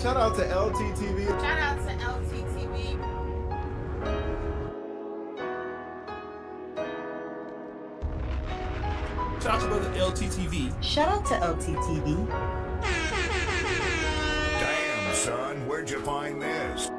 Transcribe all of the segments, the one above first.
Shout out to LTTV. Shout out to LTTV. Shout out to brother LTTV. Shout out to LTTV. Damn, son, where'd you find this?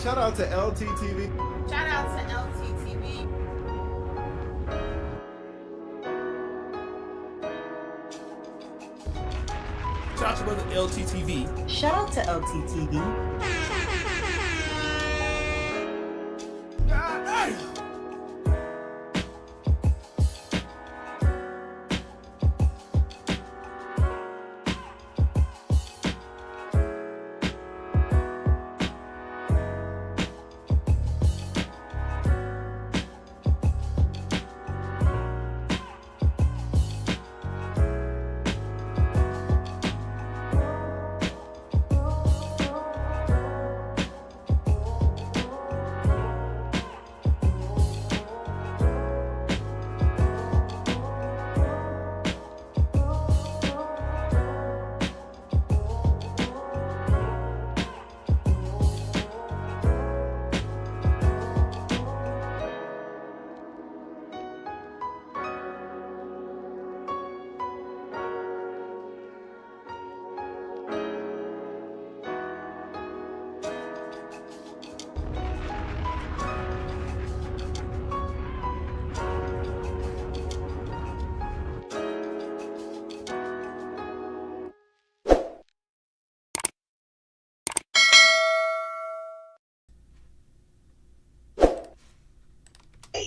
Shout out to LTTV. Shout out to LTTV. Shout out to brother LTTV. Shout out to LTTV.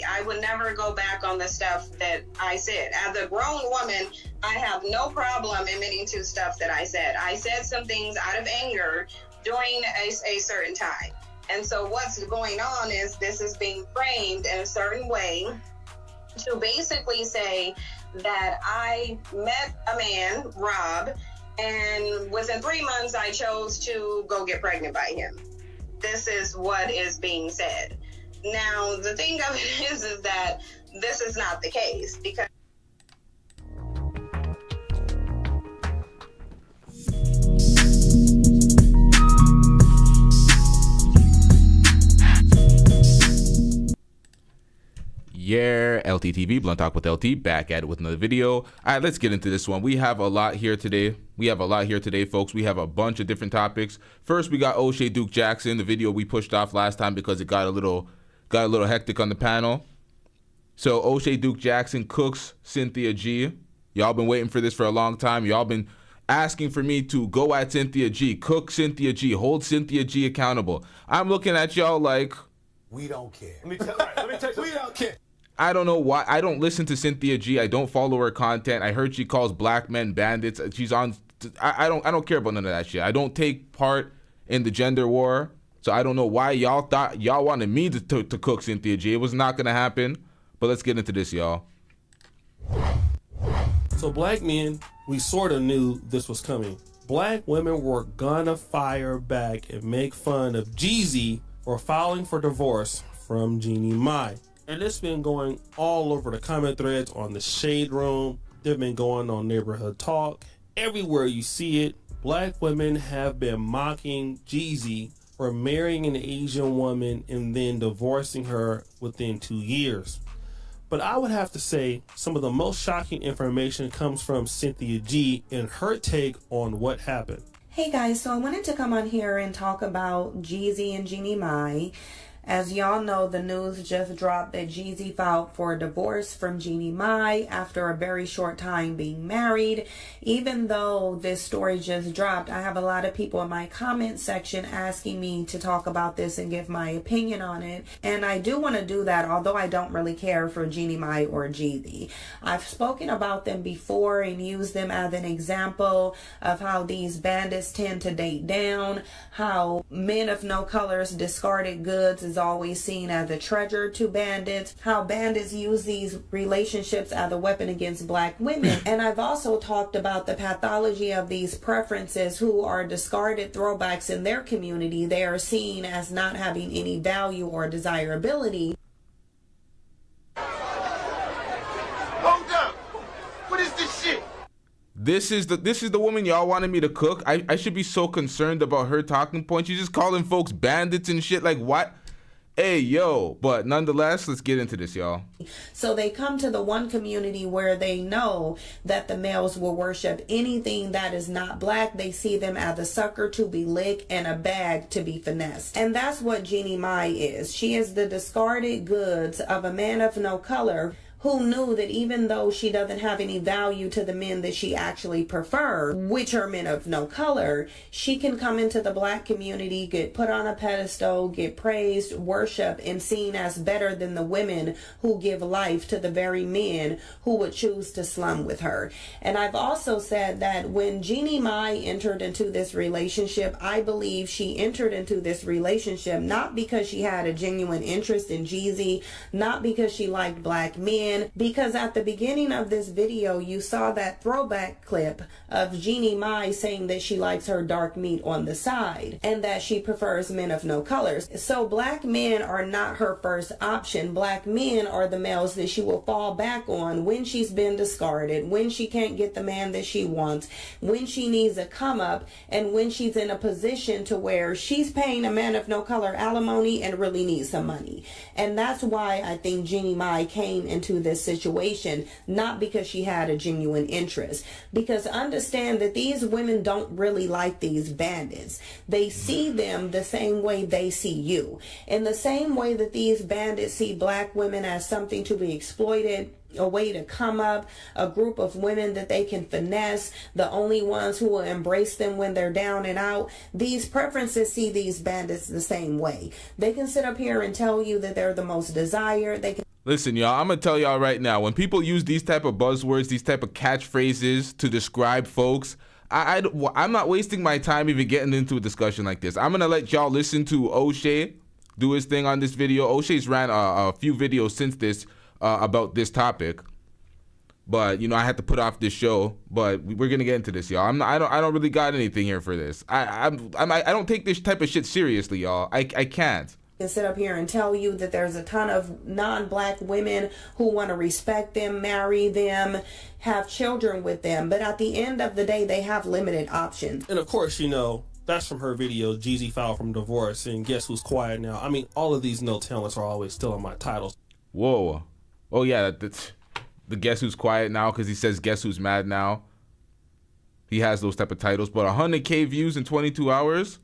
I would never go back on the stuff that I said. As a grown woman, I have no problem admitting to stuff that I said. I said some things out of anger during a certain time. And so what's going on is this is being framed in a certain way to basically say that I met a man, Rob, and within 3 months I chose to go get pregnant by him. This is what is being said. Now, the thing of it is that this is not the case because Yeah, LTTV, Blunt Talk with LT, back at it with another video. All right, let's get into this one. We have a lot here today. Folks. We have a bunch of different topics. First, we got Oshay Duke Jackson, the video we pushed off last time because it got a little hectic on the panel. So Oshay Duke Jackson cooks Cynthia G. Y'all been waiting for this for a long time. Y'all been asking for me to go at Cynthia G, cook Cynthia G, hold Cynthia G accountable. I'm looking at y'all like, We don't care. Let me tell you, we don't care. I don't know why. I don't listen to Cynthia G. I don't follow her content. I heard she calls black men bandits. She's on. I don't care about none of that shit. I don't take part in the gender war. So I don't know why y'all thought y'all wanted me to cook Cynthia G. It was not gonna happen. But let's get into this, y'all. So black men, we sort of knew this was coming. Black women were gonna fire back and make fun of Jeezy for filing for divorce from Jeannie Mai. And it's been going all over the comment threads on the Shade Room. They've been going on Neighborhood Talk. Everywhere you see it, black women have been mocking Jeezy for marrying an Asian woman and then divorcing her within 2 years. But I would have to say some of the most shocking information comes from Cynthia G and her take on what happened. Hey guys, so I wanted to come on here and talk about Jeezy and Jeannie Mai. As y'all know, the news just dropped that Jeezy filed for a divorce from Jeannie Mai after a very short time being married. Even though this story just dropped, I have a lot of people in my comment section asking me to talk about this and give my opinion on it. And I do want to do that, although I don't really care for Jeannie Mai or Jeezy. I've spoken about them before and used them as an example of how these bandits tend to date down, how men of no colors discarded goods is always seen as a treasure to bandits, how bandits use these relationships as a weapon against black women. And I've also talked about the pathology of these preferences who are discarded throwbacks in their community. They are seen as not having any value or desirability. Hold up! What is this shit? This is the woman y'all wanted me to cook. I should be so concerned about her talking points. She's just calling folks bandits and shit. Like, what? Hey, yo. But nonetheless, let's get into this, y'all. So they come to the one community where they know that the males will worship anything that is not black. They see them as a sucker to be licked and a bag to be finessed. And that's what Jeannie Mai is. She is the discarded goods of a man of no color who knew that even though she doesn't have any value to the men that she actually prefers, which are men of no color, she can come into the black community, get put on a pedestal, get praised, worshiped, and seen as better than the women who give life to the very men who would choose to slum with her. And I've also said that when Jeannie Mai entered into this relationship, I believe she entered into this relationship not because she had a genuine interest in Jeezy, not because she liked black men, because at the beginning of this video you saw that throwback clip of Jeannie Mai saying that she likes her dark meat on the side and that she prefers men of no colors. So black men are not her first option. Black men are the males that she will fall back on when she's been discarded, when she can't get the man that she wants, when she needs a come up, and when she's in a position to where she's paying a man of no color alimony and really needs some money. And that's why I think Jeannie Mai came into this situation, not because she had a genuine interest. Because understand that these women don't really like these bandits. They see them the same way they see you. In the same way that these bandits see black women as something to be exploited, a way to come up, a group of women that they can finesse, the only ones who will embrace them when they're down and out. These preferences see these bandits the same way. They can sit up here and tell you that they're the most desired. They can Listen, y'all, I'm going to tell y'all right now, when people use these type of buzzwords, these type of catchphrases to describe folks, I'm not wasting my time even getting into a discussion like this. I'm going to let y'all listen to Oshay do his thing on this video. Oshay's ran a few videos since this about this topic. But, you know, I had to put off this show, but we're going to get into this, y'all. I don't really got anything here for this. I don't take this type of shit seriously, y'all. I can't. Can sit up here and tell you that there's a ton of non-black women who want to respect them, marry them, have children with them, but at the end of the day they have limited options. And of course, you know, that's from her video, Jeezy filed from divorce, and guess who's quiet now? I mean, all of these no talents are always still in my titles. Whoa. Oh yeah, that's the guess who's quiet now, because he says guess who's mad now. He has those type of titles, but 100K views in 22 hours?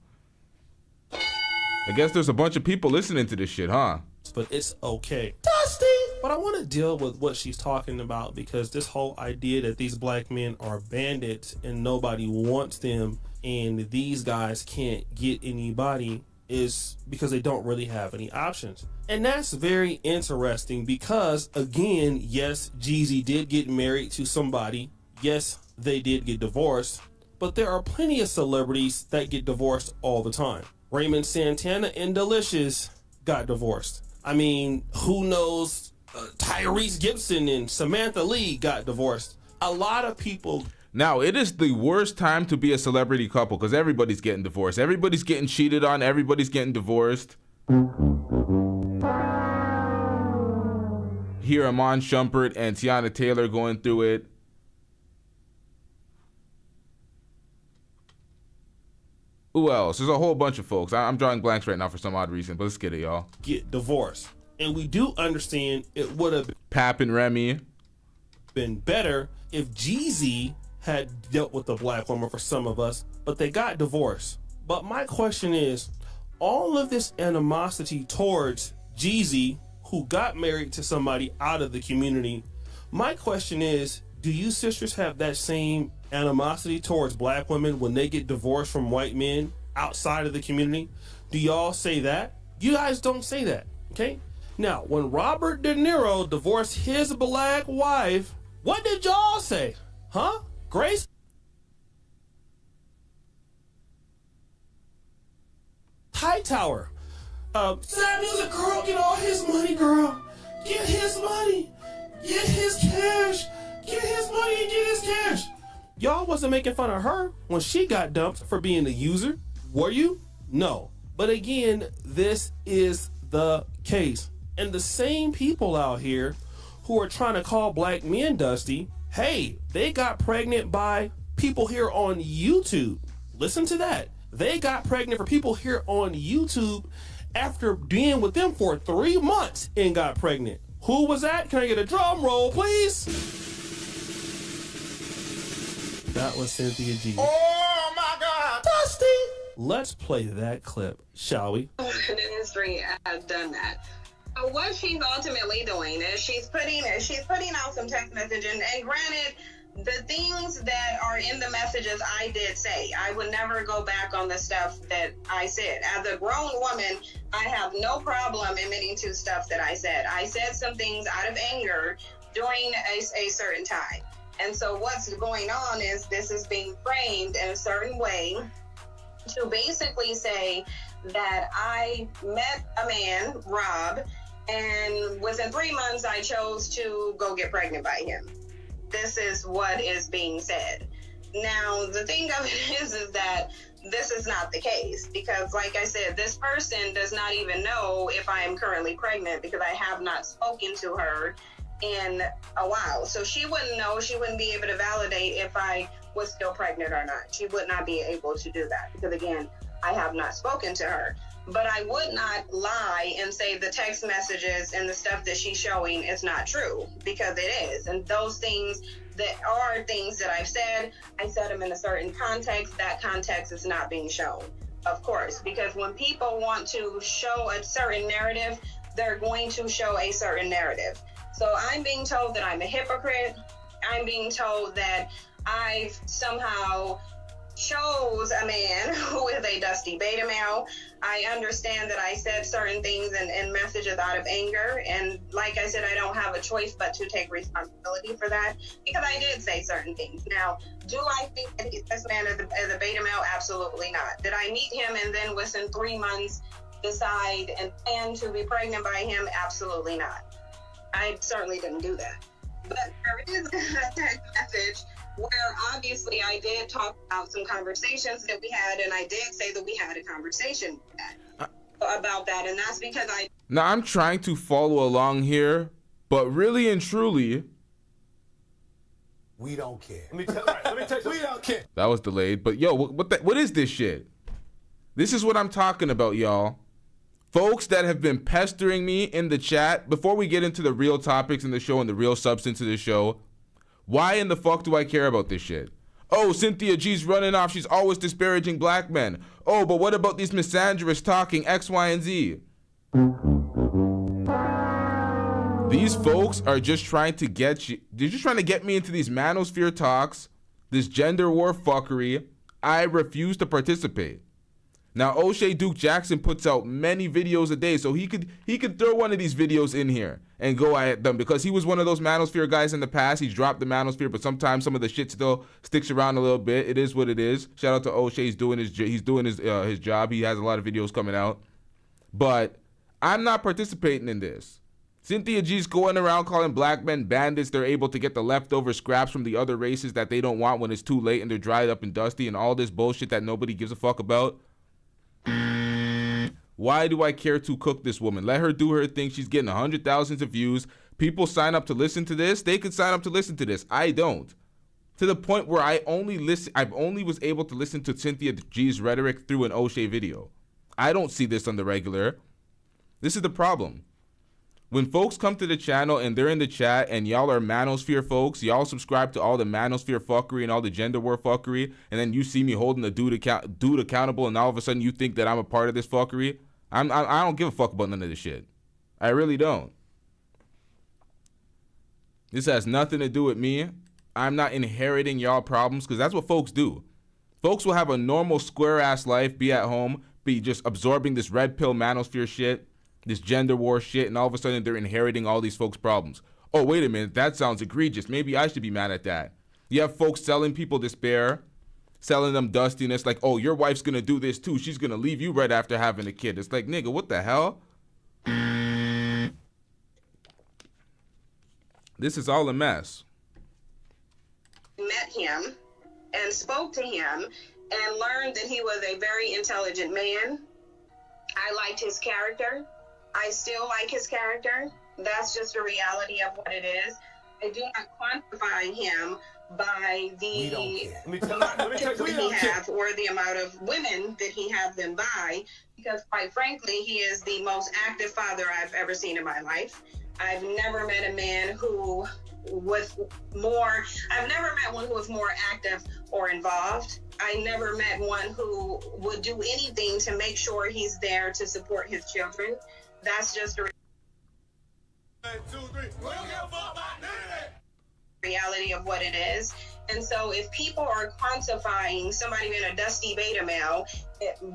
I guess there's a bunch of people listening to this shit, huh? But it's okay. Dusty! But I want to deal with what she's talking about, because this whole idea that these black men are bandits and nobody wants them and these guys can't get anybody is because they don't really have any options. And that's very interesting because, again, yes, Jeezy did get married to somebody. Yes, they did get divorced. But there are plenty of celebrities that get divorced all the time. Raymond Santana and Delicious got divorced. I mean, who knows? Tyrese Gibson and Samantha Lee got divorced. A lot of people. Now, it is the worst time to be a celebrity couple because everybody's getting divorced. Everybody's getting cheated on. Everybody's getting divorced. Here, Amon Shumpert and Tiana Taylor going through it. Who else? There's a whole bunch of folks. I'm drawing blanks right now for some odd reason, but let's get it, y'all. Get divorced. And we do understand it would have Pap and Remy been better if Jeezy had dealt with a black woman for some of us, but they got divorced. But my question is, all of this animosity towards Jeezy, who got married to somebody out of the community. My question is, do you sisters have that same animosity towards black women when they get divorced from white men outside of the community? Do y'all say that? You guys don't say that, okay? Now, when Robert De Niro divorced his black wife, what did y'all say? Huh? Grace? Hightower. Samuel's a girl, get all his money, girl. Get his money. Get his cash. Get his money and get his cash. Y'all wasn't making fun of her when she got dumped for being a user, were you? No. But again, this is the case. And the same people out here who are trying to call black men dusty, hey, they got pregnant by people here on YouTube. Listen to that. They got pregnant for people here on YouTube after being with them for 3 months and got pregnant. Who was that? Can I get a drum roll, please? That was Cynthia G. Oh my God! Dusty! Let's play that clip, shall we? In history has done that. So what she's ultimately doing is she's putting out some text messaging, and granted, the things that are in the messages I did say. I would never go back on the stuff that I said. As a grown woman, I have no problem admitting to stuff that I said. I said some things out of anger during a certain time. And so what's going on is this is being framed in a certain way to basically say that I met a man, Rob, and within 3 months I chose to go get pregnant by him. This is what is being said. Now, the thing of it is that this is not the case because, like I said, this person does not even know if I am currently pregnant because I have not spoken to her in a while. So she wouldn't know, she wouldn't be able to validate if I was still pregnant or not. She would not be able to do that because, again, I have not spoken to her. But I would not lie and say the text messages and the stuff that she's showing is not true, because it is. And those things that are things that I said them in a certain context. That context is not being shown, of course, because when people want to show a certain narrative, they're going to show a certain narrative. So I'm being told that I'm a hypocrite. I'm being told that I've somehow chose a man who is a dusty beta male. I understand that I said certain things and messages out of anger, and like I said, I don't have a choice but to take responsibility for that because I did say certain things. Now, do I think that this man is a beta male? Absolutely not. Did I meet him and then within 3 months decide and plan to be pregnant by him? Absolutely not. I certainly didn't do that. But there is a text message where obviously I did talk about some conversations that we had, and I did say that we had a conversation about that, and that's because Now, I'm trying to follow along here, but really and truly, We don't care. Let me tell you, we don't care. that was delayed, but yo, what is this shit? This is what I'm talking about, y'all. Folks that have been pestering me in the chat, before we get into the real topics in the show and the real substance of the show, why in the fuck do I care about this shit? Oh, Cynthia G's running off. She's always disparaging black men. Oh, but what about these misandrists talking X, Y, and Z? These folks are just trying to get you. They're just trying to get me into these manosphere talks, this gender war fuckery. I refuse to participate. Now, Oshay Duke Jackson puts out many videos a day, so he could throw one of these videos in here and go at them because he was one of those manosphere guys in the past. He's dropped the manosphere, but sometimes some of the shit still sticks around a little bit. It is what it is. Shout out to Oshay. He's doing his job. He has a lot of videos coming out, but I'm not participating in this. Cynthia G's going around calling black men bandits. They're able to get the leftover scraps from the other races that they don't want when it's too late and they're dried up and dusty and all this bullshit that nobody gives a fuck about. Why do I care to cook this woman? Let her do her thing. She's getting 100,000 of views. People sign up to listen to this. They could sign up to listen to this. I don't. To the point where I've only was able to listen to Cynthia G's rhetoric through an Oshay video. I don't see this on the regular. This is the problem. When folks come to the channel and they're in the chat and y'all are manosphere folks, y'all subscribe to all the manosphere fuckery and all the gender war fuckery, and then you see me holding the dude accountable, and all of a sudden you think that I'm a part of this fuckery. I don't give a fuck about none of this shit. I really don't. This has nothing to do with me. I'm not inheriting y'all problems, because that's what folks do. Folks will have a normal square ass life, be at home, be just absorbing this red pill manosphere shit, this gender war shit, and all of a sudden they're inheriting all these folks' problems. Oh, wait a minute, that sounds egregious. Maybe I should be mad at that. You have folks selling people despair, selling them dustiness, like, oh, your wife's gonna do this too. She's gonna leave you right after having a kid. It's like, nigga, what the hell? This is all a mess. Met him and spoke to him and learned that he was a very intelligent man. I liked his character. I still like his character. That's just a reality of what it is. I do not quantify him by the that he have or the amount of women that he have them by, because quite frankly, he is the most active father I've ever seen in my life. I've never met a man who was more, I've never met one who was more active or involved. I never met one who would do anything to make sure he's there to support his children. That's just a reality of what it is. And so if people are quantifying somebody being a dusty beta male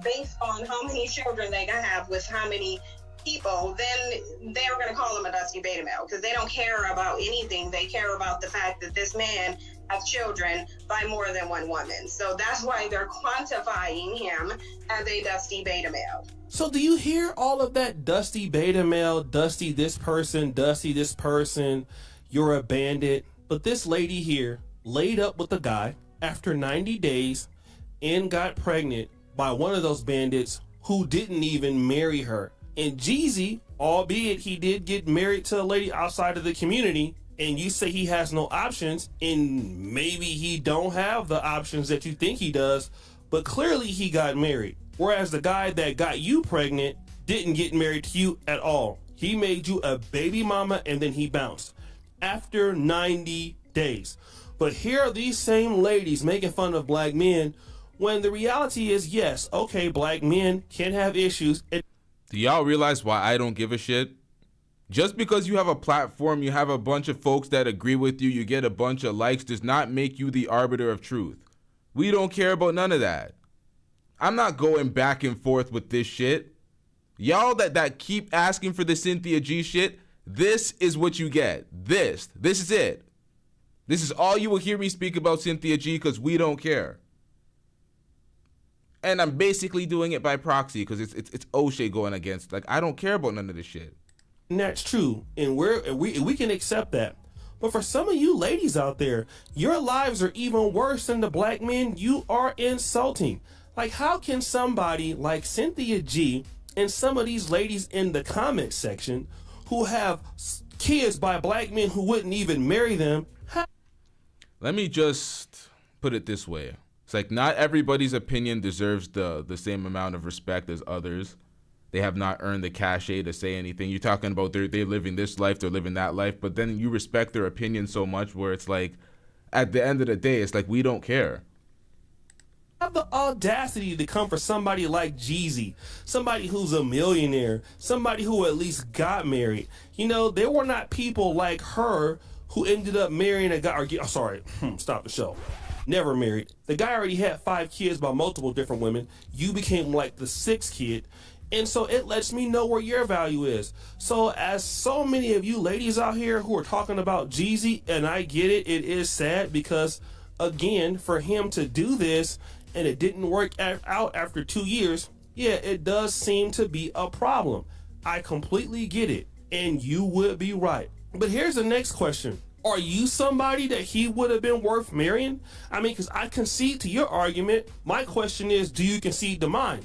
based on how many children they have with how many people, then they're going to call him a dusty beta male, because they don't care about anything. They care about the fact that this man has children by more than one woman. So that's why they're quantifying him as a dusty beta male. So do you hear all of that? Dusty beta male, dusty this person, you're a bandit. But this lady here laid up with a guy after 90 days and got pregnant by one of those bandits who didn't even marry her. And Jeezy, albeit he did get married to a lady outside of the community, and you say he has no options, and maybe he don't have the options that you think he does, but clearly he got married. Whereas the guy that got you pregnant didn't get married to you at all. He made you a baby mama and then he bounced after 90 days. But here are these same ladies making fun of black men when the reality is, yes, okay, black men can have issues. Do y'all realize why I don't give a shit? Just because you have a platform, you have a bunch of folks that agree with you, you get a bunch of likes, does not make you the arbiter of truth. We don't care about none of that. I'm not going back and forth with this shit. Y'all that keep asking for the Cynthia G shit, this is what you get. This is it. This is all you will hear me speak about Cynthia G, because we don't care. And I'm basically doing it by proxy, because it's Oshay going against. Like, I don't care about none of this shit. And that's true, and we can accept that. But for some of you ladies out there, your lives are even worse than the black men you are insulting. Like, how can somebody like Cynthia G and some of these ladies in the comment section who have kids by black men who wouldn't even marry them? Let me just put it this way. It's like, not everybody's opinion deserves the same amount of respect as others. They have not earned the cachet to say anything. You're talking about they're living this life, they're living that life, but then you respect their opinion so much where it's like, at the end of the day, it's like, we don't care. Have the audacity to come for somebody like Jeezy, somebody who's a millionaire, somebody who at least got married. You know, there were not people like her who ended up marrying a guy, stop the show. Never married. The guy already had 5 kids by multiple different women. You became like the 6th kid. And so it lets me know where your value is. So as so many of you ladies out here who are talking about Jeezy, and I get it, it is sad because, again, for him to do this and it didn't work out after 2 years, yeah, it does seem to be a problem. I completely get it, and you would be right. But here's the next question. Are you somebody that he would have been worth marrying? I mean, because I concede to your argument. My question is, do you concede to mine?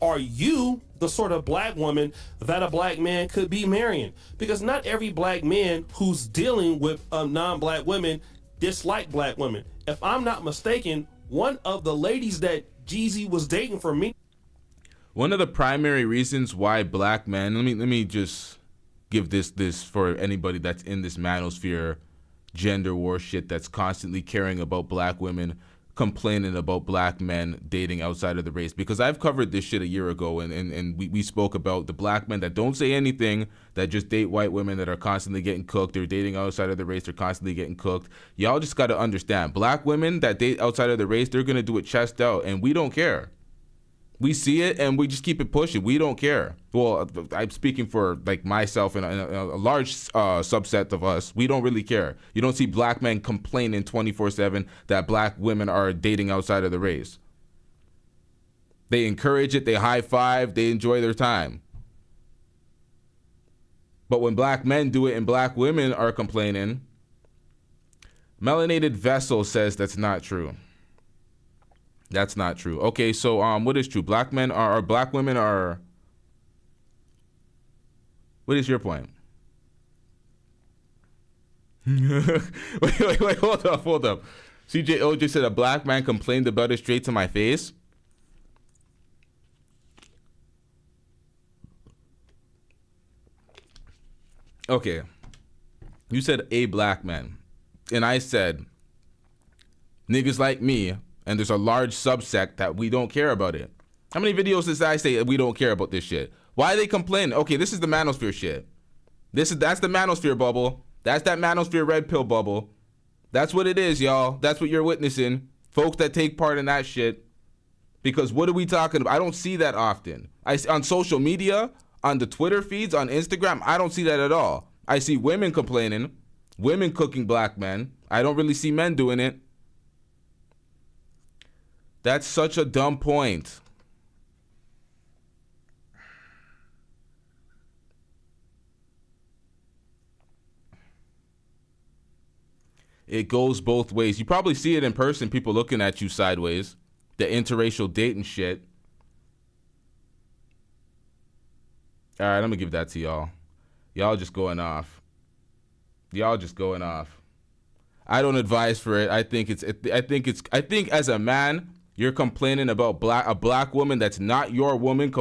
Are you the sort of black woman that a black man could be marrying? Because not every black man who's dealing with non-black women dislike black women. If I'm not mistaken, one of the ladies that Jeezy was dating for me. One of the primary reasons why black men, let me just give this for anybody that's in this manosphere gender war shit that's constantly caring about black women, complaining about black men dating outside of the race. Because I've covered this shit a year ago, and we spoke about the black men that don't say anything, that just date white women that are constantly getting cooked. They're dating outside of the race, they're constantly getting cooked. Y'all just got to understand, black women that date outside of the race, they're going to do it chest out, and we don't care. We see it and we just keep it pushing. We don't care. Well, I'm speaking for like myself and a large subset of us. We don't really care. You don't see black men complaining 24/7 that black women are dating outside of the race. They encourage it. They high five. They enjoy their time. But when black men do it and black women are complaining, Melanated Vessel says that's not true. That's not true. Okay, so what is true? Black men are black women are. What is your point? wait, hold up. CJ OJ said a black man complained about it straight to my face. Okay. You said a black man. And I said niggas like me. And there's a large subsect that we don't care about it. How many videos does I say we don't care about this shit? Why are they complaining? Okay, this is the manosphere shit. That's the manosphere bubble. That's that manosphere red pill bubble. That's what it is, y'all. That's what you're witnessing. Folks that take part in that shit. Because what are we talking about? I don't see that often. On social media, on the Twitter feeds, on Instagram, I don't see that at all. I see women complaining, women cooking black men. I don't really see men doing it. That's such a dumb point. It goes both ways. You probably see it in person, people looking at you sideways. The interracial dating shit. All right, I'm going to give that to y'all. Y'all just going off. I don't advise for it. I think as a man, you're complaining about a black woman that's not your woman,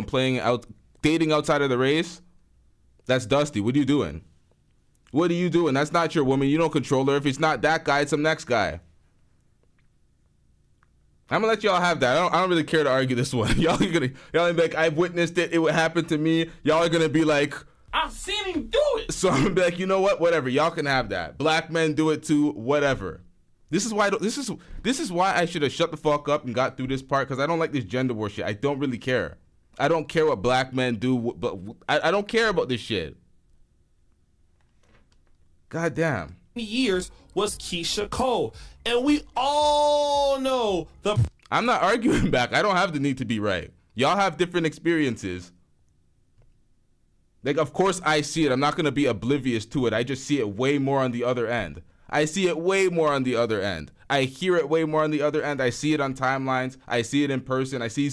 dating outside of the race. That's dusty. What are you doing? That's not your woman. You don't control her. If it's not that guy, it's some next guy. I'm gonna let y'all have that. I don't really care to argue this one. Y'all be like, I've witnessed it. It would happen to me. Y'all are gonna be like, I've seen him do it. So I'm gonna be like, you know what? Whatever. Y'all can have that. Black men do it too. Whatever. This is why I should have shut the fuck up and got through this part, because I don't like this gender war shit. I don't really care. I don't care what black men do, but I don't care about this shit. God damn. Years was Keisha Cole, and we all know I'm not arguing back. I don't have the need to be right. Y'all have different experiences. Like, of course I see it. I'm not gonna be oblivious to it. I just see it way more on the other end. I see it way more on the other end. I hear it way more on the other end. I see it on timelines. I see it in person. I see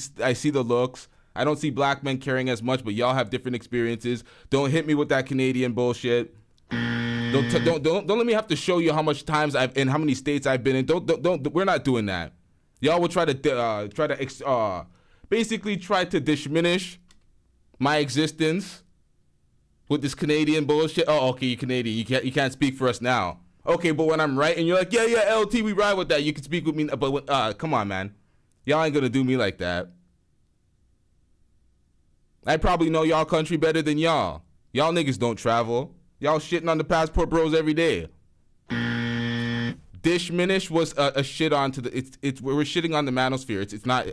the looks. I don't see black men caring as much, but y'all have different experiences. Don't hit me with that Canadian bullshit. Don't let me have to show you how much times I've in how many states I've been in. Don't. We're not doing that. Y'all will try to basically try to diminish my existence with this Canadian bullshit. Oh, okay, you're Canadian. You can't speak for us now. Okay, but when I'm right and you're like, yeah, LT, we ride with that. You can speak with me, but come on, man. Y'all ain't gonna do me like that. I probably know y'all country better than y'all. Y'all niggas don't travel. Y'all shitting on the passport bros every day. Diminish was a shit on to the. We're shitting on the manosphere.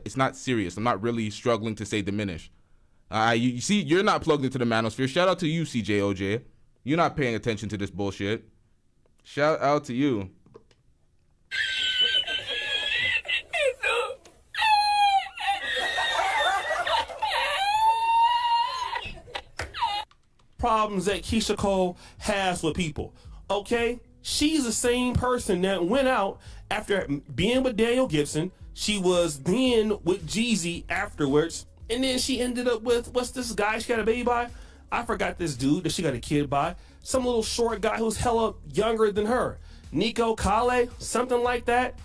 It's not serious. I'm not really struggling to say diminish. You see, you're not plugged into the manosphere. Shout out to you, CJOJ. You're not paying attention to this bullshit. Shout out to you. problems that Keisha Cole has with people. Okay? She's the same person that went out after being with Daniel Gibson. She was then with Jeezy afterwards. And then she ended up with, what's this guy she got a baby by? I forgot this dude that she got a kid by. Some little short guy who's hella younger than her. Nico Kale, something like that.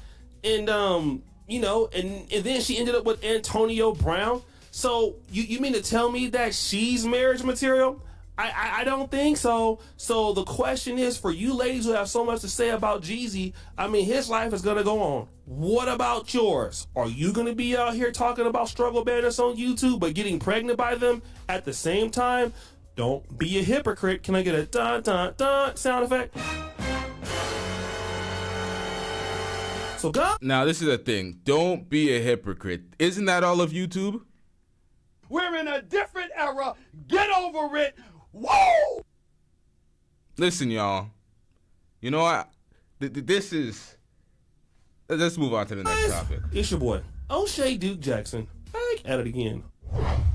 And, you know, and then she ended up with Antonio Brown. So you mean to tell me that she's marriage material? I don't think so. So the question is, for you ladies who have so much to say about Jeezy, I mean, his life is gonna go on. What about yours? Are you gonna be out here talking about struggle bandits on YouTube, but getting pregnant by them at the same time? Don't be a hypocrite. Can I get a dun dun dun sound effect? So go. Now this is the thing. Don't be a hypocrite. Isn't that all of YouTube? We're in a different era. Get over it. Whoa! Listen, y'all. You know what? This is. Let's move on to the next topic. It's your boy, Oshay Duke Jackson. Back at it again.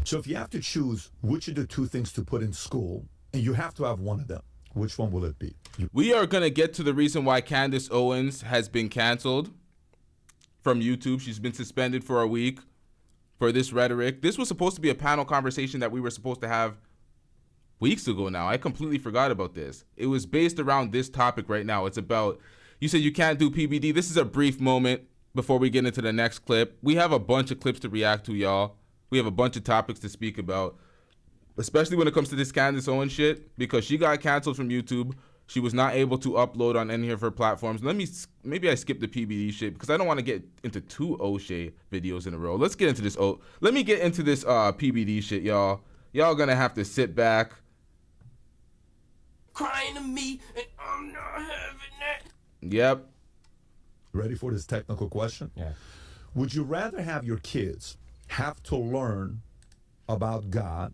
So if you have to choose which of the two things to put in school, and you have to have one of them, which one will it be? We are going to get to the reason why Candace Owens has been canceled from YouTube. She's been suspended for a week for this rhetoric. This was supposed to be a panel conversation that we were supposed to have weeks ago now. I completely forgot about this. It was based around this topic right now. It's about, you said you can't do PBD. This is a brief moment before we get into the next clip. We have a bunch of clips to react to, y'all. We have a bunch of topics to speak about, especially when it comes to this Candace Owens shit, because she got canceled from YouTube. She was not able to upload on any of her platforms. Maybe I skip the PBD shit because I don't want to get into 2 Oshay videos in a row. Let's get into this. Let me get into this PBD shit, y'all. Y'all gonna have to sit back. Crying to me, and I'm not having that. Yep. Ready for this technical question? Yeah. Would you rather have your kids have to learn about God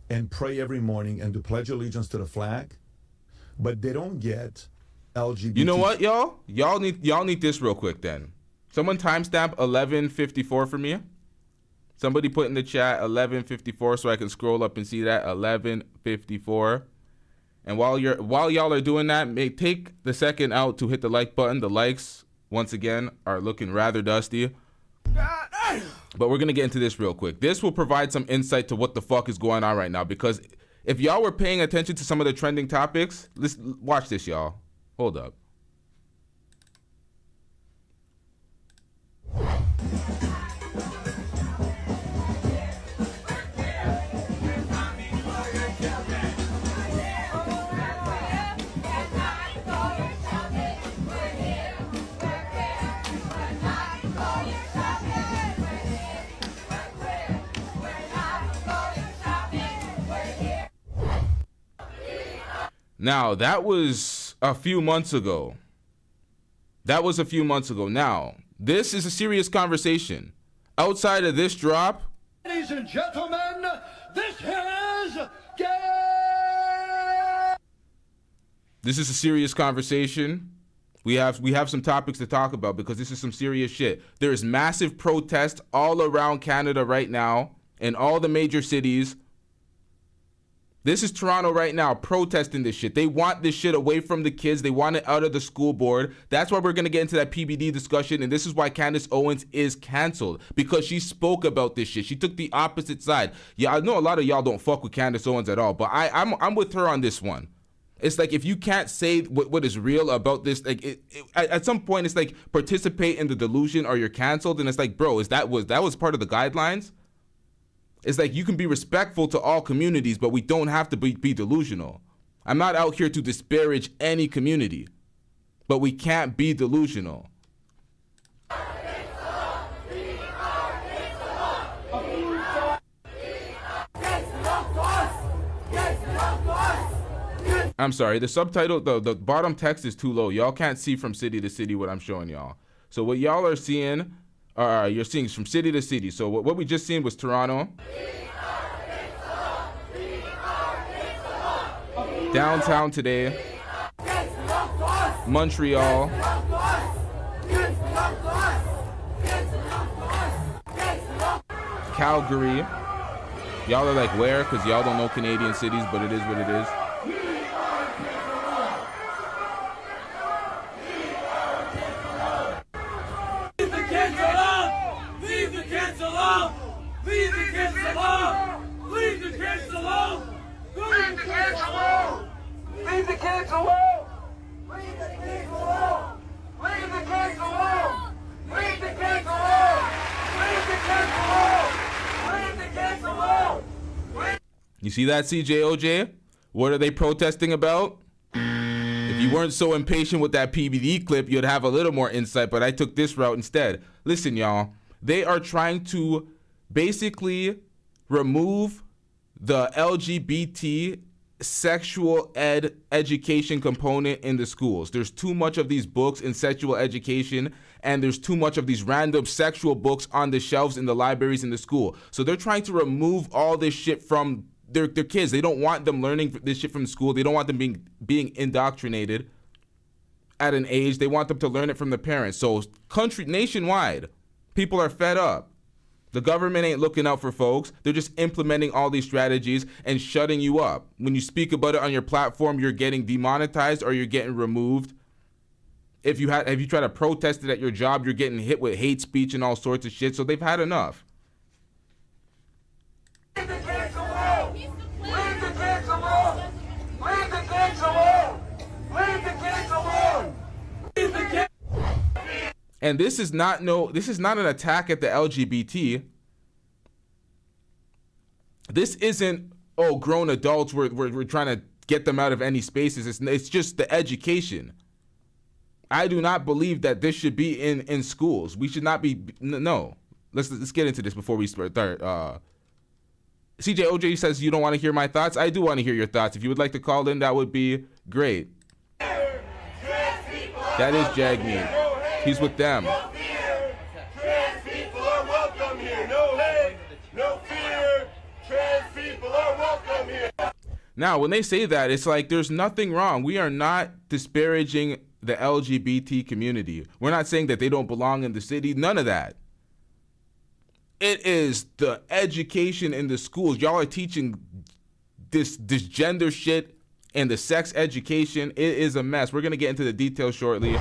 and pray every morning and to pledge allegiance to the flag, but they don't get LGBT? You know what, y'all? Y'all need this real quick then. Someone timestamp 11:54 for me. Somebody put in the chat 11:54 so I can scroll up and see that 11:54. And while y'all are doing that, take the second out to hit the like button. The likes, once again, are looking rather dusty. But we're going to get into this real quick. This will provide some insight to what the fuck is going on right now, because if y'all were paying attention to some of the trending topics, watch this, y'all. Hold up. Now, that was a few months ago. Now, this is a serious conversation. Outside of this drop, Ladies and gentlemen, this is gay. this is a serious conversation. We have some topics to talk about because this is some serious shit. There is massive protest all around Canada right now in all the major cities. This is Toronto right now protesting this shit. They want this shit away from the kids. They want it out of the school board. That's why we're going to get into that PBD discussion. And this is why Candace Owens is canceled, because she spoke about this shit. She took the opposite side. Yeah, I know a lot of y'all don't fuck with Candace Owens at all, but I'm with her on this one. It's like, if you can't say what is real about this, like at some point it's like participate in the delusion or you're canceled. And it's like, bro, that was part of the guidelines? It's like, you can be respectful to all communities, but we don't have to be delusional. I'm not out here to disparage any community, but we can't be delusional. I'm sorry, the subtitle, the bottom text is too low. Y'all can't see from city to city what I'm showing y'all. So what y'all are seeing, you're seeing from city to city. So what we just seen was Toronto, downtown today, Montreal, Calgary. Y'all are like, where? Because y'all don't know Canadian cities, but it is what it is. You see that, CJOJ? What are they protesting about? If you weren't so impatient with that PBD clip, you'd have a little more insight, but I took this route instead. Listen, y'all, they are trying to basically remove the LGBT sexual education component in the schools. There's too much of these books in sexual education, and there's too much of these random sexual books on the shelves in the libraries in the school. So they're trying to remove all this shit from their kids. They don't want them learning this shit from school. They don't want them being indoctrinated at an age. They want them to learn it from the parents. So nationwide, people are fed up. The government ain't looking out for folks. They're just implementing all these strategies and shutting you up. When you speak about it on your platform, you're getting demonetized or you're getting removed. If you try to protest it at your job, you're getting hit with hate speech and all sorts of shit. So they've had enough. Leave the kids alone! Leave the kids alone! Leave the kids alone! Leave the kids alone! Leave the kids. And this is not an attack at the LGBT. This isn't, oh, grown adults, we're trying to get them out of any spaces. It's just the education. I do not believe that this should be in schools. We should not be, no. Let's get into this before we start. CJ OJ says you don't want to hear my thoughts. I do want to hear your thoughts. If you would like to call in, that would be great. That is Jagmeet. He's with them. No fear. Trans people are welcome here. No hate. No fear. Trans people are welcome here. Now, when they say that, it's like there's nothing wrong. We are not disparaging the LGBT community. We're not saying that they don't belong in the city. None of that. It is the education in the schools. Y'all are teaching this gender shit and the sex education. It is a mess. We're going to get into the details shortly.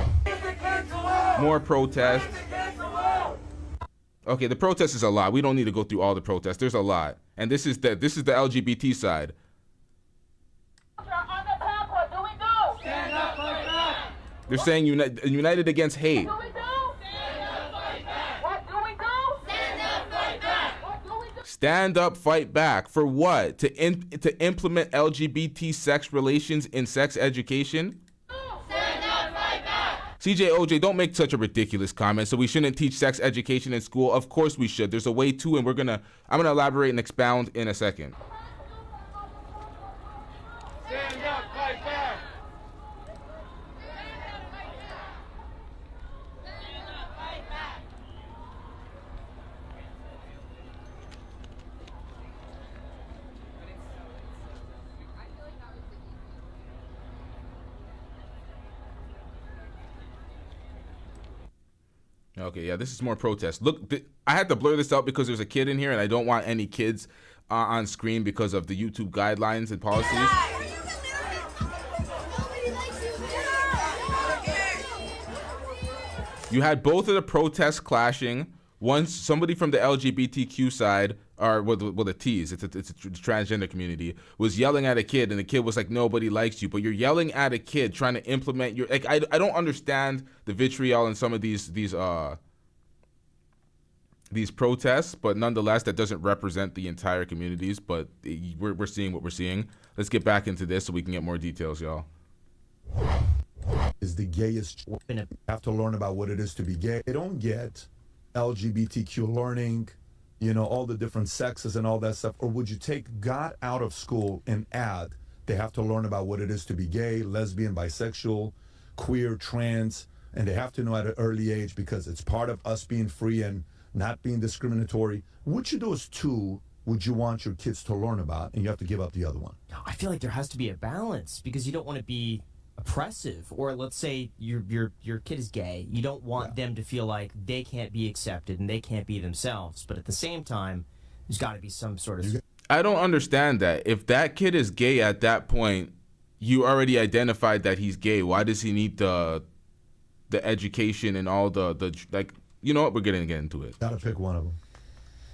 More protests. Okay, the protest is a lot. We don't need to go through all the protests. There's a lot. And this is the LGBT side. They're saying united against hate. Stand up, fight back. For what? To implement LGBT sex relations in sex education? Stand up, fight back. CJ OJ, don't make such a ridiculous comment. So we shouldn't teach sex education in school? Of course we should. There's a way to, and I'm gonna elaborate and expound in a second. Stand up, fight back. Okay, yeah, this is more protest. Look, I had to blur this out because there's a kid in here, and I don't want any kids on screen because of the YouTube guidelines and policies. You had both of the protests clashing. Once somebody from the LGBTQ side, or the T's, it's a transgender community, was yelling at a kid, and the kid was like, "Nobody likes you," but you're yelling at a kid trying to implement your like. I don't understand the vitriol in some of these protests, but nonetheless, that doesn't represent the entire communities. But we're seeing what we're seeing. Let's get back into this so we can get more details, y'all. Is the gayest. You have to learn about what it is to be gay. They don't get LGBTQ learning, all the different sexes and all that stuff? Or would you take God out of school and add they have to learn about what it is to be gay, lesbian, bisexual, queer, trans, and they have to know at an early age because it's part of us being free and not being discriminatory? Which of those two would you want your kids to learn about, and you have to give up the other one? I feel like there has to be a balance because you don't want to be oppressive, or let's say your kid is gay. You don't want them to feel like they can't be accepted and they can't be themselves. But at the same time, there's got to be some sort of. I don't understand that. If that kid is gay at that point, you already identified that he's gay. Why does he need the education and all the like? You know what? We're gonna get into it. Gotta pick one of them.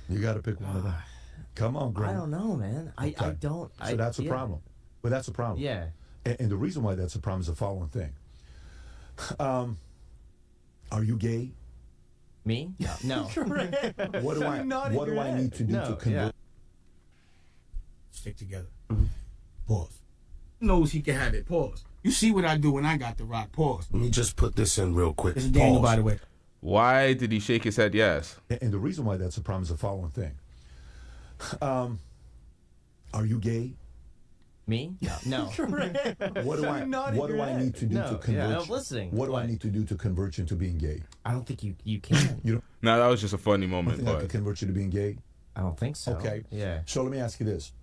You gotta pick one of them. Come on, Graham. I don't know, man. I don't. So that's a problem. But that's a problem. Yeah. And the reason why that's a problem is the following thing. Are you gay? Me? No. What do I need to do to convert? Stick together. Pause. knows he can have it. Pause. You see what I do when I got the rock. Pause. Let me just put this in real quick. This is Daniel, by the way. Why did he shake his head yes? And the reason why that's a problem is the following thing. Are you gay? Me? No. What do I need to do to convert? Yeah, I'm listening. What do I need to do to convert you into being gay? I don't think you can. You don't No, that was just a funny moment. think I can convert you to being gay? I don't think so. Okay. Yeah. So let me ask you this: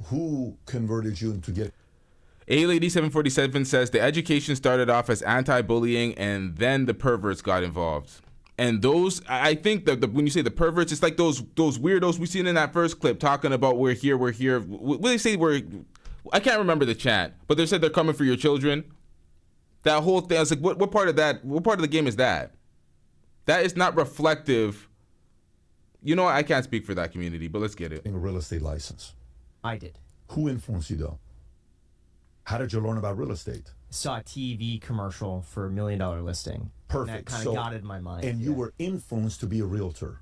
who converted you into gay? A-Lady747 says the education started off as anti-bullying and then the perverts got involved. And those, I think that when you say the perverts, it's like those weirdos we seen in that first clip talking about we're here. What they say I can't remember the chant, but they said they're coming for your children. That whole thing, I was like, what part of the game is that? That is not reflective. You know what? I can't speak for that community, but let's get it. A real estate license. I did. Who influenced you though? How did you learn about real estate? Saw a TV commercial for $1 million listing. Perfect. And that kind of got it in my mind. And you were influenced to be a realtor.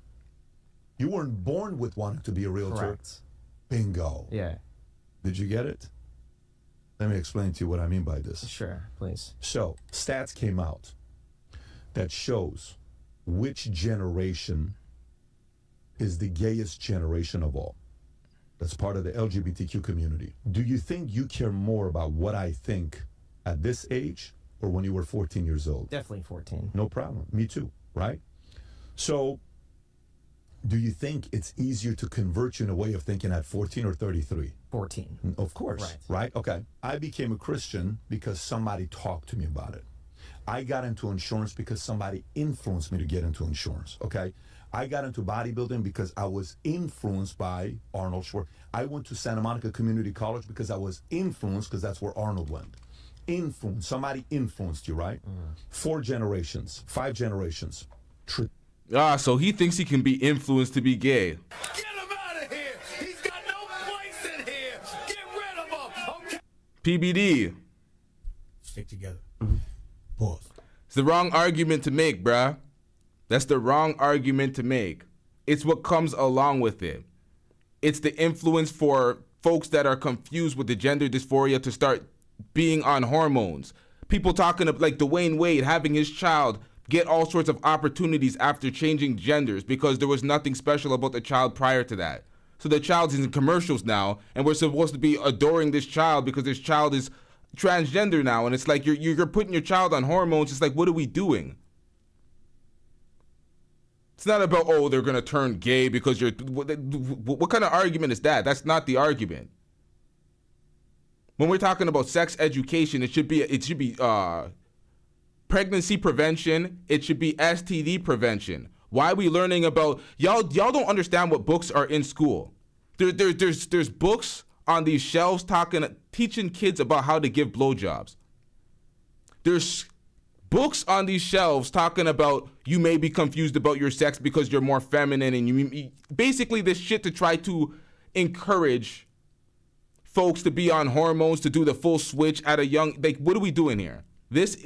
You weren't born with wanting to be a realtor. Correct. Bingo. Yeah. Did you get it? Let me explain to you what I mean by this. Sure, please. So, stats came out that shows which generation is the gayest generation of all. That's part of the LGBTQ community. Do you think you care more about what I think at this age or when you were 14 years old? Definitely 14. No problem. Me too, right? So, do you think it's easier to convert you in a way of thinking at 14 or 33? 14. Of course, right? Okay. I became a Christian because somebody talked to me about it. I got into insurance because somebody influenced me to get into insurance, okay? I got into bodybuilding because I was influenced by Arnold Schwarzenegger. I went to Santa Monica Community College because I was influenced because that's where Arnold went. Somebody influenced you, right? 4 generations, 5 generations. So he thinks he can be influenced to be gay. Get him out of here! He's got no place in here! Get rid of him! Okay. PBD. Stick together. Pause. It's the wrong argument to make, bruh. That's the wrong argument to make. It's what comes along with it. It's the influence for folks that are confused with the gender dysphoria to start being on hormones. People talking like Dwayne Wade having his child get all sorts of opportunities after changing genders because there was nothing special about the child prior to that. So the child's in commercials now, and we're supposed to be adoring this child because this child is transgender now, and it's like you're putting your child on hormones. It's like, what are we doing? It's not about, oh, they're gonna turn gay because you're. What kind of argument is that? That's not the argument. When we're talking about sex education, it should be pregnancy prevention. It should be STD prevention. Why are we learning about y'all don't understand what books are in school. There's books on these shelves teaching kids about how to give blowjobs. There's books on these shelves talking about you may be confused about your sex because you're more feminine, and you basically this shit to try to encourage folks to be on hormones, to do the full switch at a young, like, what are we doing here? It's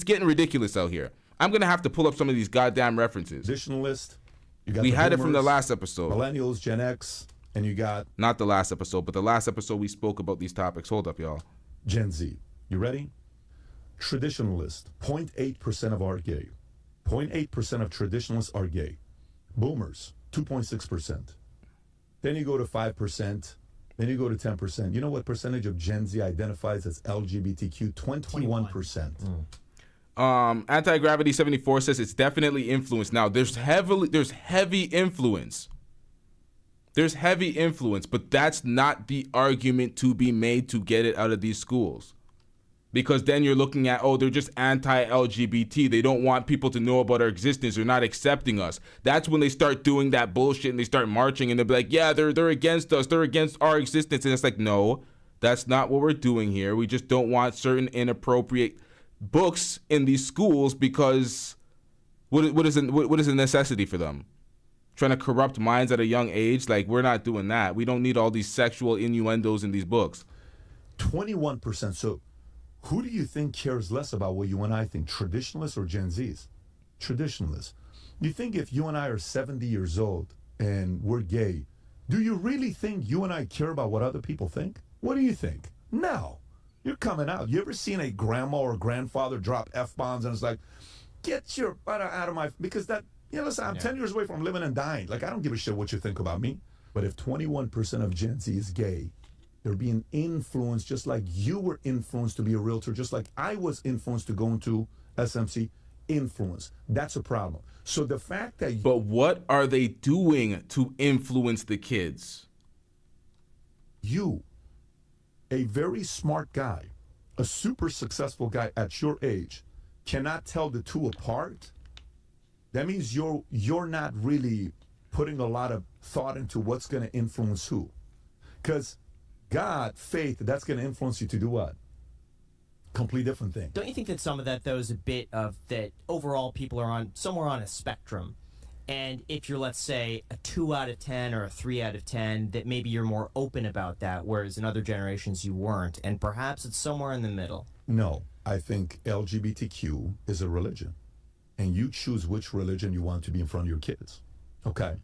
getting ridiculous out here. I'm gonna have to pull up some of these goddamn references. Traditionalist. We had it from the last episode. Millennials, Gen X, and you got not the last episode, but the last episode we spoke about these topics. Hold up, y'all. Gen Z. You ready? Traditionalist. 0.8% of are gay. 0.8% of traditionalists are gay. Boomers. 2.6%. Then you go to 5%. Then you go to 10%. You know what percentage of Gen Z identifies as LGBTQ? 21%. Anti-Gravity 74 says it's definitely influence. Now there's heavy influence. There's heavy influence, but that's not the argument to be made to get it out of these schools. Because then you're looking at, oh, they're just anti-LGBT. They don't want people to know about our existence. They're not accepting us. That's when they start doing that bullshit and they start marching and they'll be like, yeah, they're against us. They're against our existence. And it's like, no, that's not what we're doing here. We just don't want certain inappropriate books in these schools because what is a necessity for them? Trying to corrupt minds at a young age? Like, we're not doing that. We don't need all these sexual innuendos in these books. 21%. So who do you think cares less about what you and I think, traditionalists or Gen Zs? Traditionalists. You think if you and I are 70 years old and we're gay, do you really think you and I care about what other people think? What do you think? No. You're coming out. You ever seen a grandma or grandfather drop F-bombs and it's like, get your butt out of my... Because that, listen, I'm 10 years away from living and dying. Like, I don't give a shit what you think about me. But if 21% of Gen Z is gay, they're being influenced just like you were influenced to be a realtor, just like I was influenced to go into SMC. Influence. That's a problem. So the fact that... But what are they doing to influence the kids? You, a very smart guy, a super successful guy at your age, cannot tell the two apart. That means you're not really putting a lot of thought into what's going to influence who. Because God, faith, that's going to influence you to do what? Complete different thing. Don't you think that some of that, though, is a bit of that overall people are on somewhere on a spectrum? And if you're, let's say, a 2 out of 10 or a 3 out of 10, that maybe you're more open about that, whereas in other generations you weren't. And perhaps it's somewhere in the middle. No, I think LGBTQ is a religion. And you choose which religion you want to be in front of your kids. Okay?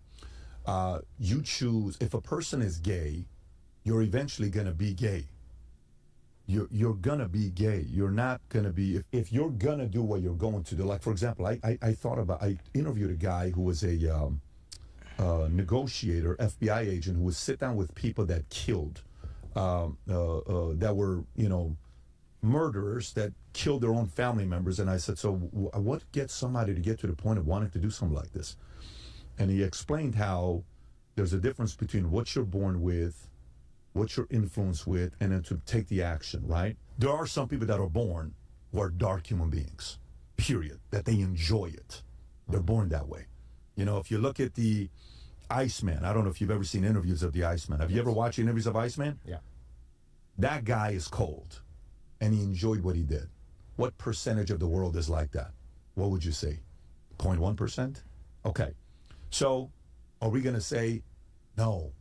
You choose, if a person is gay, you're eventually going to be gay. You're going to be gay. You're not going to be, if you're going to do what you're going to do. Like, for example, I interviewed a guy who was a negotiator, FBI agent, who would sit down with people that killed, that were, murderers that killed their own family members. And I said, so what gets somebody to get to the point of wanting to do something like this? And he explained how there's a difference between what you're born with, what you're influenced with, and then to take the action, right? There are some people that are born who are dark human beings, period, that they enjoy it. They're born that way. If you look at the Iceman, I don't know if you've ever seen interviews of the Iceman. Have you ever watched interviews of Iceman? Yeah. That guy is cold, and he enjoyed what he did. What percentage of the world is like that? What would you say? 0.1%? Okay. So are we going to say, no,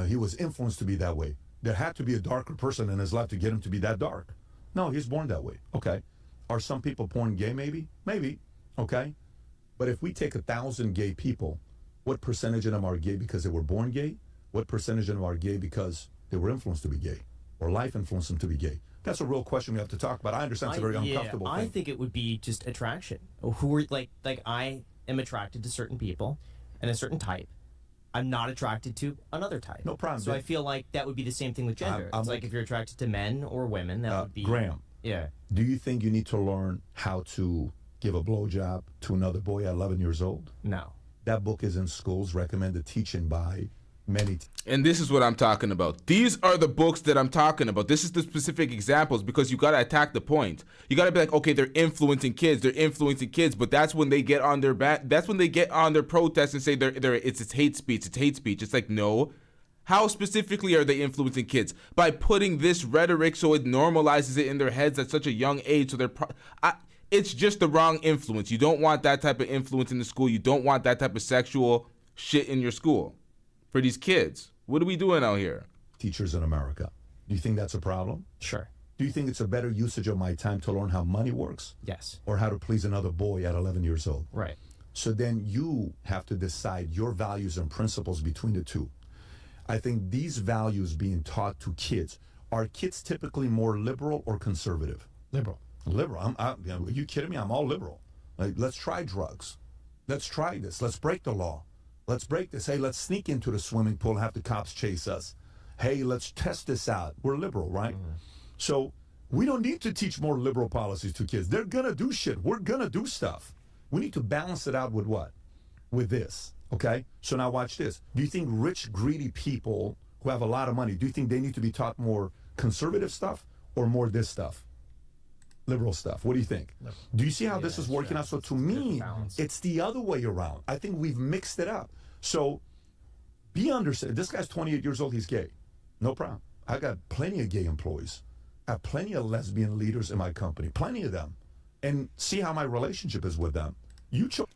he was influenced to be that way? There had to be a darker person in his life to get him to be that dark. No, he's born that way. Okay. Are some people born gay? Maybe. Maybe. Okay. But if we take 1,000 gay people, what percentage of them are gay because they were born gay? What percentage of them are gay because they were influenced to be gay? Or life influenced them to be gay? That's a real question we have to talk about. I understand it's a very uncomfortable thing. I think it would be just attraction. Who are like I am attracted to certain people and a certain type. I'm not attracted to another type. No problem. So I feel like that would be the same thing with gender. It's like if you're attracted to men or women, that would be... Graham. Yeah. Do you think you need to learn how to give a blowjob to another boy at 11 years old? No. That book is in schools, recommended teaching by many. And this is what I'm talking about. These are the books that I'm talking about. This is the specific examples, because you got to attack the point. You got to be like, okay, they're influencing kids, but that's when they get on their that's when they get on their protests and say it's hate speech. It's like, no. How specifically are they influencing kids? By putting this rhetoric so it normalizes it in their heads at such a young age. So it's just the wrong influence. You don't want that type of influence in the school. You don't want that type of sexual shit in your school for these kids. What are we doing out here? Teachers in America. Do you think that's a problem? Sure. Do you think it's a better usage of my time to learn how money works? Yes. Or how to please another boy at 11 years old? Right. So then you have to decide your values and principles between the two. I think these values being taught to kids, are kids typically more liberal or conservative? Liberal. Liberal. Are you kidding me? I'm all liberal. Like, let's try drugs. Let's try this. Let's break the law. Let's break this. Hey, let's sneak into the swimming pool and have the cops chase us. Hey, let's test this out. We're liberal, right? Mm-hmm. So we don't need to teach more liberal policies to kids. They're going to do shit. We're going to do stuff. We need to balance it out with what? With this, okay? So now watch this. Do you think rich, greedy people who have a lot of money, do you think they need to be taught more conservative stuff or more this stuff? Liberal stuff. What do you think? No. Do you see how this is working out? So to me, it's the other way around. I think we've mixed it up. So be understood. This guy's 28 years old. He's gay. No problem. I got plenty of gay employees. I have plenty of lesbian leaders in my company. Plenty of them. And see how my relationship is with them.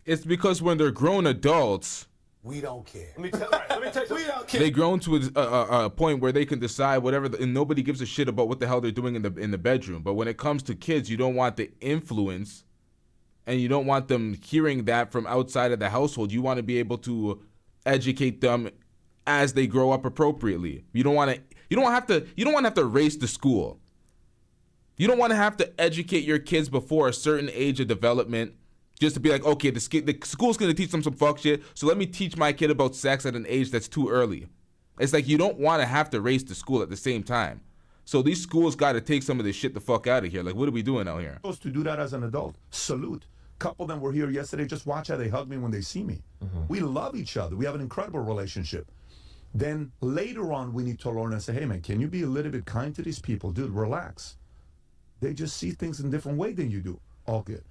It's because when they're grown adults, we don't care. Let me tell you, we don't care. They grown to a point where they can decide whatever, and nobody gives a shit about what the hell they're doing in the bedroom. But when it comes to kids, you don't want the influence, and you don't want them hearing that from outside of the household. You want to be able to educate them as they grow up appropriately. You don't want to. You don't want to have to race the school. You don't want to have to educate your kids before a certain age of development just to be like, okay, the school's going to teach them some fuck shit, so let me teach my kid about sex at an age that's too early. It's like you don't want to have to race the school at the same time. So these schools got to take some of this shit the fuck out of here. Like, what are we doing out here? Supposed to do that as an adult. Salute. Couple of them were here yesterday. Just watch how they hug me when they see me. We love each other. We have an incredible relationship. Then later on, we need to learn and say, hey, man, can you be a little bit kind to these people? Dude, relax. They just see things in a different way than you do. All good.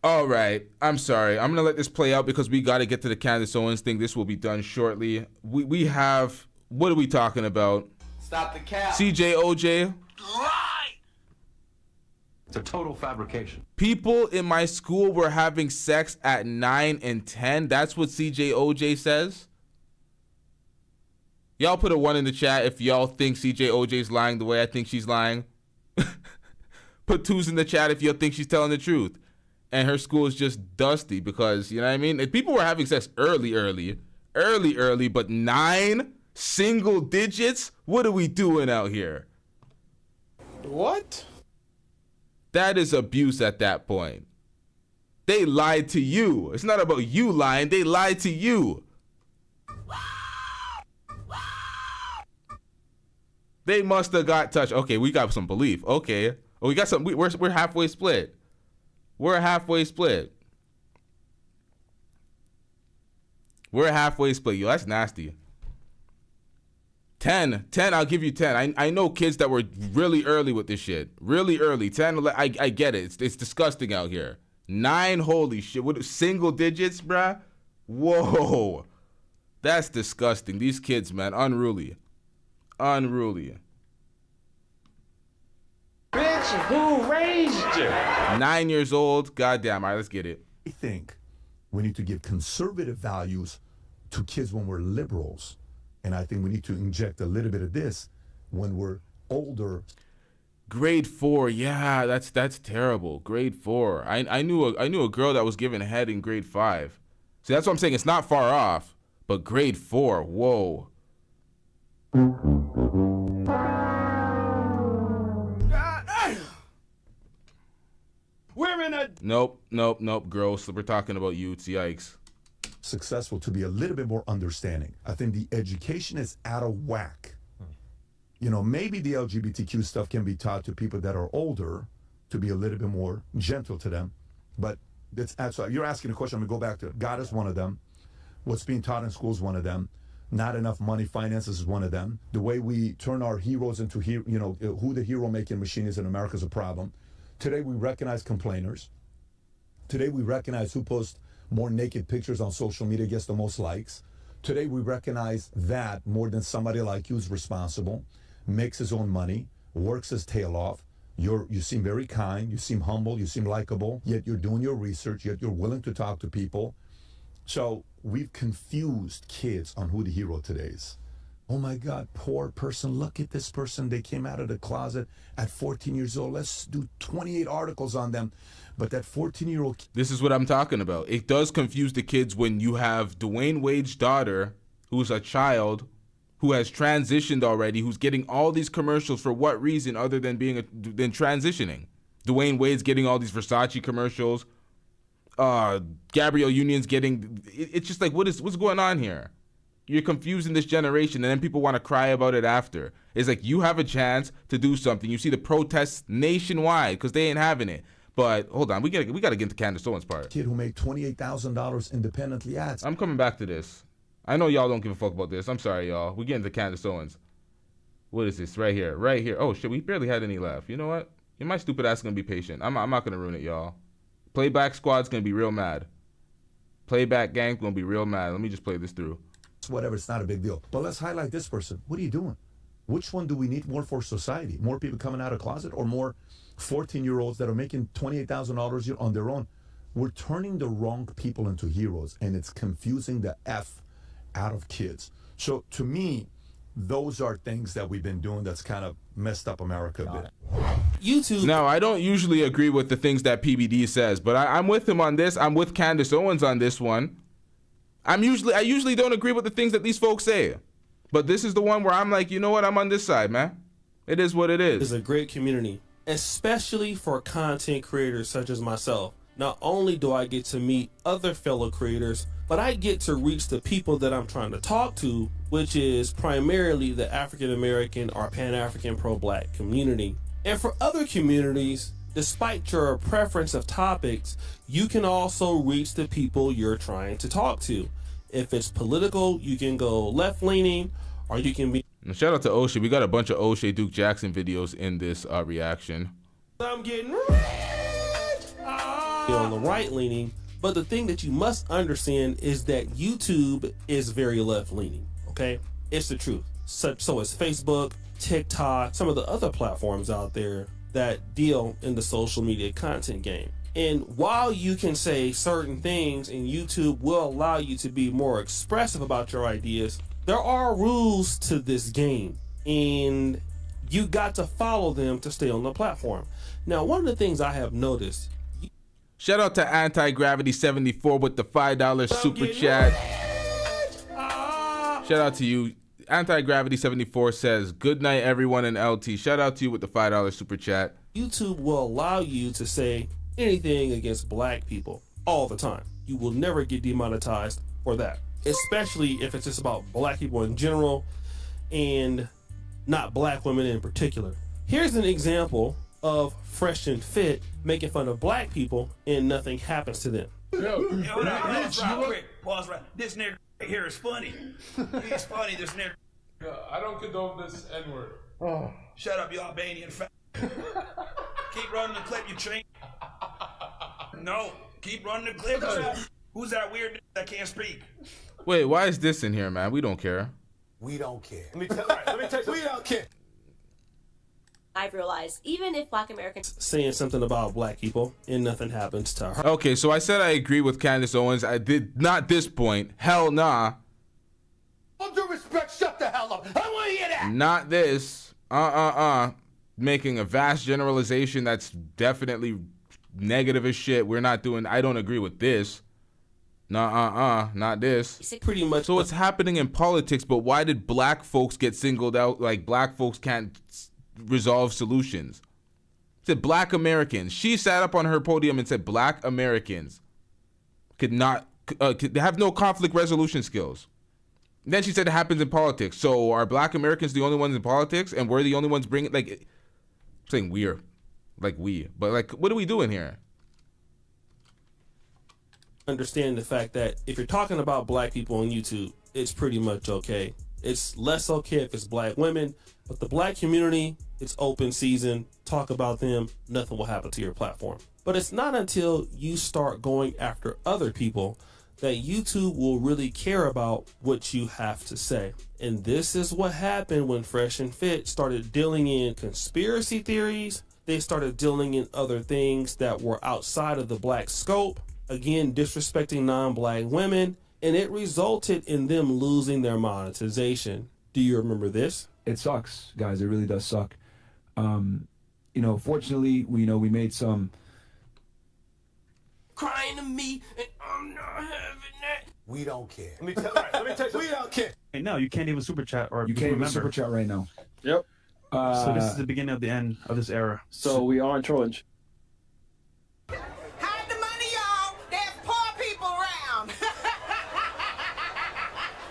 All right. I'm sorry. I'm going to let this play out because we got to get to the Candace Owens thing. This will be done shortly. We have, what are we talking about? Stop the cap. CJOJ. Right. It's a total fabrication. People in my school were having sex at 9 and 10. That's what CJOJ says. Y'all put a 1 in the chat if y'all think CJOJ's lying the way I think she's lying. Put 2s in the chat if you think she's telling the truth. And her school is just dusty because, you know what I mean? If people were having sex early, but 9 single digits? What are we doing out here? What? That is abuse at that point. They lied to you. It's not about you lying. They lied to you. They must have got touched. Okay, we got some belief. Okay. Oh, we got some. We're halfway split. We're halfway split. We're halfway split. Yo, that's nasty. 10, I'll give you 10. I know kids that were really early with this shit. Really early. 10, I get it. It's disgusting out here. 9, holy shit. What, single digits, bruh? Whoa. That's disgusting. These kids, man, unruly. Unruly. Bitch, who raised you? 9 years old. Goddamn. All right, let's get it. I think we need to give conservative values to kids when we're liberals. And I think we need to inject a little bit of this when we're older. Grade 4, yeah, that's terrible. Grade 4. I knew a girl that was given head in grade 5. See, that's what I'm saying. It's not far off, but grade 4, whoa. We're in a... Nope. Gross. We're talking about youths. Yikes. Successful to be a little bit more understanding. I think the education is out of whack. You know, maybe the LGBTQ stuff can be taught to people that are older to be a little bit more gentle to them. But so you're asking a question. I'm going to go back to it. God is one of them. What's being taught in school is one of them. Not enough money, finances is one of them. The way we turn our heroes into, who the hero-making machine is in America is a problem. Today we recognize complainers. Today we recognize who posts more naked pictures on social media, gets the most likes. Today we recognize that more than somebody like you who's responsible, makes his own money, works his tail off. You seem very kind, you seem humble, you seem likable, yet you're doing your research, yet you're willing to talk to people. So we've confused kids on who the hero today is. Oh my God, poor person, look at this person. They came out of the closet at 14 years old. Let's do 28 articles on them. But that 14-year-old... This is what I'm talking about. It does confuse the kids when you have Dwayne Wade's daughter, who's a child, who has transitioned already, who's getting all these commercials for what reason other than than transitioning. Dwayne Wade's getting all these Versace commercials. Gabrielle Union's getting... It's just like, what's going on here? You're confusing this generation, and then people want to cry about it after. It's like, you have a chance to do something. You see the protests nationwide because they ain't having it. But hold on, we gotta get into Candace Owens' part. Kid who made $28,000 independently ads. I'm coming back to this. I know y'all don't give a fuck about this. I'm sorry, y'all. We get into Candace Owens. What is this right here? Right here. Oh shit, we barely had any left. You know what? My stupid ass is gonna be patient. I'm not gonna ruin it, y'all. Playback squad's gonna be real mad. Playback gang gonna be real mad. Let me just play this through. Whatever, it's not a big deal. But let's highlight this person. What are you doing? Which one do we need more for society? More people coming out of the closet or more 14-year-olds that are making $28,000 on their own? We're turning the wrong people into heroes, and it's confusing the F out of kids. So to me, those are things that we've been doing that's kind of messed up America a bit. YouTube. Now, I don't usually agree with the things that PBD says, but I'm with him on this. I'm with Candace Owens on this one. I usually don't agree with the things that these folks say. But this is the one where I'm like, you know what? I'm on this side, man. It is what it is. It's a great community, especially for content creators such as myself. Not only do I get to meet other fellow creators, but I get to reach the people that I'm trying to talk to, which is primarily the African American or Pan-African pro-Black community. And for other communities, despite your preference of topics, you can also reach the people you're trying to talk to. If it's political, you can go left-leaning, or you can be... Shout out to Oshay. We got a bunch of Oshay Duke Jackson videos in this reaction. I'm getting rich! On the right-leaning, but the thing that you must understand is that YouTube is very left-leaning, okay? It's the truth. So is Facebook, TikTok, some of the other platforms out there that deal in the social media content game. And while you can say certain things and YouTube will allow you to be more expressive about your ideas, there are rules to this game and you got to follow them to stay on the platform. Now, one of the things I have noticed... Shout out to Anti-Gravity 74 with the $5 super chat. Shout out to you. Anti-Gravity 74 says, good night everyone in LT. Shout out to you with the $5 super chat. YouTube will allow you to say anything against Black people all the time. You will never get demonetized for that, especially if it's just about Black people in general and not Black women in particular. Here's an example of Fresh and Fit making fun of Black people and nothing happens to them. Pause right. This nigga right here is funny. He's funny, this nigga. I don't condone this N-word. Shut up, you Albanian fat. Keep running the clip, you train. No, keep running the clip. Who's that weird that can't speak? Wait, why is this in here, man? We don't care. We don't care. Let me tell you, we don't care. I've realized even if Black Americans saying something about Black people and nothing happens to her. Okay, so I said I agree with Candace Owens. I did not this point. Hell nah. All due respect, shut the hell up. I want to hear that. Not this. Making a vast generalization that's definitely negative as shit. We're not doing, I don't agree with this. Not this. Pretty much. So it's happening in politics, but why did Black folks get singled out? Like Black folks can't resolve solutions. Said Black Americans. She sat up on her podium and said Black Americans could have no conflict resolution skills. And then she said it happens in politics. So are Black Americans the only ones in politics, and we're the only ones bringing, like, I'm saying we're, like we, but like, what are we doing here? Understand the fact that if you're talking about Black people on YouTube, it's pretty much okay. It's less okay if it's Black women, but the Black community, it's open season. Talk about them, nothing will happen to your platform. But it's not until you start going after other people that YouTube will really care about what you have to say. And this is what happened when Fresh and Fit started dealing in conspiracy theories. They started dealing in other things that were outside of the Black scope. Again, disrespecting non-Black women. And it resulted in them losing their monetization. Do you remember this? It sucks, guys. It really does suck. Fortunately, we made some Crying to me, and I'm not having that. We don't care. Let me tell you, we don't care. Hey, no, you can't even super chat or you can't even remember. super chat right now. Yep. So this is the beginning of the end of this era. So we are in charge. Hide the money, y'all. There's poor people around.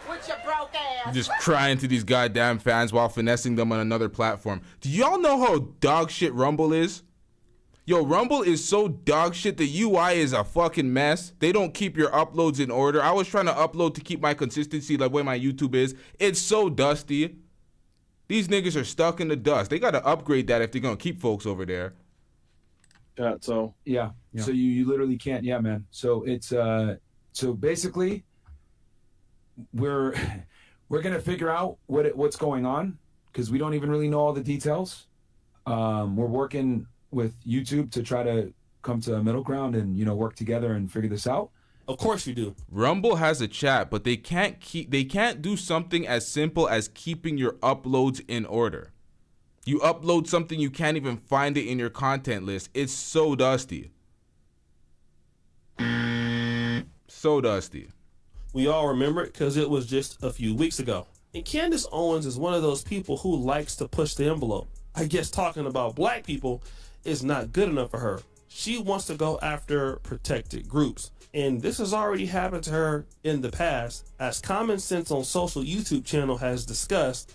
With your broke ass. Just crying to these goddamn fans while finessing them on another platform. Do y'all know how dog shit Rumble is? Yo, Rumble is so dog shit. The UI is a fucking mess. They don't keep your uploads in order. I was trying to upload to keep my consistency like where my YouTube is. It's so dusty. These niggas are stuck in the dust. They got to upgrade that if they're going to keep folks over there. Yeah, so. Yeah. So you literally can't. Yeah, man. So it's, so basically we're going to figure out what's going on because we don't even really know all the details. We're working with YouTube to try to come to a middle ground and, work together and figure this out. Of course you do. Rumble has a chat, but they can't do something as simple as keeping your uploads in order. You upload something, you can't even find it in your content list. It's so dusty. So dusty. We all remember it because it was just a few weeks ago. And Candace Owens is one of those people who likes to push the envelope. I guess talking about black people is not good enough for her. She wants to go after protected groups. And this has already happened to her in the past, as Common Sense on Social YouTube channel has discussed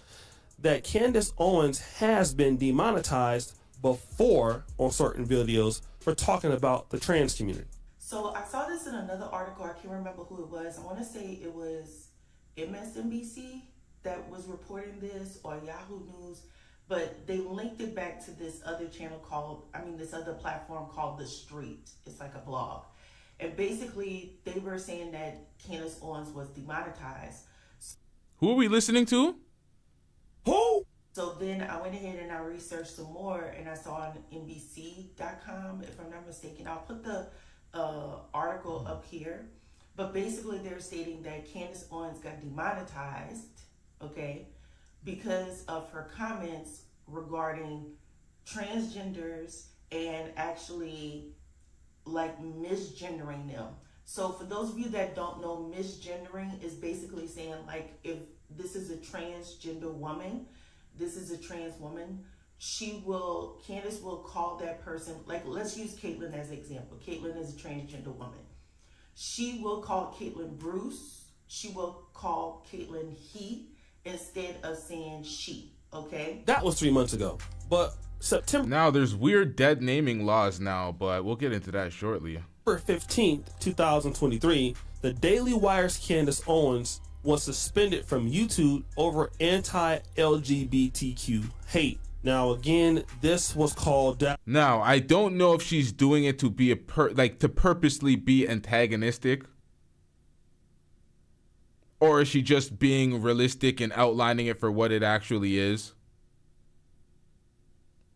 that Candace Owens has been demonetized before on certain videos for talking about the trans community. So I saw this in another article. I can't remember who it was. I want to say it was MSNBC that was reporting this, or Yahoo News, but they linked it back to this other channel this other platform called The Street. It's like a blog. And basically they were saying that Candace Owens was demonetized. Who are we listening to? Who? So then I went ahead and I researched some more, and I saw on NBC.com, if I'm not mistaken. I'll put the article up here. But basically they're stating that Candace Owens got demonetized, okay, because of her comments regarding transgenders and actually like misgendering them. So for those of you that don't know, misgendering is basically saying like if this is a transgender woman, this is a trans woman, Candace will call that person, like let's use Caitlyn as an example. Caitlyn is a transgender woman. She will call Caitlyn Bruce. She will call Caitlyn he instead of saying she, okay? That was 3 months ago. But September... Now, there's weird dead naming laws now, but we'll get into that shortly. September 15th, 2023, the Daily Wire's Candace Owens was suspended from YouTube over anti-LGBTQ hate. Now, again, this was called... Now, I don't know if she's doing it to be to purposely be antagonistic, or is she just being realistic and outlining it for what it actually is?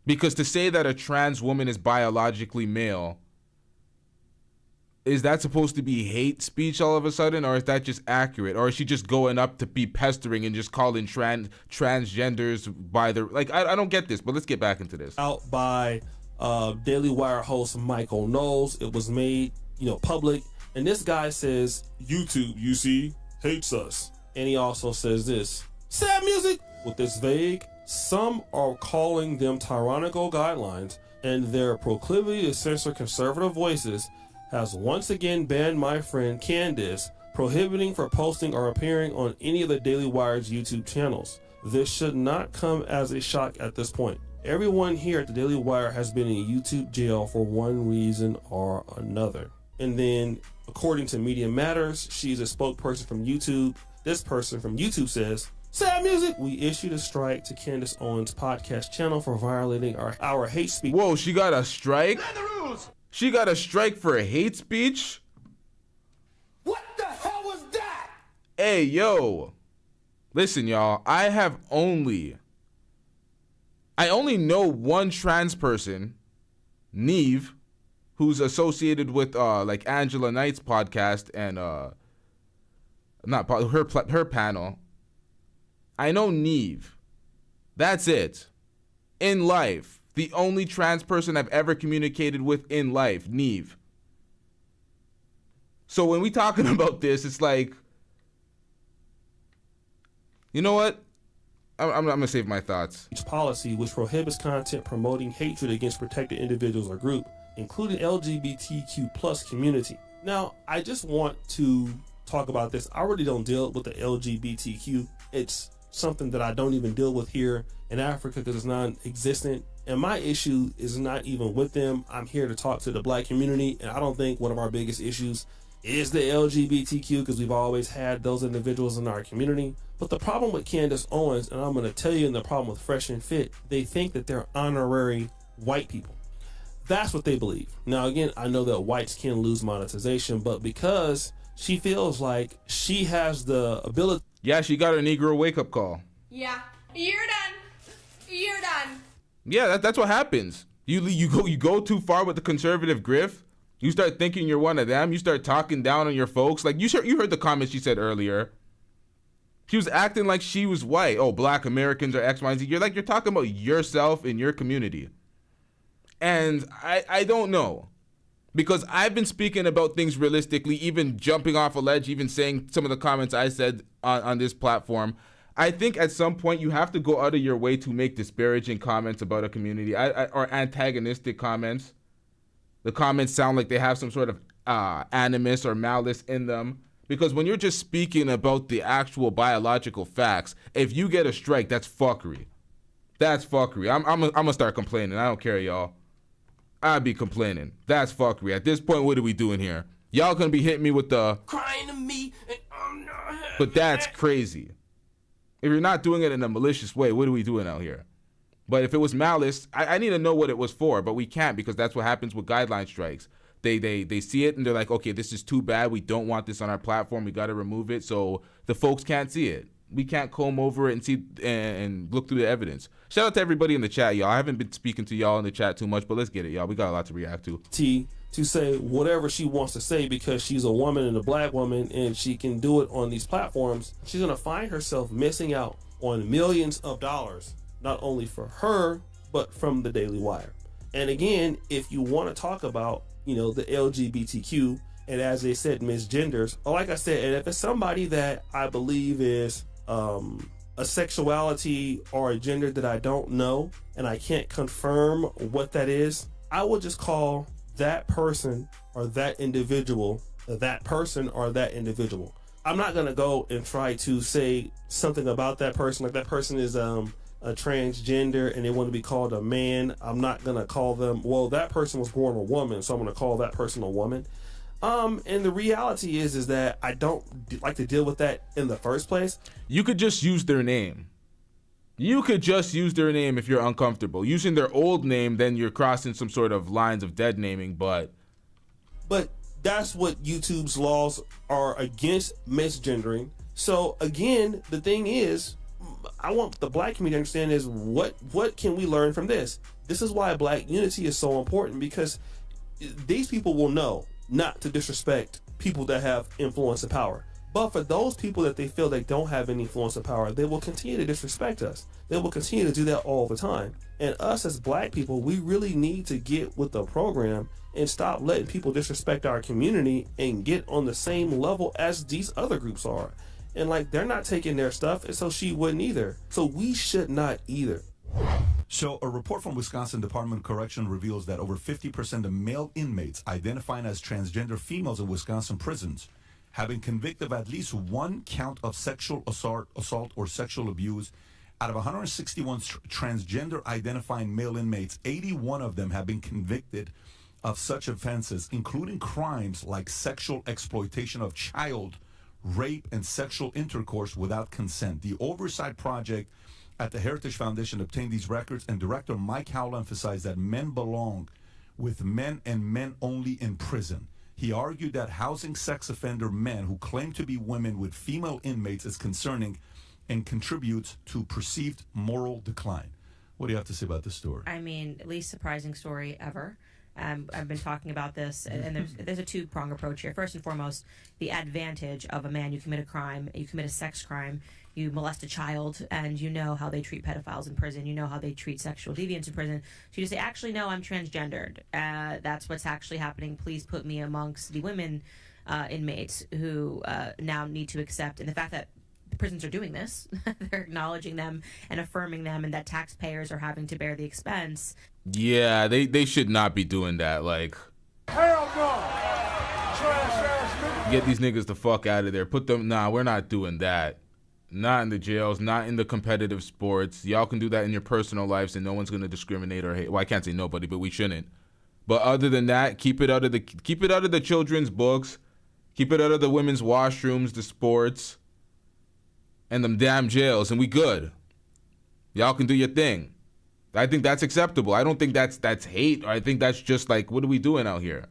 Because to say that a trans woman is biologically male, is that supposed to be hate speech all of a sudden, or is that just accurate? Or is she just going up to be pestering and just calling transgenders by their... Like, I don't get this, but let's get back into this. Out by Daily Wire host Michael Knowles. It was made, public. And this guy says, YouTube, you see, hates us. And he also says this, sad music. With this vague, some are calling them tyrannical guidelines, and their proclivity to censor conservative voices has once again banned my friend Candace, prohibiting for posting or appearing on any of the Daily Wire's YouTube channels. This should not come as a shock at this point. Everyone here at the Daily Wire has been in YouTube jail for one reason or another. And then, according to Media Matters, she's a spokesperson from YouTube. This person from YouTube says, sad music. We issued a strike to Candace Owens' podcast channel for violating our hate speech. Whoa, she got a strike? She got a strike for hate speech? What the hell was that? Hey, yo. Listen, y'all. I only know one trans person, Neve, who's associated with like Angela Knight's podcast and her panel. I know Neve. That's it. In life. The only trans person I've ever communicated with in life, Neve. So when we talking about this, it's like, you know what? I'm gonna save my thoughts. Each policy which prohibits content promoting hatred against protected individuals or group, including LGBTQ plus community. Now, I just want to talk about this. I really don't deal with the LGBTQ. It's something that I don't even deal with here in Africa because it's non-existent. And my issue is not even with them. I'm here to talk to the black community, and I don't think one of our biggest issues is the LGBTQ because we've always had those individuals in our community. But the problem with Candace Owens, and I'm going to tell you, and the problem with Fresh and Fit, they think that they're honorary white people. That's what they believe. Now, again, I know that whites can lose monetization, but because she feels like she has the ability... Yeah, she got her Negro wake-up call. Yeah. You're done. You're done. Yeah, that's what happens. You go too far with the conservative grift. You start thinking you're one of them. You start talking down on your folks. Like you heard the comments she said earlier. She was acting like she was white. Oh, black Americans are X, Y, and Z. You're talking about yourself and your community. And I don't know. Because I've been speaking about things realistically, even jumping off a ledge, even saying some of the comments I said on this platform. I think at some point you have to go out of your way to make disparaging comments about a community or antagonistic comments. The comments sound like they have some sort of animus or malice in them. Because when you're just speaking about the actual biological facts, if you get a strike, that's fuckery. That's fuckery. I'm gonna start complaining. I don't care, y'all. I'd be complaining. That's fuckery. At this point, what are we doing here? Y'all gonna be hitting me with the crying to me, and I'm not happy. But that's crazy. If you're not doing it in a malicious way, what are we doing out here? But if it was malice, I need to know what it was for, but we can't because that's what happens with guideline strikes. They see it and they're like, okay, this is too bad. We don't want this on our platform. We got to remove it so the folks can't see it. We can't comb over it and see and look through the evidence. Shout out to everybody in the chat, y'all. I haven't been speaking to y'all in the chat too much, but let's get it, y'all. We got a lot to react to. To say whatever she wants to say because she's a woman and a black woman and she can do it on these platforms, she's going to find herself missing out on millions of dollars, not only for her, but from the Daily Wire. And again, if you want to talk about, the LGBTQ, and as they said, misgenders, or like I said, and if it's somebody that I believe is a sexuality or a gender that I don't know, and I can't confirm what that is, I will just call that person or that individual that person or that individual. I'm not going to go and try to say something about that person, like that person is a transgender and they want to be called a man. I'm not going to call them, well, that person was born a woman, so I'm going to call that person a woman. And the reality is that I don't like to deal with that in the first place. You could just use their name. You could just use their name if you're uncomfortable. Using their old name, then you're crossing some sort of lines of dead naming, but that's what YouTube's laws are against, misgendering. So again, the thing is, I want the black community to understand is what can we learn from this? This is why black unity is so important, because these people will know not to disrespect people that have influence and power. But for those people that they feel they don't have any influence and power, they will continue to disrespect us. They will continue to do that all the time. And us as black people, we really need to get with the program and stop letting people disrespect our community and get on the same level as these other groups are. And like, they're not taking their stuff, and so she wouldn't either. So we should not either. So a report from Wisconsin Department of Correction reveals that over 50% of male inmates identifying as transgender females in Wisconsin prisons have been convicted of at least one count of sexual assault or sexual abuse. Out of 161 transgender identifying male inmates, 81 of them have been convicted of such offenses, including crimes like sexual exploitation of child, rape, and sexual intercourse without consent. The Oversight Project at the Heritage Foundation obtained these records, and Director Mike Howell emphasized that men belong with men and men only in prison. He argued that housing sex offender men who claim to be women with female inmates is concerning and contributes to perceived moral decline. What do you have to say about this story? I mean, least surprising story ever. I've been talking about this, and there's a two-pronged approach here. First and foremost, the advantage of a man. You commit a crime, you commit a sex crime, you molest a child, and you know how they treat pedophiles in prison. You know how they treat sexual deviants in prison. So you say, actually, no, I'm transgendered. That's what's actually happening. Please put me amongst the women inmates who now need to accept. And the fact that the prisons are doing this, they're acknowledging them and affirming them, and that taxpayers are having to bear the expense. Yeah, they should not be doing that. Like, hell no! Trash ass nigga. Get these niggas the fuck out of there. Put them. Nah, we're not doing that. Not in the jails. Not in the competitive sports. Y'all can do that in your personal lives, and no one's gonna discriminate or hate. Well, I can't say nobody, but we shouldn't. But other than that, keep it out of the children's books. Keep it out of the women's washrooms, the sports, and them damn jails, and we good. Y'all can do your thing. I think that's acceptable. I don't think that's hate. I think that's just like, what are we doing out here?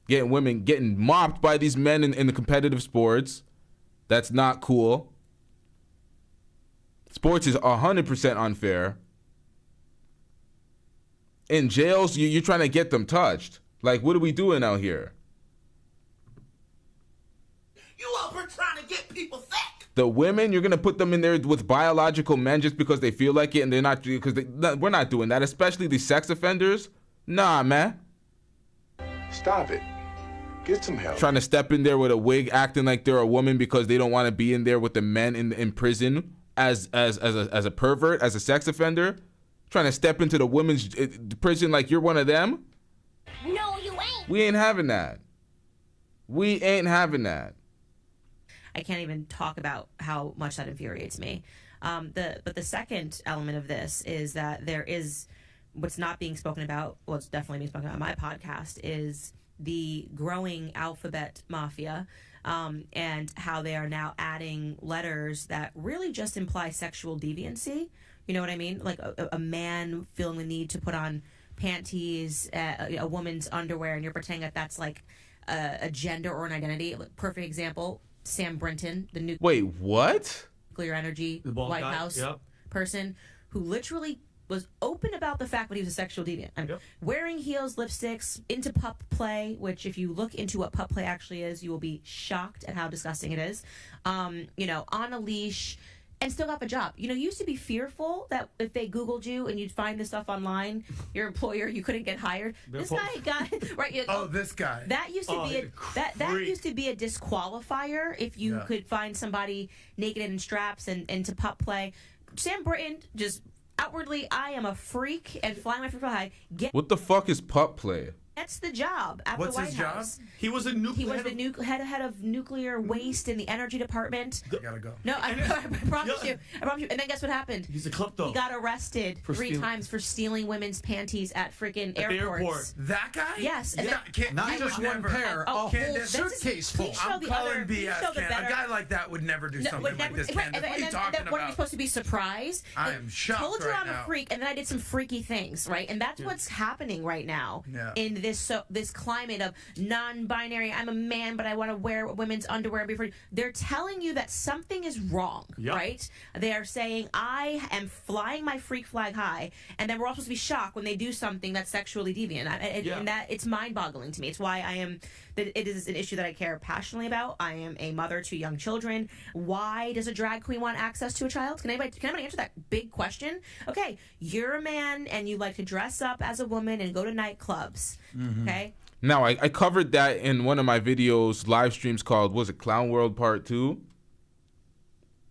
Getting mopped by these men in the competitive sports. That's not cool. Sports is 100% unfair. In jails, you're trying to get them touched. Like, what are we doing out here? You up here trying to get people sick. The women, you're going to put them in there with biological men just because they feel like it, and they're not, because we're not doing that, especially the sex offenders. Nah, man. Stop it. Get some help. Trying to step in there with a wig, acting like they're a woman because they don't want to be in there with the men in prison. as a pervert, as a sex offender, trying to step into the women's prison like you're one of them? No, you ain't. We ain't having that. We ain't having that. I can't even talk about how much that infuriates me. But the second element of this is that there is what's not being spoken about. Well, it's definitely being spoken about on my podcast is the growing alphabet mafia, and how they are now adding letters that really just imply sexual deviancy. You know what I mean? Like a man feeling the need to put on panties, a woman's underwear, and you're pretending that that's like a gender or an identity. Perfect example. Sam Brinton, the what? Nuclear energy White House person who literally was open about the fact that he was a sexual deviant. I mean, wearing heels, lipsticks, into pup play, which if you look into what pup play actually is, you will be shocked at how disgusting it is. On a leash, and still got the job. You used to be fearful that if they Googled you and you'd find this stuff online, your employer, you couldn't get hired. This guy got right. This guy. That used to be that used to be a disqualifier if you could find somebody naked and in straps and into pup play. Sam Brinton just outwardly, I am a freak and flying my freak high. What the fuck is pup play? That's the job at What's the White his House. job? He was a nuclear. He was the head of nuclear waste in the energy department. I gotta go. No, I promise you. I promise you. And then guess what happened? He's a klepto. He got arrested three times for stealing women's panties at freaking airports. That guy? Yes. And not just one pair. A whole suitcase full. I'm calling BS. A guy like that would never do something like this, Candace. What are you talking about? What are you supposed to be surprised? I am shocked. Told you I'm a freak, and then I did some freaky things, right? And that's what's happening right now in this climate of non-binary. I'm a man, but I want to wear women's underwear. They're telling you that something is wrong, right? They are saying I am flying my freak flag high, and then we're all supposed to be shocked when they do something that's sexually deviant. And that it's mind-boggling to me. It's why it is an issue that I care passionately about. I am a mother to young children. Why does a drag queen want access to a child? Can anybody answer that big question? Okay, you're a man and you like to dress up as a woman and go to nightclubs. Okay. Now, I covered that in one of my videos, live streams called, was it Clown World Part 2?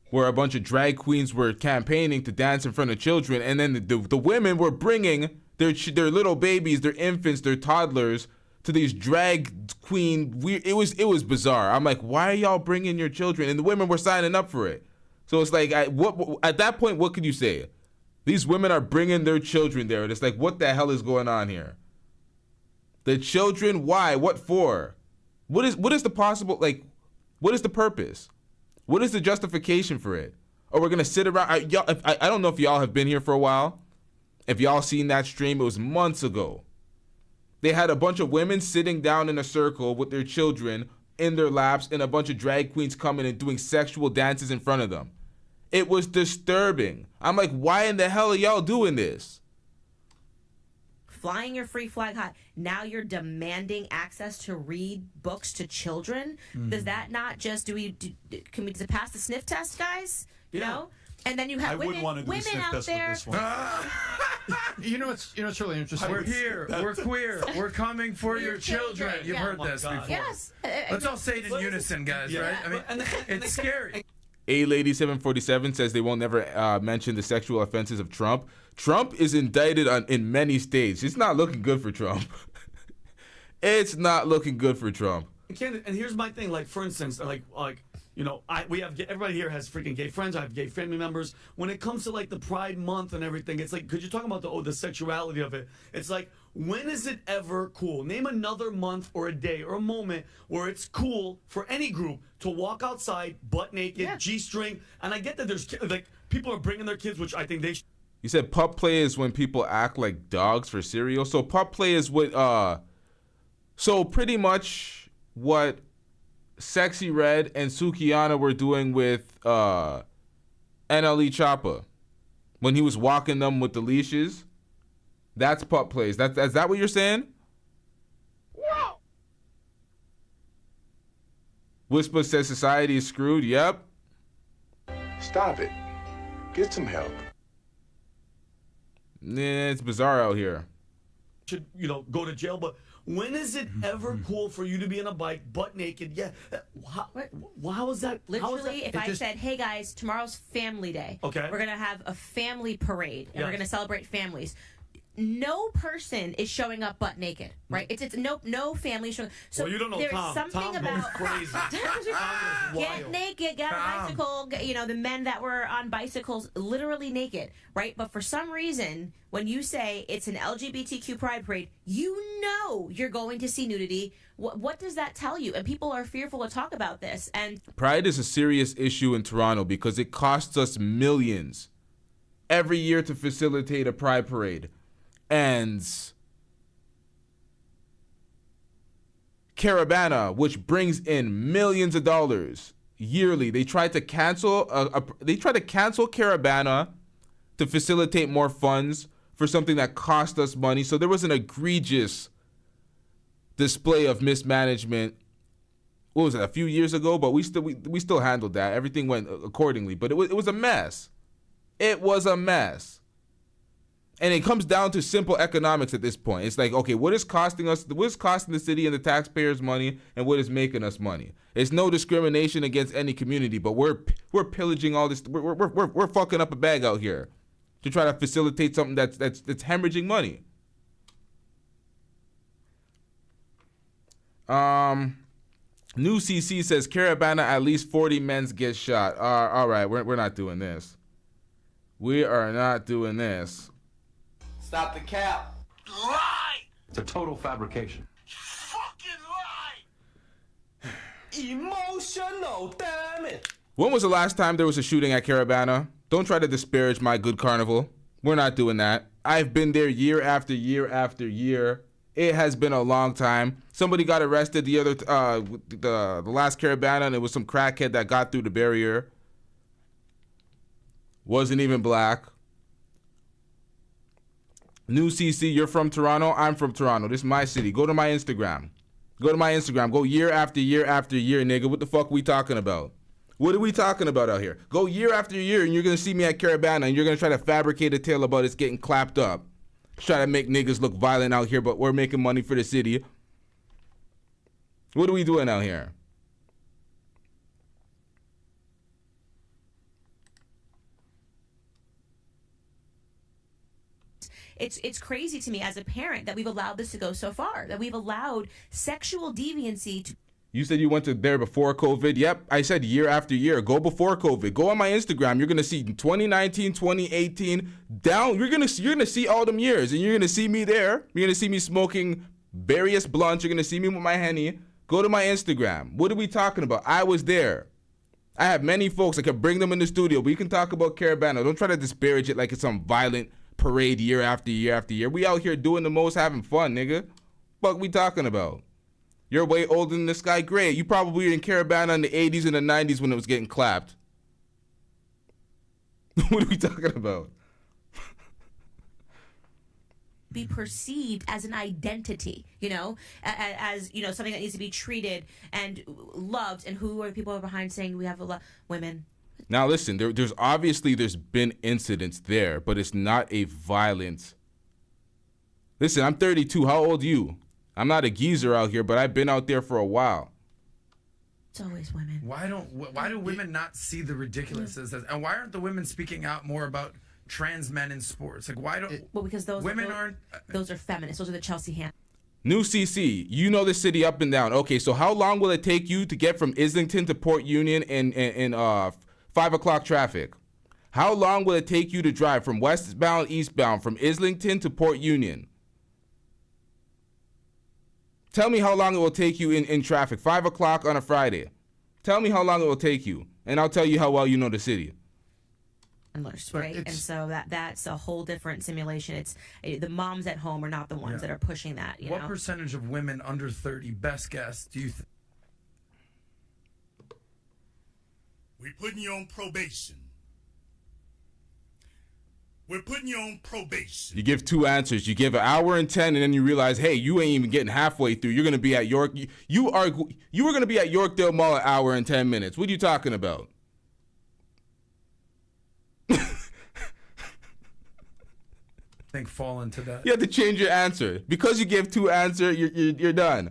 Where a bunch of drag queens were campaigning to dance in front of children, and then the women were bringing their little babies, their infants, their toddlers to these drag queen. It was bizarre. I'm like, why are y'all bringing your children? And the women were signing up for it. So it's like, at that point, what could you say? These women are bringing their children there. And it's like, what the hell is going on here? The children, why? What for? What is the possible, like, what is the purpose? What is the justification for it? Or we're going to sit around, I don't know if y'all have been here for a while. If y'all seen that stream, it was months ago. They had a bunch of women sitting down in a circle with their children in their laps, and a bunch of drag queens coming and doing sexual dances in front of them. It was disturbing. I'm like, why in the hell are y'all doing this? Flying your free flag high. Now you're demanding access to read books to children. Does that not just does it pass the sniff test, guys? You know? And then you have women out there. You know what's really interesting? We're here. We're queer. We're coming for your children. You've heard this before. Yes. Let's all say it in unison, guys. Right? I mean, it's scary. A Lady 747 says they won't never mention the sexual offenses of Trump. Trump is indicted in many states. It's not looking good for Trump. It's not looking good for Trump. And here's my thing. Like, for instance, we have everybody here has freaking gay friends. I have gay family members. When it comes to like the Pride Month and everything, it's like, could you talk about the sexuality of it? It's like, when is it ever cool? Name another month or a day or a moment where it's cool for any group to walk outside butt naked, G-string. And I get that there's like people are bringing their kids, which I think they. You said pup play is when people act like dogs for cereal. So pup play is what. So pretty much what Sexy Red and Sukiyana were doing with NLE Choppa when he was walking them with the leashes. That's pup plays. Is that what you're saying? Whoa. Whisper says society is screwed. Yep. Stop it. Get some help. It's bizarre out here. should, go to jail. But when is it ever cool for you to be on a bike butt naked? Yeah. How is that? Literally, if I said, hey guys, tomorrow's family day. Okay. We're going to have a family parade and we're going to celebrate families. No person is showing up butt naked, right? It's no family showing. So well, you don't know there's Tom. something Tom about goes crazy. Get naked, get on a bicycle. The men that were on bicycles, literally naked, right? But for some reason, when you say it's an LGBTQ pride parade, you're going to see nudity. What does that tell you? And people are fearful to talk about this. And pride is a serious issue in Toronto because it costs us millions every year to facilitate a pride parade. And Caravana, which brings in millions of dollars yearly, they tried to cancel Caravana to facilitate more funds for something that cost us money. So there was an egregious display of mismanagement. What was it, a few years ago? But we still handled that. Everything went accordingly. But it was a mess. It was a mess. And it comes down to simple economics at this point. It's like, okay, what is costing the city and the taxpayers money, and what is making us money? It's no discrimination against any community, but we're pillaging all this. We're fucking up a bag out here to try to facilitate something that's hemorrhaging money. New CC says Caravana, at least 40 men get shot. All right, we're not doing this. We are not doing this. Stop the cap. Lie! It's a total fabrication. Fucking lie! Emotional, damn it! When was the last time there was a shooting at Caravana? Don't try to disparage my good carnival. We're not doing that. I've been there year after year after year. It has been a long time. Somebody got arrested the last Caravana, and it was some crackhead that got through the barrier. Wasn't even black. New CC, you're from Toronto. I'm from Toronto. This is my city. Go to my Instagram. Go year after year after year, nigga. What the fuck are we talking about? What are we talking about out here? Go year after year, and you're going to see me at Caravana, and you're going to try to fabricate a tale about it's getting clapped up. Try to make niggas look violent out here, but we're making money for the city. What are we doing out here? It's crazy to me as a parent that we've allowed this to go so far, that we've allowed sexual deviancy to... You said you went to there before COVID. Yep, I said year after year. Go before COVID. Go on my Instagram. You're gonna see 2019, 2018 down. You're gonna see all them years, and you're gonna see me there. You're gonna see me smoking various blunts. You're gonna see me with my Henny. Go to my Instagram. What are we talking about? I was there. I have many folks. I can bring them in the studio. We can talk about Caravana. Don't try to disparage it like it's some violent parade year after year after year. We out here doing the most, having fun, nigga. Fuck we talking about? You're way older than this guy. Great. You probably were in Caravana in the 80s and the 90s when it was getting clapped. What are we talking about? Be perceived as an identity, as something that needs to be treated and loved. And who are the people behind saying we have a lot women? Now listen, there's been incidents there, but it's not a violent. Listen, I'm 32. How old are you? I'm not a geezer out here, but I've been out there for a while. It's always women. Why do women not see the ridiculousness? And why aren't the women speaking out more about trans men in sports? Like, why don't? Well, because those women aren't. Those are feminists. Those are the Chelsea Ham. New CC, you know the city up and down. Okay, so how long will it take you to get from Islington to Port Union in 5 o'clock traffic? How long will it take you to drive from westbound, eastbound, from Islington to Port Union? Tell me how long it will take you in traffic. 5 o'clock on a Friday. Tell me how long it will take you, and I'll tell you how well you know the city. Right, and so that's a whole different simulation. It's the moms at home are not the ones that are pushing that. What percentage of women under 30, best guess, do you think? We're putting you on probation. We're putting you on probation. You give two answers. You give an hour and 10, and then you realize, hey, you ain't even getting halfway through. You're gonna be at York. You were gonna be at Yorkdale Mall an hour and 10 minutes. What are you talking about? think fall into that. You have to change your answer. Because you gave 2 answers, you're done.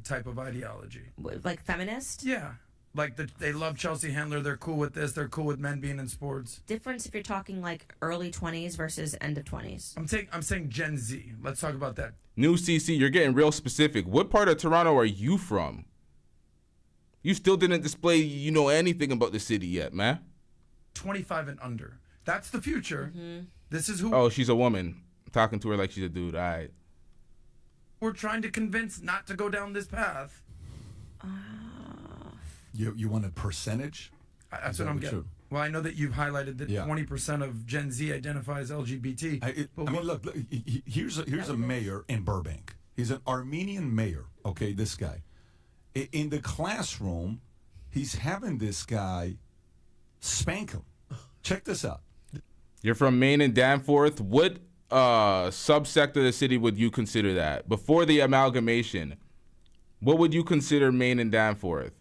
Type of ideology. Like feminist? Yeah. Like they love Chelsea Handler. They're cool with this. They're cool with men being in sports. Difference if you're talking like early 20s versus end of 20s. I'm saying Gen Z. Let's talk about that. New CC, you're getting real specific. What part of Toronto are you from? You still didn't display anything about the city yet, man. 25 and under. That's the future. This is who. Oh, she's a woman. I'm talking to her like she's a dude. All right. We're trying to convince not to go down this path. You want a percentage? That's what I'm getting. Well, I know that you've highlighted that 20% of Gen Z identifies LGBT. I mean, look, here's a mayor in Burbank. He's an Armenian mayor. Okay, this guy. In the classroom, he's having this guy spank him. Check this out. You're from Maine and Danforth. What subsect of the city would you consider that? Before the amalgamation, what would you consider Maine and Danforth?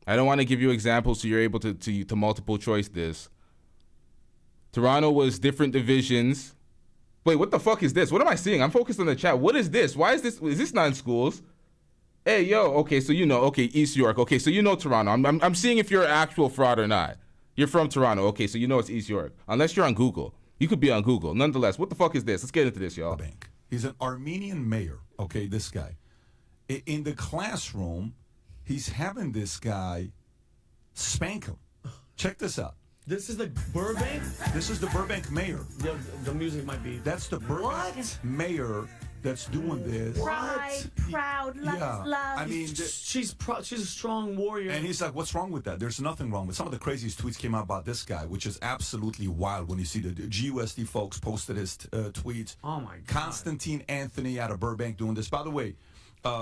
I don't want to give you examples so you're able to multiple choice this. Toronto was different divisions. Wait, what the fuck is this? What am I seeing? I'm focused on the chat. What is this? Why is this? Is this not in schools? Hey, yo, okay, so okay, East York. Okay, so Toronto. I'm seeing if you're an actual fraud or not. You're from Toronto. Okay, so it's East York. Unless you're on Google. You could be on Google. Nonetheless, what the fuck is this? Let's get into this, y'all. He's an Armenian mayor. Okay, this guy. In the classroom, he's having this guy spank him. Check this out. This is the Burbank? This is the Burbank mayor. The music might be. That's the Burbank mayor that's doing this. Pride, proud, love. I mean, she's a strong warrior. And he's like, what's wrong with that? There's nothing wrong with. Some of the craziest tweets came out about this guy, which is absolutely wild when you see the GUSD folks posted his tweets. Oh my God. Constantine Anthony out of Burbank doing this. By the way,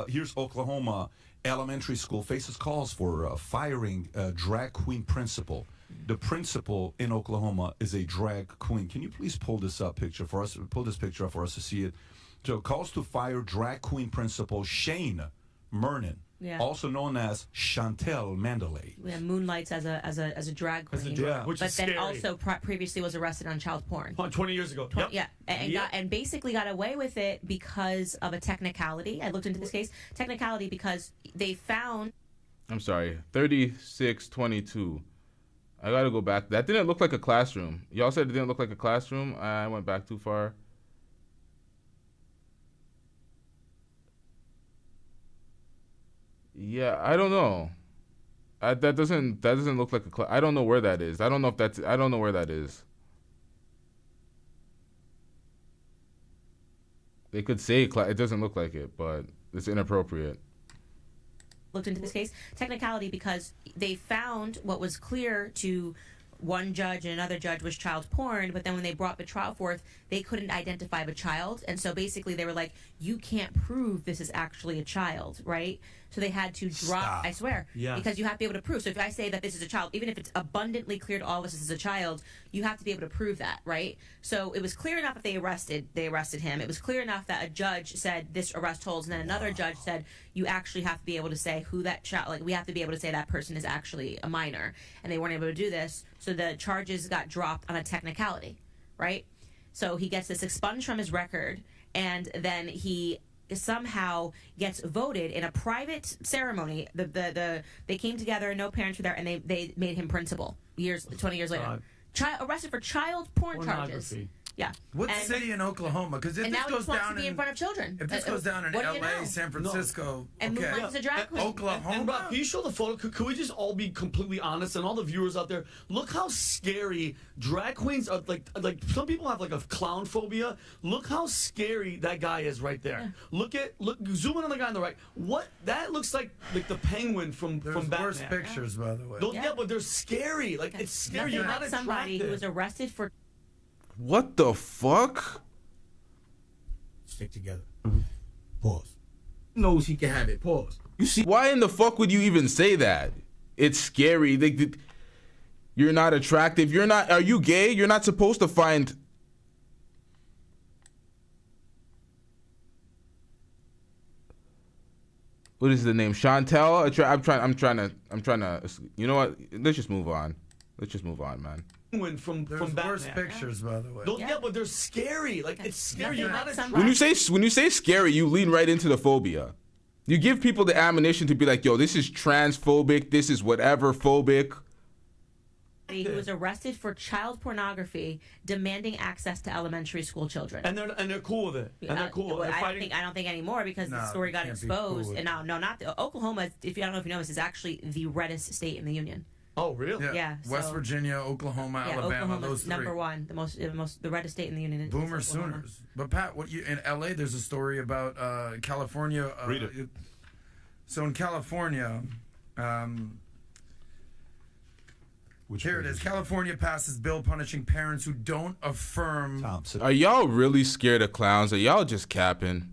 here's Oklahoma elementary school faces calls for firing a drag queen principal. The principal in Oklahoma is a drag queen. Can you please pull this picture for us? Pull this picture up for us to see it. So calls to fire drag queen principal Shane Mernon, also known as Chantel Mandalay. Yeah, moonlights as a drag queen, which but is then scary. also previously was arrested on child porn. 20 years ago. Yeah, and basically got away with it because of a technicality. I looked into this case. Technicality because they found. I'm sorry, 3622. I gotta go back. That didn't look like a classroom. Y'all said it didn't look like a classroom. I went back too far. Yeah, I don't know. That doesn't look like a class. I don't know where that is. I don't know where that is. They could say it doesn't look like it, but it's inappropriate. Looked into this case. Technicality because they found what was clear to one judge and another judge was child porn, but then when they brought the trial forth, they couldn't identify the child. And so basically they were like, you can't prove this is actually a child, right? So they had to drop, I swear, because you have to be able to prove. So if I say that this is a child, even if it's abundantly clear to all of us this is a child, you have to be able to prove that, right? So it was clear enough that they arrested him. It was clear enough that a judge said this arrest holds, and then another judge said you actually have to be able to say who that child, like we have to be able to say that person is actually a minor, and they weren't able to do this. So the charges got dropped on a technicality, right? So he gets this expunged from his record, and then he somehow gets voted in a private ceremony. They came together, no parents were there, and they made him principal 20 years later. Arrested for child porn charges. Yeah. What city in Oklahoma? Because if this goes down in front of children, if this goes down in LA, San Francisco, and Moonlight's a drag queen. Oklahoma. And Rob, can you show the photo? Could we just all be completely honest? And all the viewers out there, look how scary drag queens are. Like some people have like a clown phobia. Look how scary that guy is right there. Yeah. Look. Zoom in on the guy on the right. What that looks like the penguin from Batman. Worse pictures, by the way. Yeah, but they're scary. Like it's scary. Nothing You're like not somebody attracted. who was arrested for. What the fuck? Stick together. Pause. Knows he can have it. Pause. You see, why in the fuck would you even say that? It's scary. You're not attractive. Are you gay? You're not supposed to find. What is the name? Chantel? I'm trying to. You know what? Let's just move on. Let's just move on, man. from There's Batman. worse pictures, by the way. Yeah, but they're scary. Like it's scary. You're not a When you say scary, you lean right into the phobia. You give people the ammunition to be like, yo, this is transphobic, this is whatever phobic. Who was arrested for child pornography, demanding access to elementary school children, and they're cool with it. And they're cool. Well, I don't think anymore because the story got exposed. Cool, and not the Oklahoma. I don't know if you know this, is actually the reddest state in the union. Oh, really? Yeah. West Virginia, Oklahoma, Alabama, Oklahoma's those three. number one, the reddest state in the union. Boomer Sooners. But Pat, in LA, there's a story about California. Read it. So in California, here it is. California passes bill punishing parents who don't affirm. Are y'all really scared of clowns? Are y'all just capping?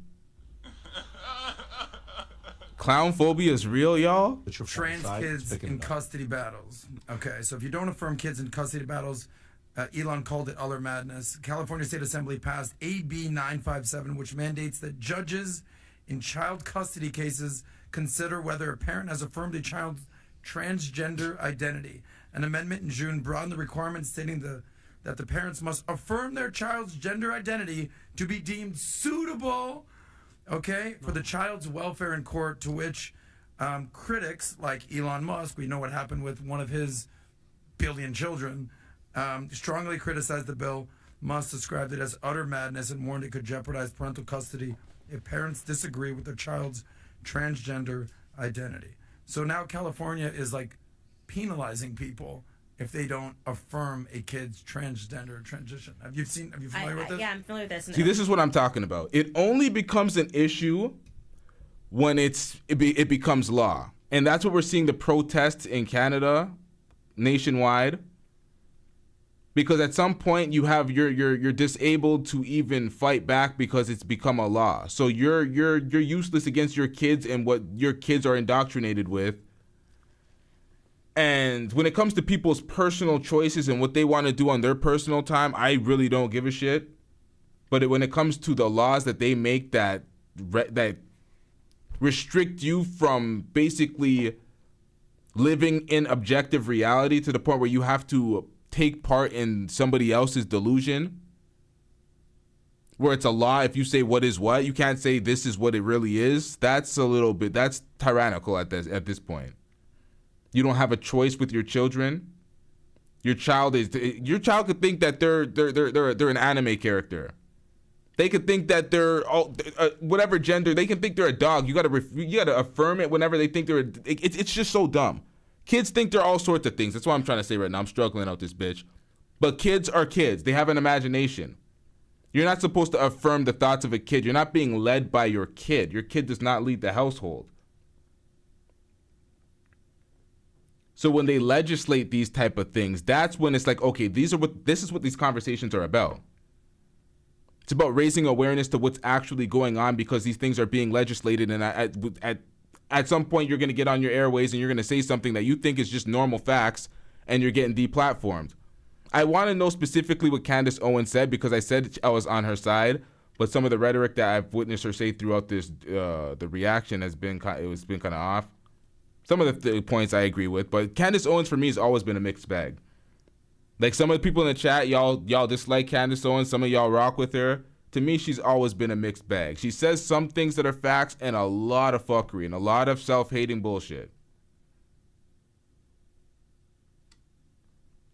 Clown phobia is real, y'all? Trans kids in custody battles. Okay, so if you don't affirm kids in custody battles, Elon called it utter madness. California State Assembly passed AB 957, which mandates that judges in child custody cases consider whether a parent has affirmed a child's transgender identity. An amendment in June broadened the requirement, stating that the parents must affirm their child's gender identity to be deemed suitable, for the child's welfare in court, to which critics like Elon Musk, we know what happened with one of his billion children, strongly criticized the bill. Musk described it as utter madness and warned it could jeopardize parental custody if parents disagree with their child's transgender identity. So now California is like penalizing people if they don't affirm a kid's transgender transition. Are you familiar with this? Yeah, I'm familiar with this. See, this is what I'm talking about. It only becomes an issue when it becomes law. And that's what we're seeing, the protests in Canada nationwide. Because at some point you're disabled to even fight back because it's become a law. So you're useless against your kids and what your kids are indoctrinated with. And when it comes to people's personal choices and what they want to do on their personal time, I really don't give a shit. But when it comes to the laws that they make that restrict you from basically living in objective reality to the point where you have to take part in somebody else's delusion, where it's a law, if you say what is what, you can't say this is what it really is. That's tyrannical at this point. You don't have a choice with your children. Your child could think that they're an anime character. They could think that they're whatever gender. They can think they're a dog. You gotta affirm it whenever they think it's just so dumb. Kids think they're all sorts of things. That's what I'm trying to say right now. I'm struggling out this bitch. But kids are kids. They have an imagination. You're not supposed to affirm the thoughts of a kid. You're not being led by your kid. Your kid does not lead the household. So when they legislate these type of things, that's when it's like, okay, this is what these conversations are about. It's about raising awareness to what's actually going on because these things are being legislated, and at some point you're going to get on your airways and you're going to say something that you think is just normal facts, and you're getting deplatformed. I want to know specifically what Candace Owens said because I said I was on her side, but some of the rhetoric that I've witnessed her say throughout this, the reaction has been kind of off. Some of the points I agree with, but Candace Owens for me has always been a mixed bag. Like some of the people in the chat, y'all dislike Candace Owens. Some of y'all rock with her. To me, she's always been a mixed bag. She says some things that are facts and a lot of fuckery and a lot of self-hating bullshit.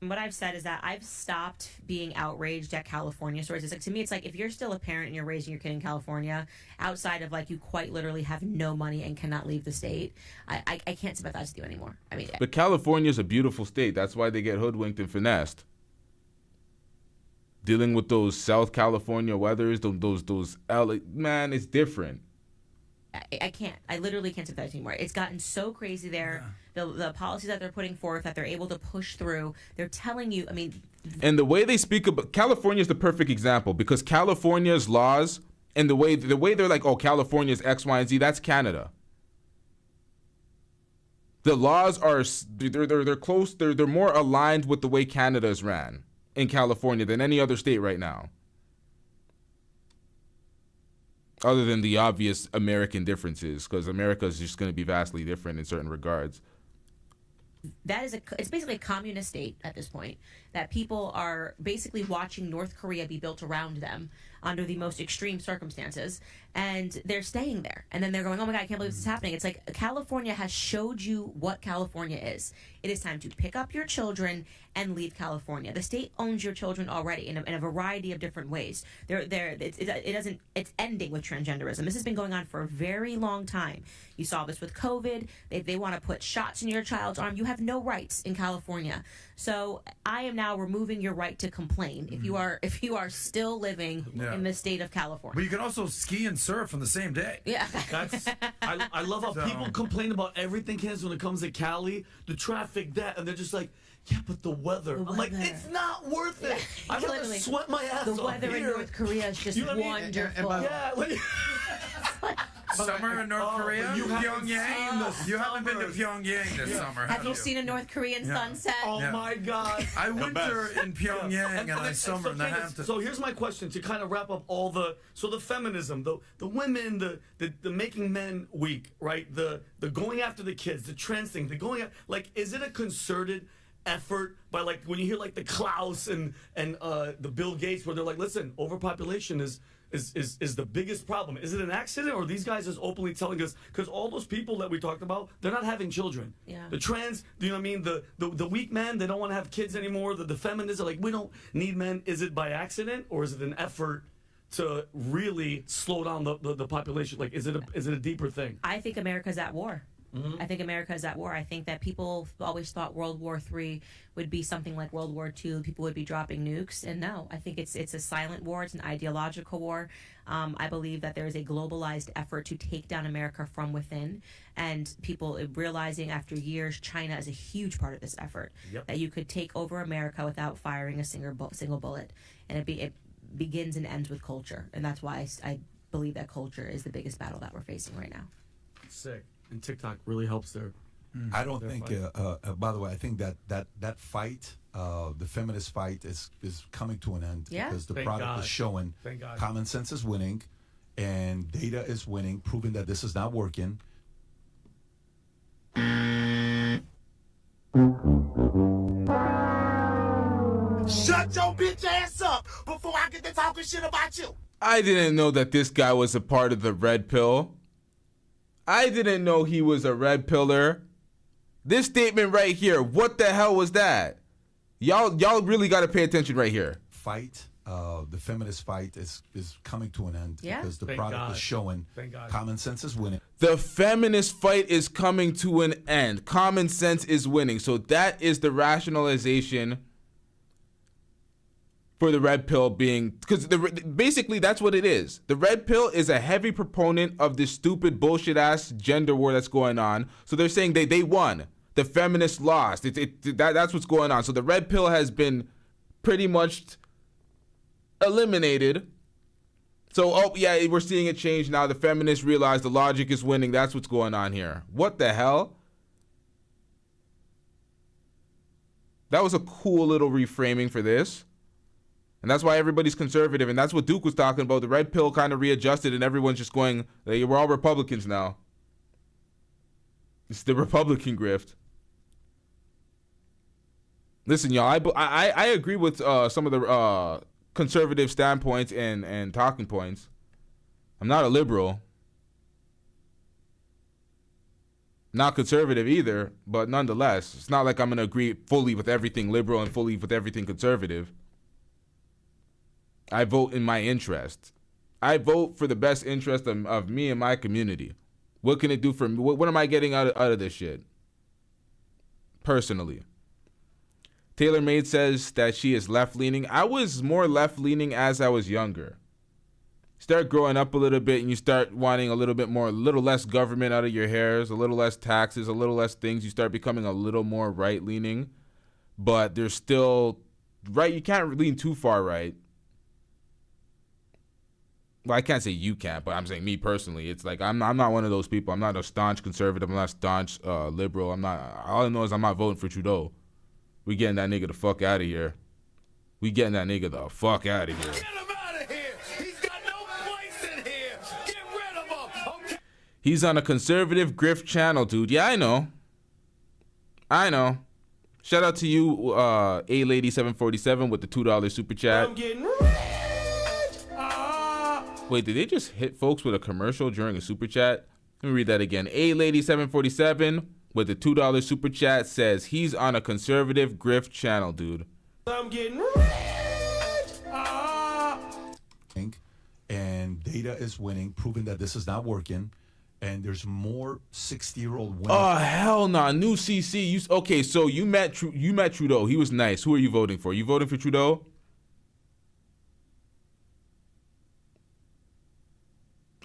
What I've said is that I've stopped being outraged at California stories. It's like, to me, it's like if you're still a parent and you're raising your kid in California, outside of like you quite literally have no money and cannot leave the state, I can't sympathize with you anymore. I mean, but California is a beautiful state. That's why they get hoodwinked and finessed. Dealing with those South California weathers, those LA, man, it's different. I can't. I literally can't sympathize anymore. It's gotten so crazy there. Yeah. The policies that they're putting forth, that they're able to push through, they're telling you, I mean... And the way they speak about... California is the perfect example because California's laws and the way they're like, oh, California's X, Y, and Z, that's Canada. The laws are... They're close. They're more aligned with the way Canada is ran in California than any other state right now. Other than the obvious American differences, because America is just going to be vastly different in certain regards. It's basically a communist state at this point. that people are basically watching North Korea be built around them under the most extreme circumstances, and they're staying there. And then they're going, oh my God, I can't believe this is happening. It's like California has showed you what California is. It is time to pick up your children and leave California. The state owns your children already in a variety of different ways. It's ending with transgenderism. This has been going on for a very long time. You saw this with COVID. They want to put shots in your child's arm. You have no rights in California. So I am now removing your right to complain if you are still living in the state of California. But you can also ski and surf on the same day. Yeah. I love how people complain about everything, Candace, when it comes to Cali, the traffic, that, and they're just like, yeah, but the weather. I'm like, it's not worth it. I'd rather sweat my ass off. The weather in North Korea is just wonderful. Summer in North Korea? You Pyongyang? You haven't been to Pyongyang this summer, have you seen a North Korean sunset? Oh my God. I winter in Pyongyang and I summer in the Candace, Hamptons. So here's my question to kind of wrap up all the feminism, the women, the making men weak, right? The going after the kids, the trans thing, is it a concerted effort by, like, when you hear like the Klaus and the Bill Gates, where they're like, listen, overpopulation is the biggest problem. Is it an accident, or are these guys just openly telling us? Because all those people that we talked about, they're not having children. Yeah. The trans, you know what I mean? The weak men, they don't want to have kids anymore. The feminists are like, we don't need men. Is it by accident, or is it an effort to really slow down the population? Like, is it a deeper thing? I think America's at war. I think America is at war. I think that people always thought World War III would be something like World War II. People would be dropping nukes, and no, I think it's a silent war. It's an ideological war. I believe that there is a globalized effort to take down America from within, and people realizing after years, China is a huge part of this effort. Yep. That you could take over America without firing a single bullet, and it begins and ends with culture, and that's why I believe that culture is the biggest battle that we're facing right now. Sick. And TikTok really helps their. I don't think. By the way, I think that fight, the feminist fight, is coming to an end because the product is showing common sense is winning, and data is winning, proving that this is not working. Shut your bitch ass up before I get to talking shit about you. I didn't know that this guy was a part of the red pill. I didn't know he was a red pillar. This statement right here, what the hell was that? Y'all really got to pay attention right here. Fight, the feminist fight is coming to an end because the Thank product God. is showing common sense is winning. The feminist fight is coming to an end. Common sense is winning. So that is the rationalization for the red pill being, because basically that's what it is. The red pill is a heavy proponent of this stupid bullshit ass gender war that's going on. So they're saying they won. The feminists lost. That's what's going on. So the red pill has been pretty much eliminated. So, we're seeing it change now. The feminists realize the logic is winning. That's what's going on here. What the hell? That was a cool little reframing for this. And that's why everybody's conservative. And that's what Duke was talking about. The red pill kind of readjusted and everyone's just going, we're all Republicans now. It's the Republican grift. Listen, y'all, I agree with some of the conservative standpoints and talking points. I'm not a liberal. Not conservative either, but nonetheless, it's not like I'm going to agree fully with everything liberal and fully with everything conservative. I vote in my interest. I vote for the best interest of me and my community. What can it do for me? What am I getting out of this shit? Personally. Taylor Made says that she is left-leaning. I was more left-leaning as I was younger. Start growing up a little bit and you start wanting a little less government out of your hairs, a little less taxes, a little less things. You start becoming a little more right-leaning. But there's still, right, you can't lean too far right. Well, I can't say you can't, but I'm saying me personally. It's like I'm not one of those people. I'm not a staunch conservative. I'm not a staunch liberal. I'm not. All I know is I'm not voting for Trudeau. We getting that nigga the fuck out of here. We getting that nigga the fuck out of here. Get him out of here. He's got no place in here. Get rid of him. Okay. He's on a conservative grift channel, dude. Yeah, I know. Shout out to you, A-Lady747 with the $2 super chat. I'm getting rich. Wait, did they just hit folks with a commercial during a super chat? Let me read that again. A-Lady747 with the $2 super chat says he's on a conservative grift channel, dude. I'm getting rich. And data is winning, proving that this is not working. And there's more 60-year-old women. Oh, hell no. New CC. Okay, so you met Trudeau. He was nice. Who are you voting for? You voting for Trudeau?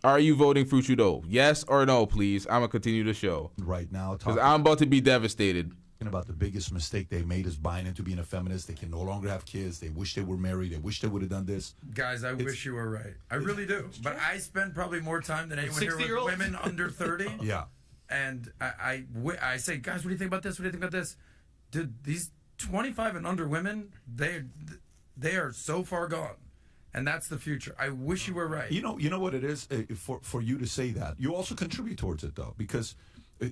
Are you voting for Trudeau? Yes or no, please. I'm going to continue the show. Right now. Because I'm about to be devastated. About the biggest mistake they made is buying into being a feminist. They can no longer have kids. They wish they were married. They wish they would have done this. Guys, I wish you were right. I really do. But I spend probably more time than anyone here with women under 30. Yeah. And I say, guys, what do you think about this? What do you think about this? Dude, these 25 and under women, they are so far gone. And that's the future. I wish you were right. You know what it is for you to say that. You also contribute towards it though, because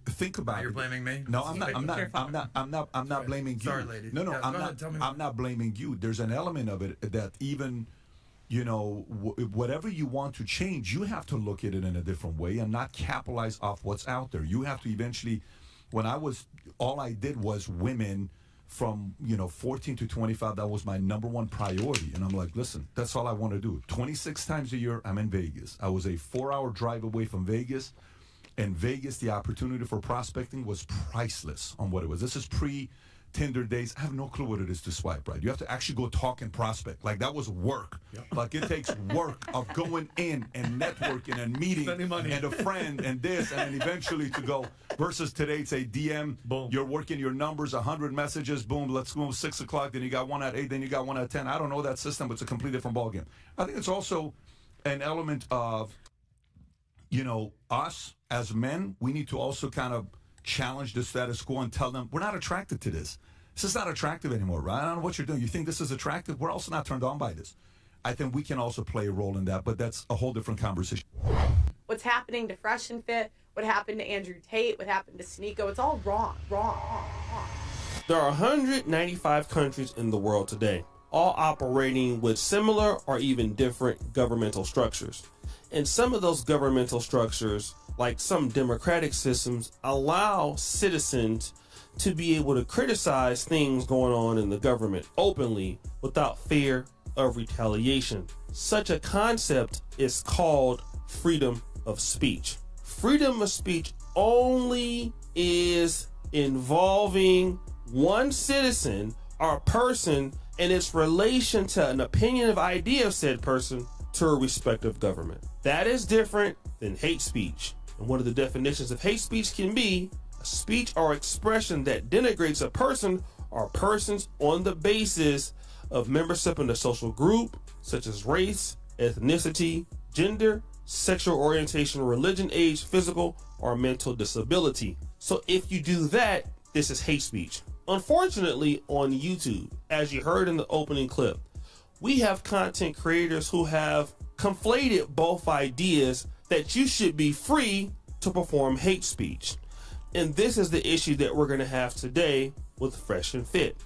think about it. You're blaming me? No, I'm not. I'm not blaming you. Sorry, lady. No, Yeah, I'm not. I'm not blaming you. There's an element of it that even, whatever you want to change, you have to look at it in a different way and not capitalize off what's out there. You have to eventually. All I did was women from 14 to 25. That was my number one priority, and I'm like, listen, that's all I want to do. 26 times a year, I'm in Vegas. I was a 4-hour drive away from Vegas. In Vegas, the opportunity for prospecting was priceless on what it was. This is pre-Tinder days. I have no clue what it is to swipe right. You have to actually go talk and prospect. Like, that was work. Yep. Like, it takes work of going in and networking and meeting and a friend and this, and then eventually to go. Versus today, it's a DM. Boom. You're working your numbers, 100 messages. Boom, let's go 6 o'clock. Then you got one at 8. Then you got one at 10. I don't know that system, but it's a completely different ballgame. I think it's also an element of, us as men, we need to also kind of challenge the status quo and tell them we're not attracted to this. This is not attractive anymore, right? I don't know what you're doing. You think this is attractive? We're also not turned on by this. I think we can also play a role in that, but that's a whole different conversation. What's happening to Fresh and Fit, what happened to Andrew Tate, what happened to Sneeko, it's all wrong. There are 195 countries in the world today, all operating with similar or even different governmental structures. And some of those governmental structures, like some democratic systems, allow citizens to be able to criticize things going on in the government openly without fear of retaliation. Such a concept is called freedom of speech. Freedom of speech only is involving one citizen or person and its relation to an opinion of idea of said person to a respective government. That is different than hate speech. And one of the definitions of hate speech can be a speech or expression that denigrates a person or persons on the basis of membership in a social group, such as race, ethnicity, gender, sexual orientation, religion, age, physical, or mental disability. So if you do that, this is hate speech. Unfortunately, on YouTube, as you heard in the opening clip, we have content creators who have conflated both ideas that you should be free to perform hate speech. And this is the issue that we're going to have today with Fresh and Fit.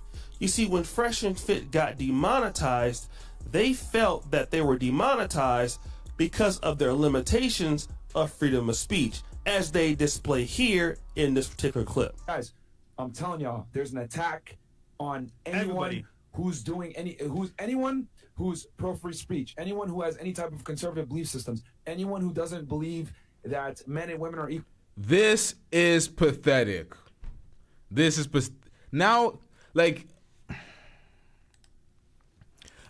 You see, when Fresh and Fit got demonetized, they felt that they were demonetized because of their limitations of freedom of speech, as they display here in this particular clip. Guys, I'm telling y'all, there's an attack on anyone who's doing anyone who's pro free speech, anyone who has any type of conservative belief systems, anyone who doesn't believe that men and women are equal. This is pathetic. Now, like,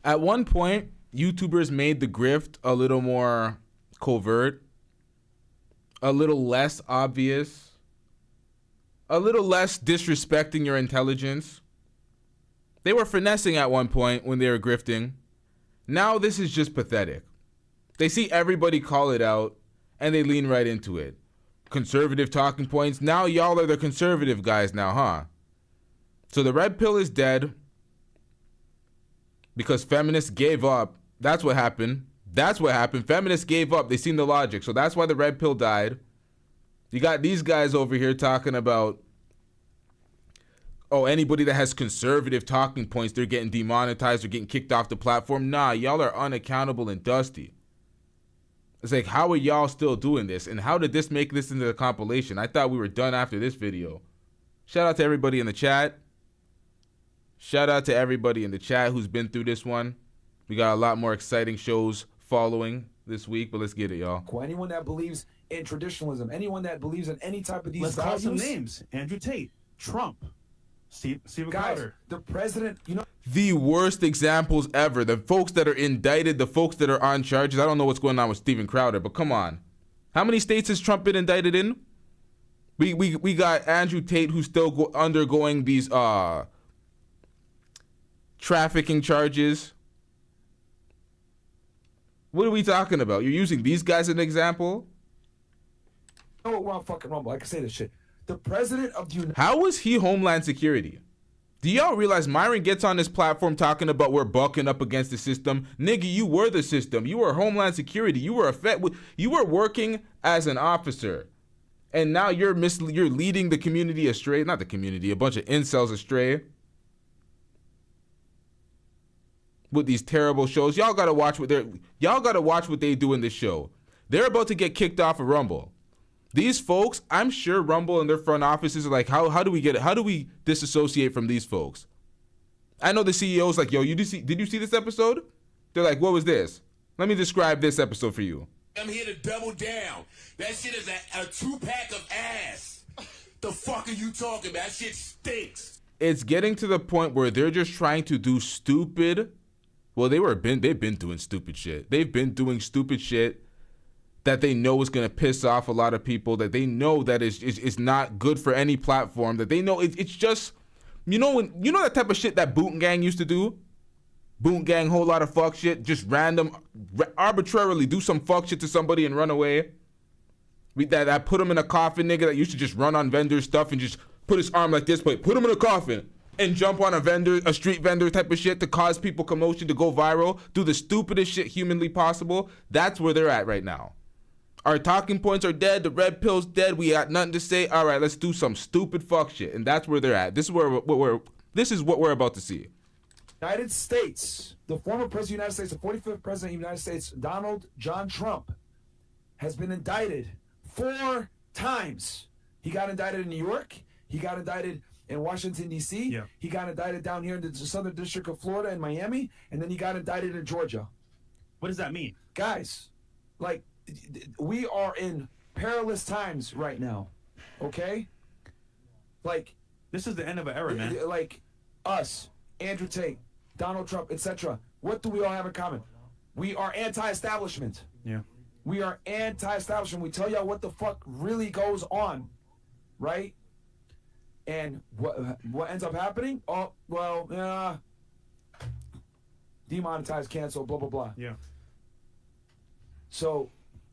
at one point, YouTubers made the grift a little more covert, a little less obvious, a little less disrespecting your intelligence. They were finessing at one point when they were grifting. Now this is just pathetic. They see everybody call it out and they lean right into it. Conservative talking points. Now y'all are the conservative guys now, huh? So the red pill is dead because feminists gave up. That's what happened. Feminists gave up. They seen the logic. So that's why the red pill died. You got these guys over here talking about oh, anybody that has conservative talking points, they're getting demonetized or getting kicked off the platform. Nah, y'all are unaccountable and dusty. It's like, how are y'all still doing this? And how did this make this into the compilation? I thought we were done after this video. Shout out to everybody in the chat. Shout out to everybody in the chat who's been through this one. We got a lot more exciting shows following this week, but let's get it, y'all. Anyone that believes in traditionalism, anyone that believes in any type of these Let's values. call some names. Andrew Tate, Trump, Steven Crowder. The president, you know. The worst examples ever. The folks that are indicted, the folks that are on charges. I don't know what's going on with Steven Crowder, but come on. How many states has Trump been indicted in? We got Andrew Tate, who's still undergoing these trafficking charges. What are we talking about? You're using these guys as an example? No, we're on fucking Rumble. I can say this shit. The president of the United How is he Homeland Security? Do y'all realize Myron gets on this platform talking about we're bucking up against the system? Nigga, you were the system. You were Homeland Security. You were you were working as an officer. And now you're leading the community astray. Not the community, a bunch of incels astray. With these terrible shows. Y'all gotta watch what they do in this show. They're about to get kicked off of Rumble. These folks, I'm sure Rumble and their front offices are like, how do we disassociate from these folks? I know the CEO's like, yo, did you see this episode? They're like, what was this? Let me describe this episode for you. I'm here to double down. That shit is a 2-pack of ass. The fuck are you talking about? That shit stinks. It's getting to the point where they're just trying to do stupid. Well, they've been doing stupid shit. They've been doing stupid shit that they know is going to piss off a lot of people, that they know that is not good for any platform, that they know it's just, you know that type of shit that Boot Gang used to do? Boot Gang, whole lot of fuck shit, just random, arbitrarily do some fuck shit to somebody and run away. That put him in a coffin, nigga, that used to just run on vendor stuff and just put his arm like this, but put him in a coffin and jump on a street vendor type of shit to cause people commotion, to go viral, do the stupidest shit humanly possible. That's where they're at right now. Our talking points are dead. The red pill's dead. We got nothing to say. All right, let's do some stupid fuck shit, and that's where they're at. This is what we're about to see. United States, the former president of the United States, the 45th president of the United States, Donald John Trump, has been indicted 4 times. He got indicted in New York. He got indicted in Washington, D.C. Yeah. He got indicted down here in the Southern District of Florida in Miami, and then he got indicted in Georgia. What does that mean? Guys, like, we are in perilous times right now, okay? Like, this is the end of an era, man. Like, us, Andrew Tate, Donald Trump, etc. What do we all have in common? We are anti-establishment. Yeah. We are anti-establishment. We tell y'all what the fuck really goes on, right? And what ends up happening? Oh, well, demonetized, cancel, blah, blah, blah. Yeah. So,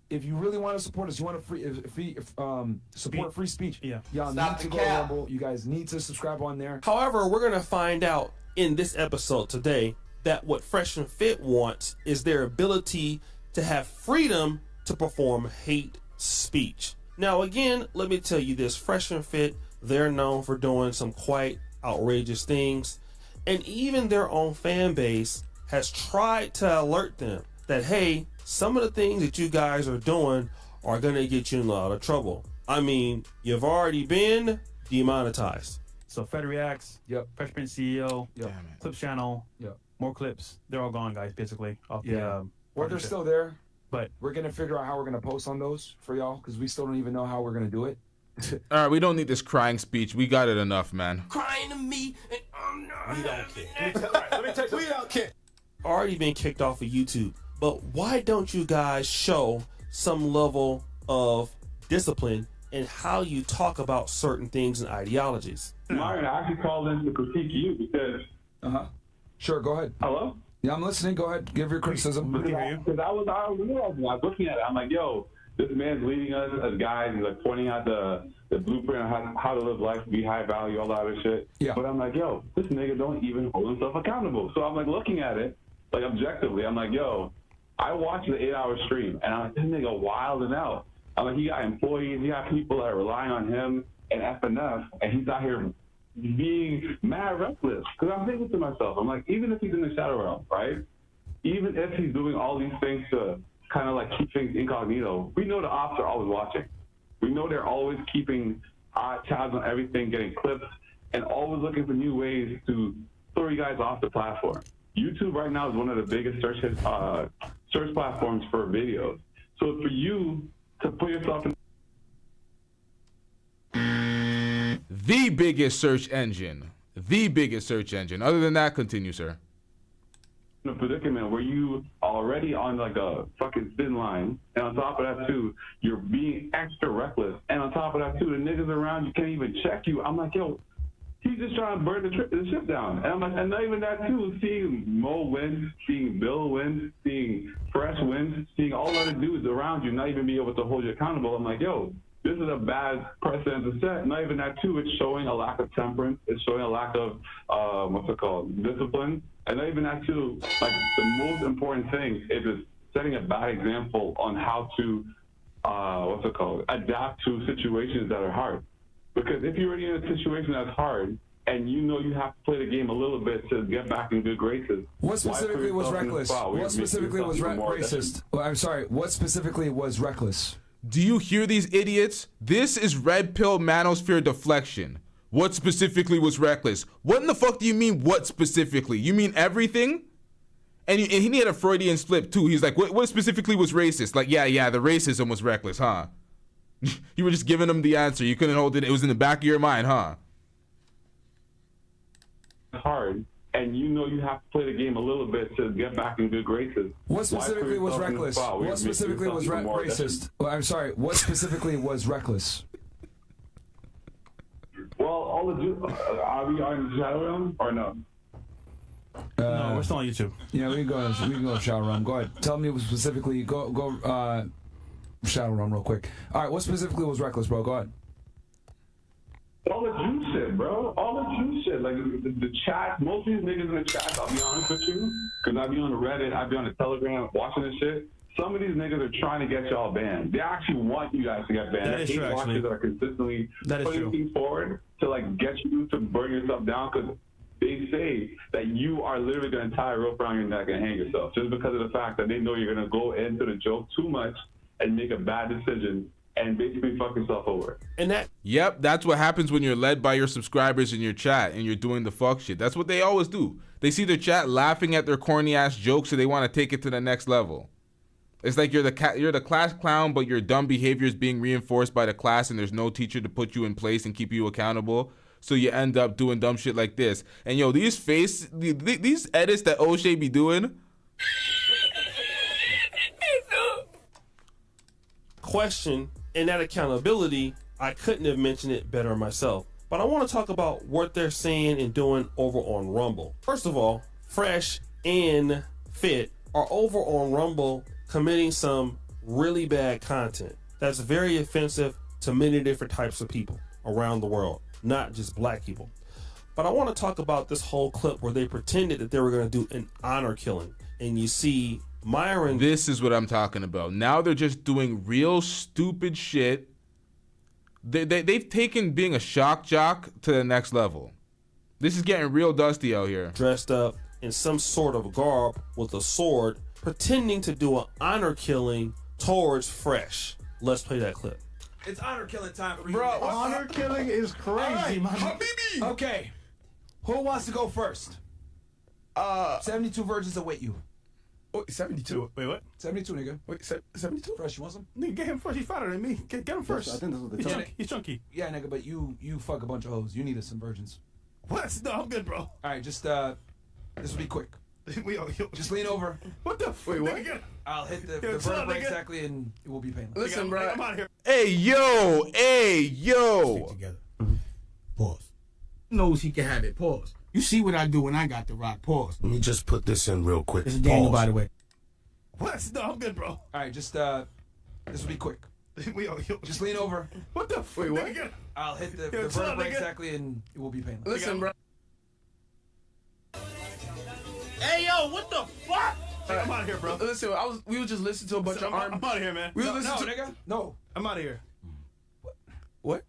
if you really want to support us, you want to support free speech. Yeah. Y'all Stop need to the go to cap. Rumble. You guys need to subscribe on there. However, we're going to find out in this episode today that what Fresh and Fit wants is their ability to have freedom to perform hate speech. Now, again, let me tell you this. Fresh and Fit, they're known for doing some quite outrageous things. And even their own fan base has tried to alert them that, hey, some of the things that you guys are doing are going to get you in a lot of trouble. I mean, you've already been demonetized. So Fed Reacts, Yep. Fresh Prince CEO, Yep. Clips Channel, Yep. more clips. They're all gone, guys, basically. Off Yeah. the, Or they're partnership. still there. But We're going to figure out how we're going to post on those for y'all because we still don't even know how we're going to do it. All right, we don't need this crying speech. We got it enough, man. Crying to me, and I'm not. We don't care. We don't care. Already been kicked off of YouTube. But why don't you guys show some level of discipline in how you talk about certain things and ideologies? Myron, I actually called in to critique you because. Sure, go ahead. Hello? Yeah, I'm listening. Go ahead. Give your criticism. Because I was looking at it. I'm like, yo, this man's leading us as guys. He's like pointing out the blueprint on how to live life, be high value, all that other shit. Yeah. But I'm like, yo, this nigga don't even hold himself accountable. So I'm like looking at it, like objectively. I'm like, yo, I watched the 8-hour stream, and I'm like, this nigga wilding out. I'm like, he got employees, he got people that are relying on him and FNF, and he's out here being mad reckless. Because I'm thinking to myself, I'm like, even if he's in the shadow realm, right? Even if he's doing all these things to kind of like keep things incognito, we know the ops are always watching. We know they're always keeping tabs on everything, getting clips, and always looking for new ways to throw you guys off the platform. YouTube right now is one of the biggest search platforms for videos. So for you to put yourself in the biggest search engine. Other than that, continue, sir. in a predicament where you already on like a fucking thin line, and on top of that too, you're being extra reckless, and on top of that too, the niggas around you can't even check you. I'm like, yo, he's just trying to burn the ship down. And I'm like, and not even that too, seeing Mo win, seeing Bill win, seeing Fresh win, seeing all other dudes around you not even be able to hold you accountable. I'm like, yo, this is a bad precedent to set. Not even that too, it's showing a lack of temperance, it's showing a lack of discipline. And not even that too, like the most important thing is just setting a bad example on how to adapt to situations that are hard. Because if you're already in a situation that's hard and you know you have to play the game a little bit to get back in good graces. What specifically was reckless? What specifically was racist? Well, I'm sorry. What specifically was reckless? Do you hear these idiots? This is red pill manosphere deflection. What specifically was reckless? What in the fuck do you mean, what specifically? You mean everything? And he had a Freudian slip too. He's like, what specifically was racist? Like, yeah, the racism was reckless, huh? You were just giving him the answer. You couldn't hold it. It was in the back of your mind, huh? Hard, and you know you have to play the game a little bit to get back in good graces. What specifically was reckless? What specifically was racist? Well, I'm sorry. What specifically was reckless? Well, all the are we on the shadow realm or no? No, we're still on YouTube. Yeah, we can go to shadow realm. Go ahead. Tell me specifically. Go. Shadow realm real quick. All right, what specifically was reckless, bro? Go ahead. All the juice shit, bro. All the juice shit. Like the chat, most of these niggas in the chat, I'll be honest with you, because I be on the Reddit, I be on the Telegram watching this shit. Some of these niggas are trying to get y'all banned. They actually want you guys to get banned. That is true, actually. That are consistently putting things forward to like get you to burn yourself down, because they say that you are literally going to tie a rope around your neck and hang yourself just because of the fact that they know you're going to go into the joke too much and make a bad decision and basically fuck yourself over. And Yep, that's what happens when you're led by your subscribers in your chat and you're doing the fuck shit. That's what they always do. They see their chat laughing at their corny ass jokes, so they want to take it to the next level. It's like you're the class clown, but your dumb behavior is being reinforced by the class, and there's no teacher to put you in place and keep you accountable. So you end up doing dumb shit like this. And yo, these edits that Oshay be doing. Question and that accountability, I couldn't have mentioned it better myself. But I want to talk about what they're saying and doing over on Rumble. First of all, Fresh and Fit are over on Rumble committing some really bad content that's very offensive to many different types of people around the world, not just black people. But I want to talk about this whole clip where they pretended that they were going to do an honor killing, and you see Myron. This is what I'm talking about. Now they're just doing real stupid shit. They've taken being a shock jock to the next level. This is getting real dusty out here. Dressed up in some sort of garb with a sword, pretending to do an honor killing towards Fresh. Let's play that clip. It's honor killing time for you. Bro, honor killing is crazy, man. Okay. Who wants to go first? 72 virgins await you. Oh, 72. Wait, what? 72, nigga. Wait, 72? Fresh, you want some? Nigga, get him first. He's fatter than me. Get him first. I think that's what they tell me. He's chunky. Yeah, nigga, but you fuck a bunch of hoes. You needed some virgins. What? No, I'm good, bro. All right, just this will be quick. Just lean over. What the? Wait, what? I'll hit the vertebrae exactly, and it will be painless. Listen, bro. I'm out here. Hey, yo. Stick together. Pause. Knows he can have it. Pause. You see what I do when I got the rock. Pause. Let me just put this in real quick. This is Daniel, by the way. What? No, I'm good, bro. All right, just this will be quick. Just lean over. What the? Wait, what? I'll hit the vertebrae exactly, and it will be painless. Listen, bro. Hey, yo, what the fuck? I'm out of here, bro. Listen, we were just listening to a bunch of I'm out of here, man. Nigga. No. I'm out of here. What?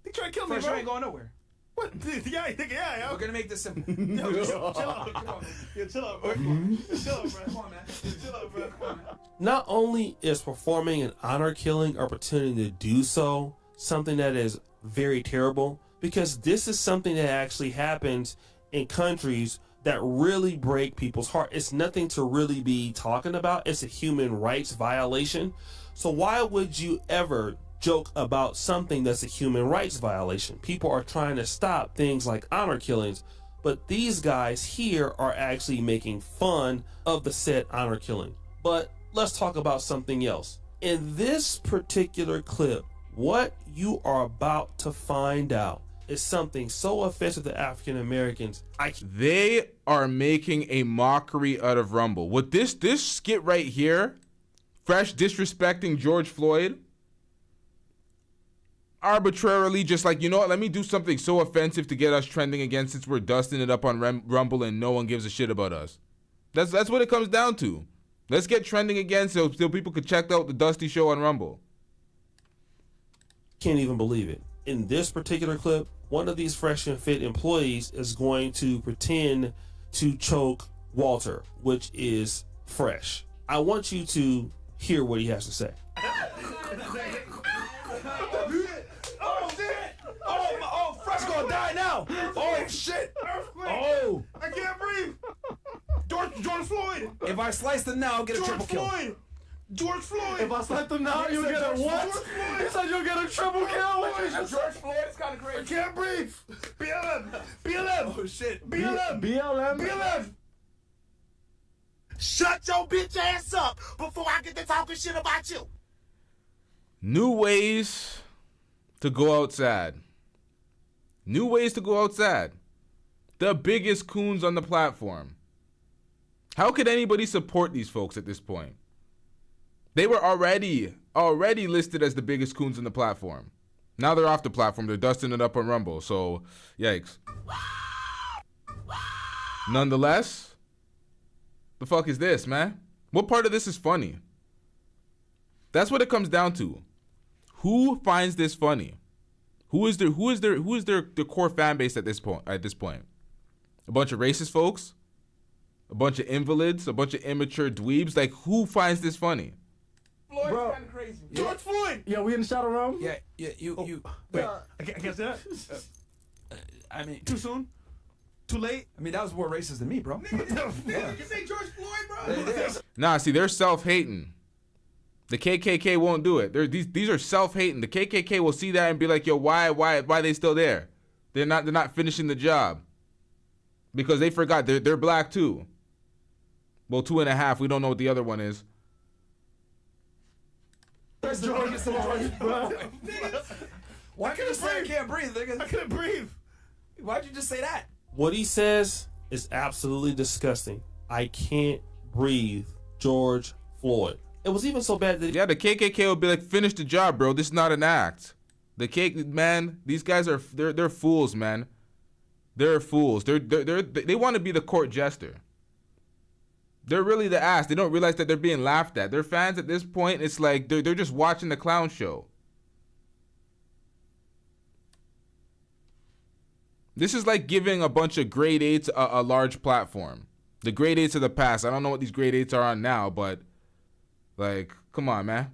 They trying to kill me, Fresh, bro. you ain't going nowhere. What? Yeah. We're gonna make this simple. Chill out. Yeah, chill out, bro. Chill out, bro. Come on, man. Chill out, bro. Come on, man. Not only is performing an honor killing or pretending to do so something that is very terrible, because this is something that actually happens in countries that really break people's heart. It's nothing to really be talking about. It's a human rights violation. So why would you ever joke about something that's a human rights violation? People are trying to stop things like honor killings, but these guys here are actually making fun of the said honor killing. But let's talk about something else. In this particular clip, what you are about to find out is something so offensive to African Americans. They are making a mockery out of Rumble. With this skit right here, Fresh disrespecting George Floyd, arbitrarily just like, you know what, let me do something so offensive to get us trending again since we're dusting it up on Rumble and no one gives a shit about us. That's what it comes down to. Let's get trending again so people could check out the Dusty Show on Rumble. Can't even believe it. In this particular clip, one of these Fresh and Fit employees is going to pretend to choke Walter, which is Fresh. I want you to hear what he has to say. Oh shit! Oh, Fresh gonna die now! Oh shit! Oh! I can't breathe. George Floyd. If I slice them now, I'll get a triple kill. George Floyd. If I slap them now, you'll get a what? He said you'll get a triple kill. George Floyd is kind of crazy. I can't breathe. BLM. Oh shit. BLM. Shut your bitch ass up before I get to talking shit about you. New ways to go outside. New ways to go outside. The biggest coons on the platform. How could anybody support these folks at this point? They were already listed as the biggest coons on the platform. Now they're off the platform. They're dusting it up on Rumble. So, yikes. Nonetheless, the fuck is this, man? What part of this is funny? That's what it comes down to. Who finds this funny? Who is their core fan base at this point? A bunch of racist folks? A bunch of invalids? A bunch of immature dweebs? Like, who finds this funny? Floyd's Bro. kind of crazy. George Floyd. Yeah, we in the shadow realm? Yeah, you. Wait, I can't say that. I mean, Too soon? Too late? I mean, that was more racist than me, bro. Yeah. You say George Floyd, bro? Nah, see, they're self-hating. The KKK won't do it. These are self-hating. The KKK will see that and be like, yo, why are they still there? They're not finishing the job. Because they forgot they're black too. Well, 2.5. We don't know what the other one is. Why can't you say I can't breathe? I couldn't breathe. Why'd you just say that? What he says is absolutely disgusting. I can't breathe, George Floyd. It was even so bad that the KKK would be like, finish the job, bro. This is not an act. These guys are they're fools, man. They're fools. They want to be the court jester. They're really the ass. They don't realize that they're being laughed at. Their fans at this point, it's like they're just watching the clown show. This is like giving a bunch of grade 8s a large platform. The grade 8s of the past. I don't know what these grade 8s are on now, but like, come on, man.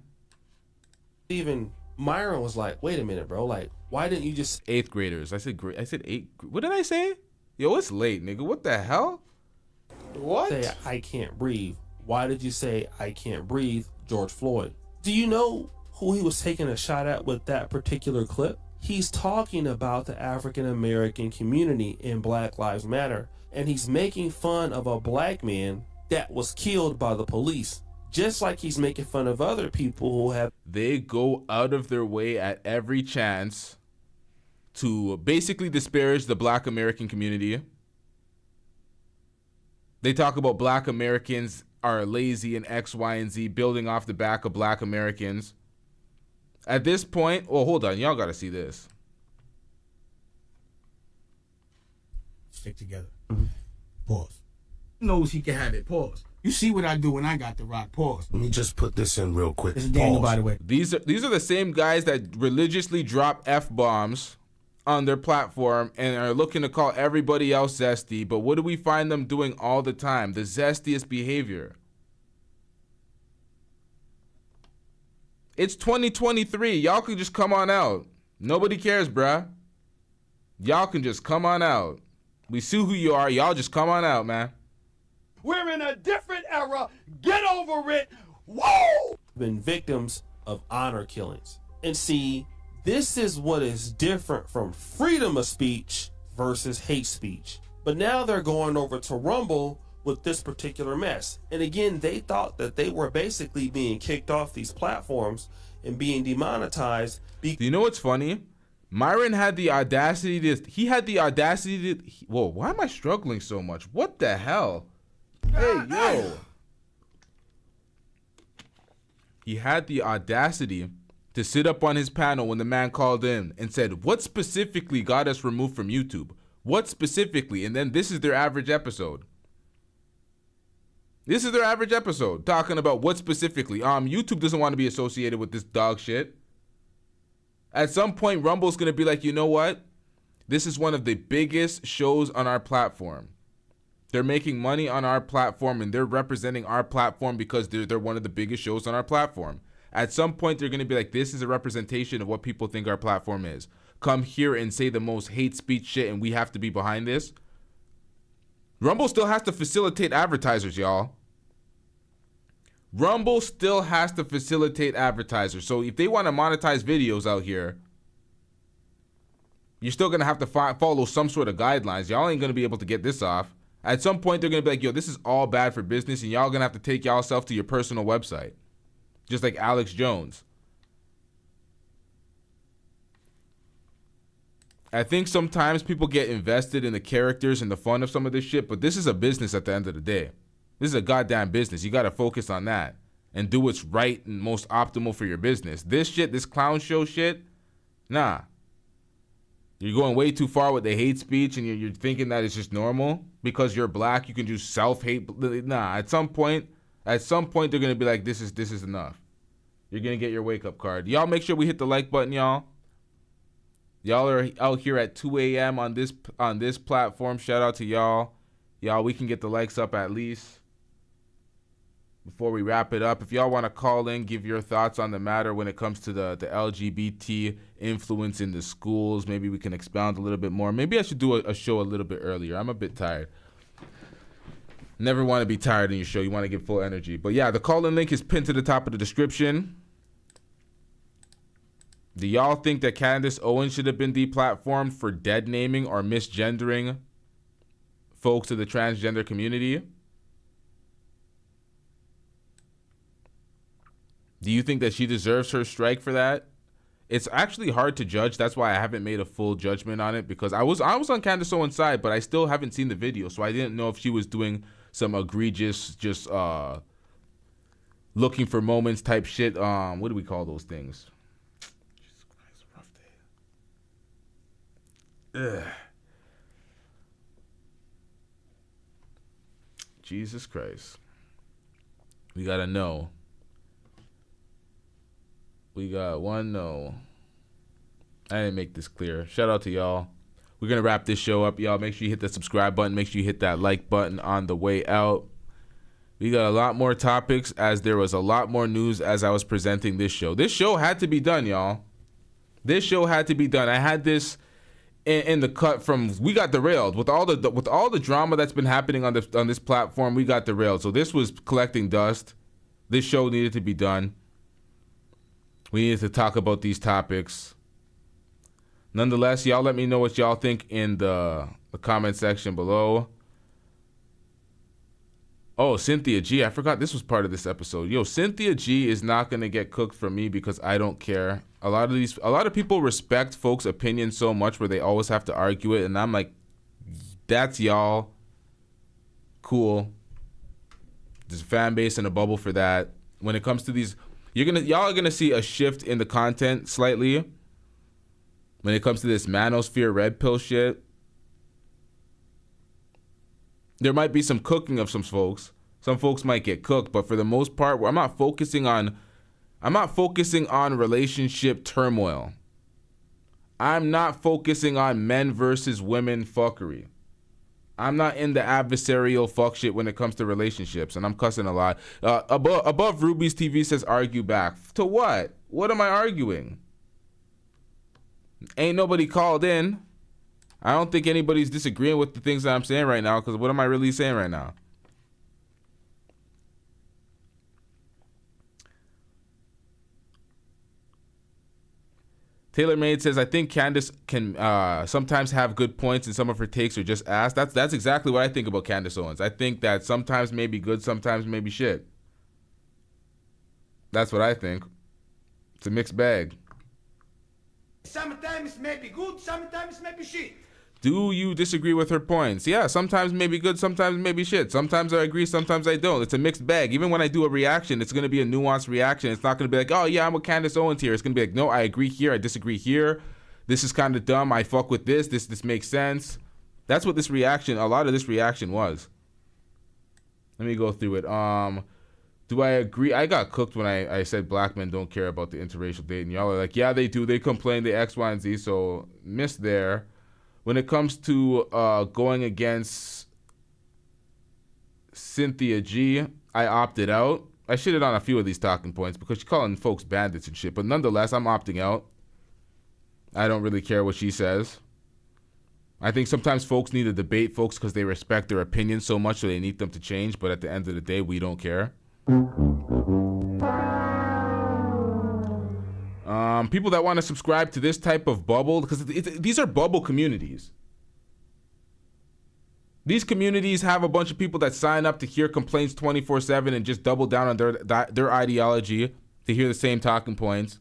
even Myron was like, wait a minute, bro. Like, why didn't you just... 8th graders. I said 8. What did I say? Yo, it's late, nigga. What the hell? What? Say, I can't breathe. Why did you say I can't breathe, George Floyd? Do you know who he was taking a shot at with that particular clip? He's talking about the African American community in Black Lives Matter, and he's making fun of a black man that was killed by the police, just like he's making fun of other people who have... They go out of their way at every chance to basically disparage the Black American community. They talk about Black Americans are lazy and X, Y, and Z, building off the back of Black Americans. At this point, well, hold on, y'all gotta see this. Stick together. Pause. Knows he can have it. Pause. You see what I do when I got the rock. Pause. Let me just put this in real quick. This is Daniel, by the way. These are the same guys that religiously drop F-bombs on their platform and are looking to call everybody else zesty, but what do we find them doing all the time? The zestiest behavior. It's 2023. Y'all can just come on out. Nobody cares, bruh. Y'all can just come on out. We see who you are. Y'all just come on out, man. We're in a different era. Get over it. Whoa! Been victims of honor killings. And see, this is what is different from freedom of speech versus hate speech. But now they're going over to Rumble with this particular mess. And again, they thought that they were basically being kicked off these platforms and being demonetized. Do you know what's funny? Myron had the audacity to, whoa, why am I struggling so much? What the hell? Hey, yo. He had the audacity to sit up on his panel when the man called in and said, what specifically got us removed from YouTube? What specifically? And then this is their average episode. This is their average episode, talking about what specifically. YouTube doesn't want to be associated with this dog shit. At some point, Rumble's going to be like, you know what? This is one of the biggest shows on our platform. They're making money on our platform, and they're representing our platform because they're one of the biggest shows on our platform. At some point, they're going to be like, this is a representation of what people think our platform is. Come here and say the most hate speech shit, and we have to be behind this. Rumble still has to facilitate advertisers, y'all. Rumble still has to facilitate advertisers. So if they want to monetize videos out here, you're still going to have to follow some sort of guidelines. Y'all ain't going to be able to get this off. At some point, they're going to be like, yo, this is all bad for business, and y'all going to have to take y'all self to your personal website. Just like Alex Jones. I think sometimes people get invested in the characters and the fun of some of this shit, but this is a business at the end of the day. This is a goddamn business. You got to focus on that and do what's right and most optimal for your business. This shit, this clown show shit, nah. You're going way too far with the hate speech, and you're thinking that it's just normal because you're black. You can do self-hate. Nah, at some point, they're going to be like, this is enough. You're going to get your wake-up card. Y'all make sure we hit the like button, y'all. Y'all are out here at 2 a.m. on this platform. Shout out to y'all. Y'all, we can get the likes up at least before we wrap it up. If y'all want to call in, give your thoughts on the matter when it comes to the LGBT influence in the schools. Maybe we can expound a little bit more. Maybe I should do a show a little bit earlier. I'm a bit tired. Never want to be tired in your show. You want to get full energy. But yeah, the call-in link is pinned to the top of the description. Do y'all think that Candace Owens should have been deplatformed for dead naming or misgendering folks of the transgender community? Do you think that she deserves her strike for that? It's actually hard to judge. That's why I haven't made a full judgment on it, because I was on Candace Owens' side, but I still haven't seen the video, so I didn't know if she was doing some egregious, just looking for moments type shit. What do we call those things? Jesus Christ, rough day. Ugh. Jesus Christ. We gotta know. We got one no. I didn't make this clear. Shout out to y'all. We're going to wrap this show up, y'all. Make sure you hit that subscribe button. Make sure you hit that like button on the way out. We got a lot more topics, as there was a lot more news as I was presenting this show. This show had to be done, y'all. This show had to be done. I had this in the cut from, we got derailed with all the drama that's been happening on this platform. We got derailed. So this was collecting dust. This show needed to be done. We needed to talk about these topics. Nonetheless, y'all let me know what y'all think in the comment section below. Oh, Cynthia G. I forgot this was part of this episode. Yo, Cynthia G is not going to get cooked from me because I don't care. A lot of people respect folks' opinions so much where they always have to argue it. And I'm like, that's y'all. Cool. There's a fan base and a bubble for that. When it comes to these, y'all are gonna see a shift in the content slightly when it comes to this manosphere red pill shit. There might be some cooking of some folks. Some folks might get cooked, but for the most part, I'm not focusing on relationship turmoil. I'm not focusing on men versus women fuckery. I'm not in the adversarial fuck shit when it comes to relationships, and I'm cussing a lot. Above Ruby's TV says argue back. To what? What am I arguing? Ain't nobody called in. I don't think anybody's disagreeing with the things that I'm saying right now, because what am I really saying right now? TaylorMade says, I think Candace can sometimes have good points and some of her takes are just ass. That's exactly what I think about Candace Owens. I think that sometimes may be good, sometimes may be shit. That's what I think. It's a mixed bag. Sometimes it may be good, sometimes it may be shit. Do you disagree with her points? Yeah, sometimes maybe good, sometimes maybe shit. Sometimes I agree, sometimes I don't. It's a mixed bag. Even when I do a reaction, it's going to be a nuanced reaction. It's not going to be like, oh yeah, I'm with Candace Owens here. It's going to be like, no, I agree here, I disagree here. This is kind of dumb. I fuck with this. This makes sense. That's what this reaction, a lot of this reaction was. Let me go through it. Do I agree? I got cooked when I said black men don't care about the interracial dating. Y'all are like, yeah, they do. They complain, they X, Y, and Z. So missed there. When it comes to going against Cynthia G, I opted out. I shitted on a few of these talking points because she's calling folks bandits and shit. But nonetheless, I'm opting out. I don't really care what she says. I think sometimes folks need to debate folks because they respect their opinions so much so they need them to change. But at the end of the day, we don't care. People that want to subscribe to this type of bubble, because these are bubble communities. These communities have a bunch of people that sign up to hear complaints 24/7 and just double down on their ideology to hear the same talking points.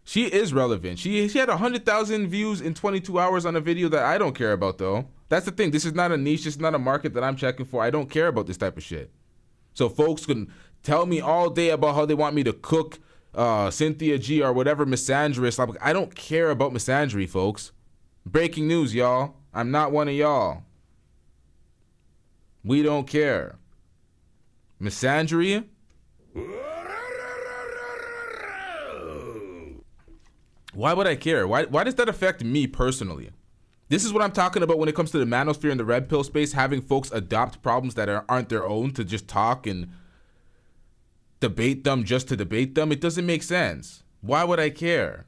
She is relevant. She had 100,000 views in 22 hours on a video that I don't care about, though. That's the thing. This is not a niche. This is not a market that I'm checking for. I don't care about this type of shit. So folks can tell me all day about how they want me to cook Cynthia G or whatever misandrist. I don't care about misandry, folks. Breaking news, y'all. I'm not one of y'all. We don't care. Misandry? Why would I care? Why does that affect me personally? This is what I'm talking about when it comes to the manosphere and the red pill space, having folks adopt problems that aren't their own to just talk and debate them just to debate them. It doesn't make sense. Why would I care?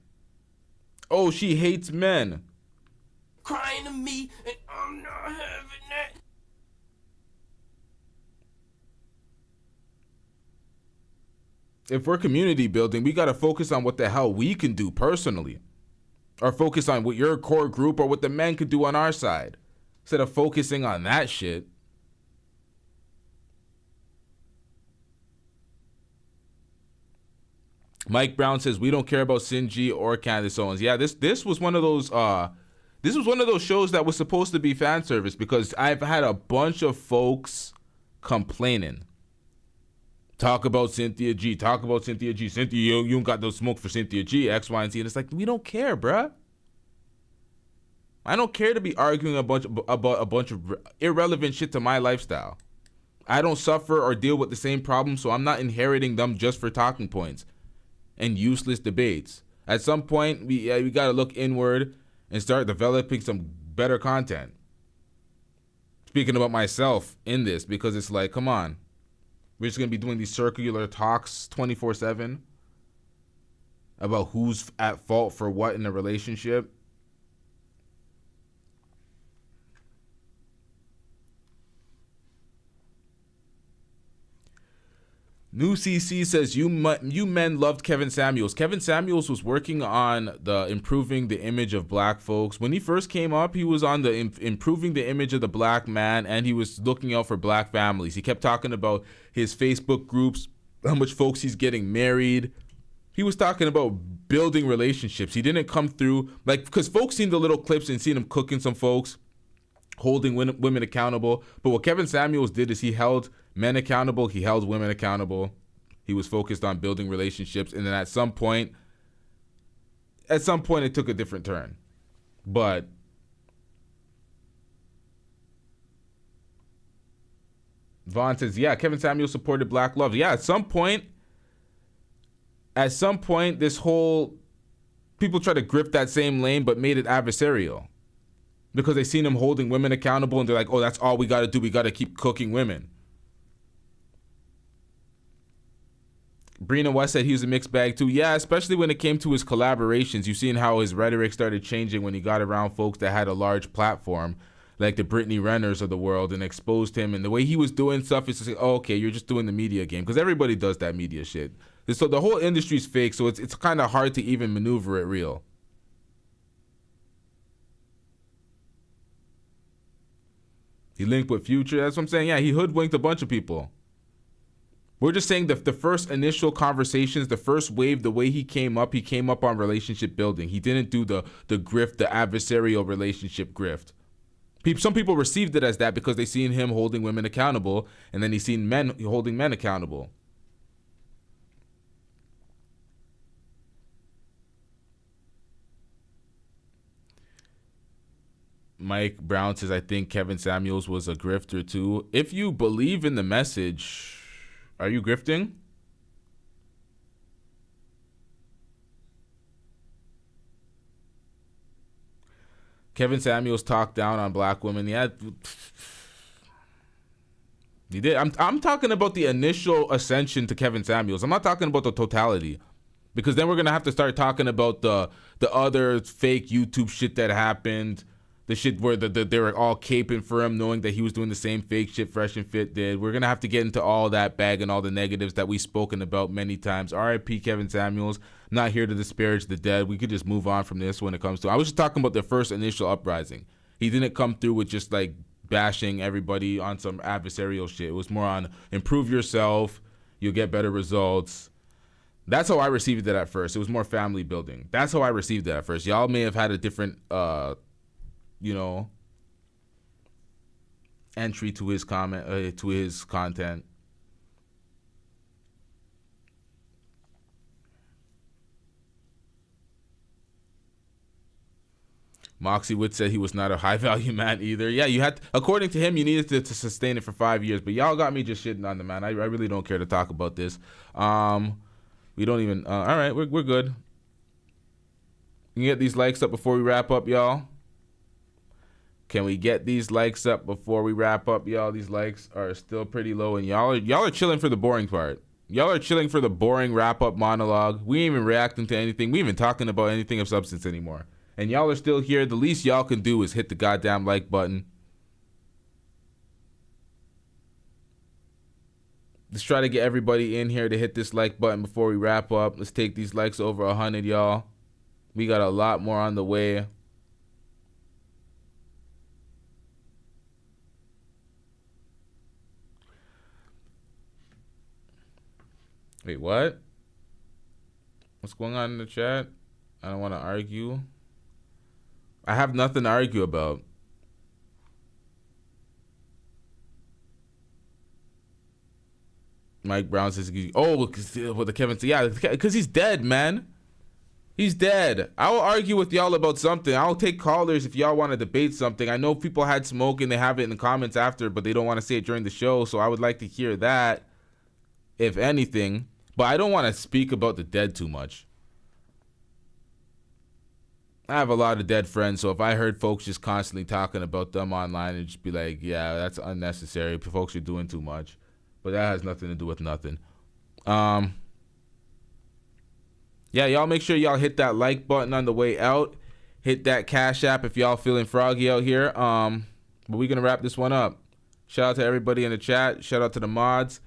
Oh, she hates men. Crying to me and I'm not having that. If we're community building, we got to focus on what the hell we can do personally. Or focus on what your core group or what the men could do on our side. Instead of focusing on that shit. Mike Brown says we don't care about Sinji or Candace Owens. Yeah, this was one of those shows that was supposed to be fan service because I've had a bunch of folks complaining. Talk about Cynthia G. Talk about Cynthia G. Cynthia, you don't got no smoke for Cynthia G. X, Y, and Z. And it's like, we don't care, bruh. I don't care to be arguing about a bunch of irrelevant shit to my lifestyle. I don't suffer or deal with the same problems, so I'm not inheriting them just for talking points and useless debates. At some point, we got to look inward and start developing some better content. Speaking about myself in this, because it's like, come on. We're just going to be doing these circular talks 24/7 about who's at fault for what in a relationship. New CC says you men loved Kevin Samuels. Kevin Samuels was working on the improving the image of black folks. When he first came up, he was on the improving the image of the black man, and he was looking out for black families. He kept talking about his Facebook groups, how much folks he's getting married. He was talking about building relationships. He didn't come through, like, because folks seen the little clips and seen him cooking some folks, holding women accountable. But what Kevin Samuels did is he held men accountable, he held women accountable. He was focused on building relationships, and then at some point it took a different turn. But Vaughn says, yeah, Kevin Samuels supported black love. Yeah, at some point, this whole people try to grip that same lane, but made it adversarial because they seen him holding women accountable, and they're like, oh, that's all we got to do. We got to keep cooking women. Brina West said he was a mixed bag too. Yeah, especially when it came to his collaborations. You've seen how his rhetoric started changing when he got around folks that had a large platform, like the Brittany Renners of the world, and exposed him. And the way he was doing stuff is just like, oh, okay, you're just doing the media game. Because everybody does that media shit. So the whole industry's fake, so it's kind of hard to even maneuver it real. He linked with Future. That's what I'm saying. Yeah, he hoodwinked a bunch of people. We're just saying the first initial conversations, the first wave, the way he came up on relationship building. He didn't do the grift, the adversarial relationship grift. Some people received it as that because they seen him holding women accountable, and then he seen men holding men accountable. Mike Brown says, I think Kevin Samuels was a grifter too. If you believe in the message, are you grifting? Kevin Samuels talked down on black women. Yeah, he did. I'm talking about the initial ascension to Kevin Samuels. I'm not talking about the totality, because then we're gonna have to start talking about the other fake YouTube shit that happened. The shit where they were all caping for him, knowing that he was doing the same fake shit Fresh and Fit did. We're going to have to get into all that bag and all the negatives that we've spoken about many times. R.I.P. Kevin Samuels. I'm not here to disparage the dead. We could just move on from this when it comes to... I was just talking about the first initial uprising. He didn't come through with just like bashing everybody on some adversarial shit. It was more on improve yourself, you'll get better results. That's how I received it at first. It was more family building. That's how I received it at first. Y'all may have had a different... entry to his comment, to his content. Moxie Wood said he was not a high value man either. Yeah, you had, according to him, you needed to sustain it for 5 years, but y'all got me just shitting on the man. I really don't care to talk about this. We don't even, all right, we're good. You can get these likes up before we wrap up, y'all. Can we get these likes up before we wrap up, y'all? These likes are still pretty low, and y'all are chilling for the boring part. Y'all are chilling for the boring wrap-up monologue. We ain't even reacting to anything. We ain't even talking about anything of substance anymore. And y'all are still here. The least y'all can do is hit the goddamn like button. Let's try to get everybody in here to hit this like button before we wrap up. Let's take these likes over 100, y'all. We got a lot more on the way. Wait, what? What's going on in the chat? I don't want to argue. I have nothing to argue about. Mike Brown says, oh, with the Kevin, yeah, because he's dead, man. He's dead. I will argue with y'all about something. I'll take callers if y'all want to debate something. I know people had smoke and they have it in the comments after, but they don't want to say it during the show, so I would like to hear that, if anything. But I don't want to speak about the dead too much. I have a lot of dead friends, so if I heard folks just constantly talking about them online, it'd just be like, yeah, that's unnecessary. Folks are doing too much. But that has nothing to do with nothing. Yeah, y'all make sure y'all hit that like button on the way out. Hit that Cash App if y'all feeling froggy out here. But we're going to wrap this one up. Shout out to everybody in the chat. Shout out to the mods.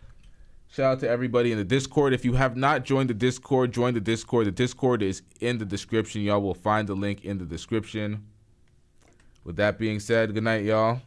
Shout out to everybody in the Discord. If you have not joined the Discord, join the Discord. The Discord is in the description. Y'all will find the link in the description. With that being said, good night, y'all.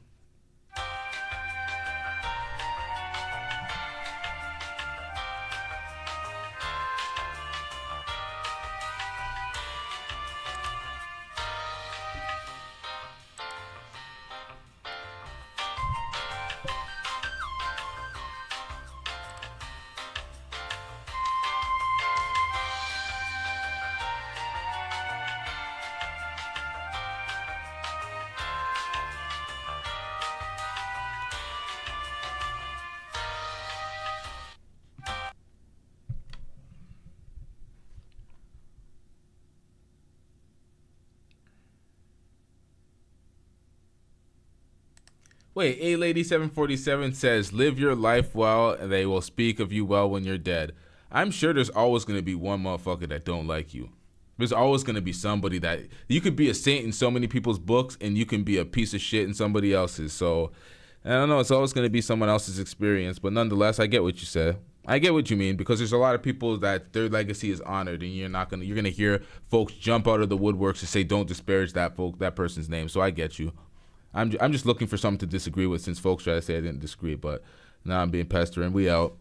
Wait, A Lady 747 says, live your life well, and they will speak of you well when you're dead. I'm sure there's always going to be one motherfucker that don't like you. There's always going to be somebody that you could be a saint in so many people's books, and you can be a piece of shit in somebody else's. So I don't know. It's always going to be someone else's experience, but nonetheless, I get what you said. I get what you mean, because there's a lot of people that their legacy is honored, and you're gonna hear folks jump out of the woodworks to say don't disparage that person's name. So I get you. I'm just looking for something to disagree with, since folks try to say I didn't disagree, but now I'm being pestering. We out.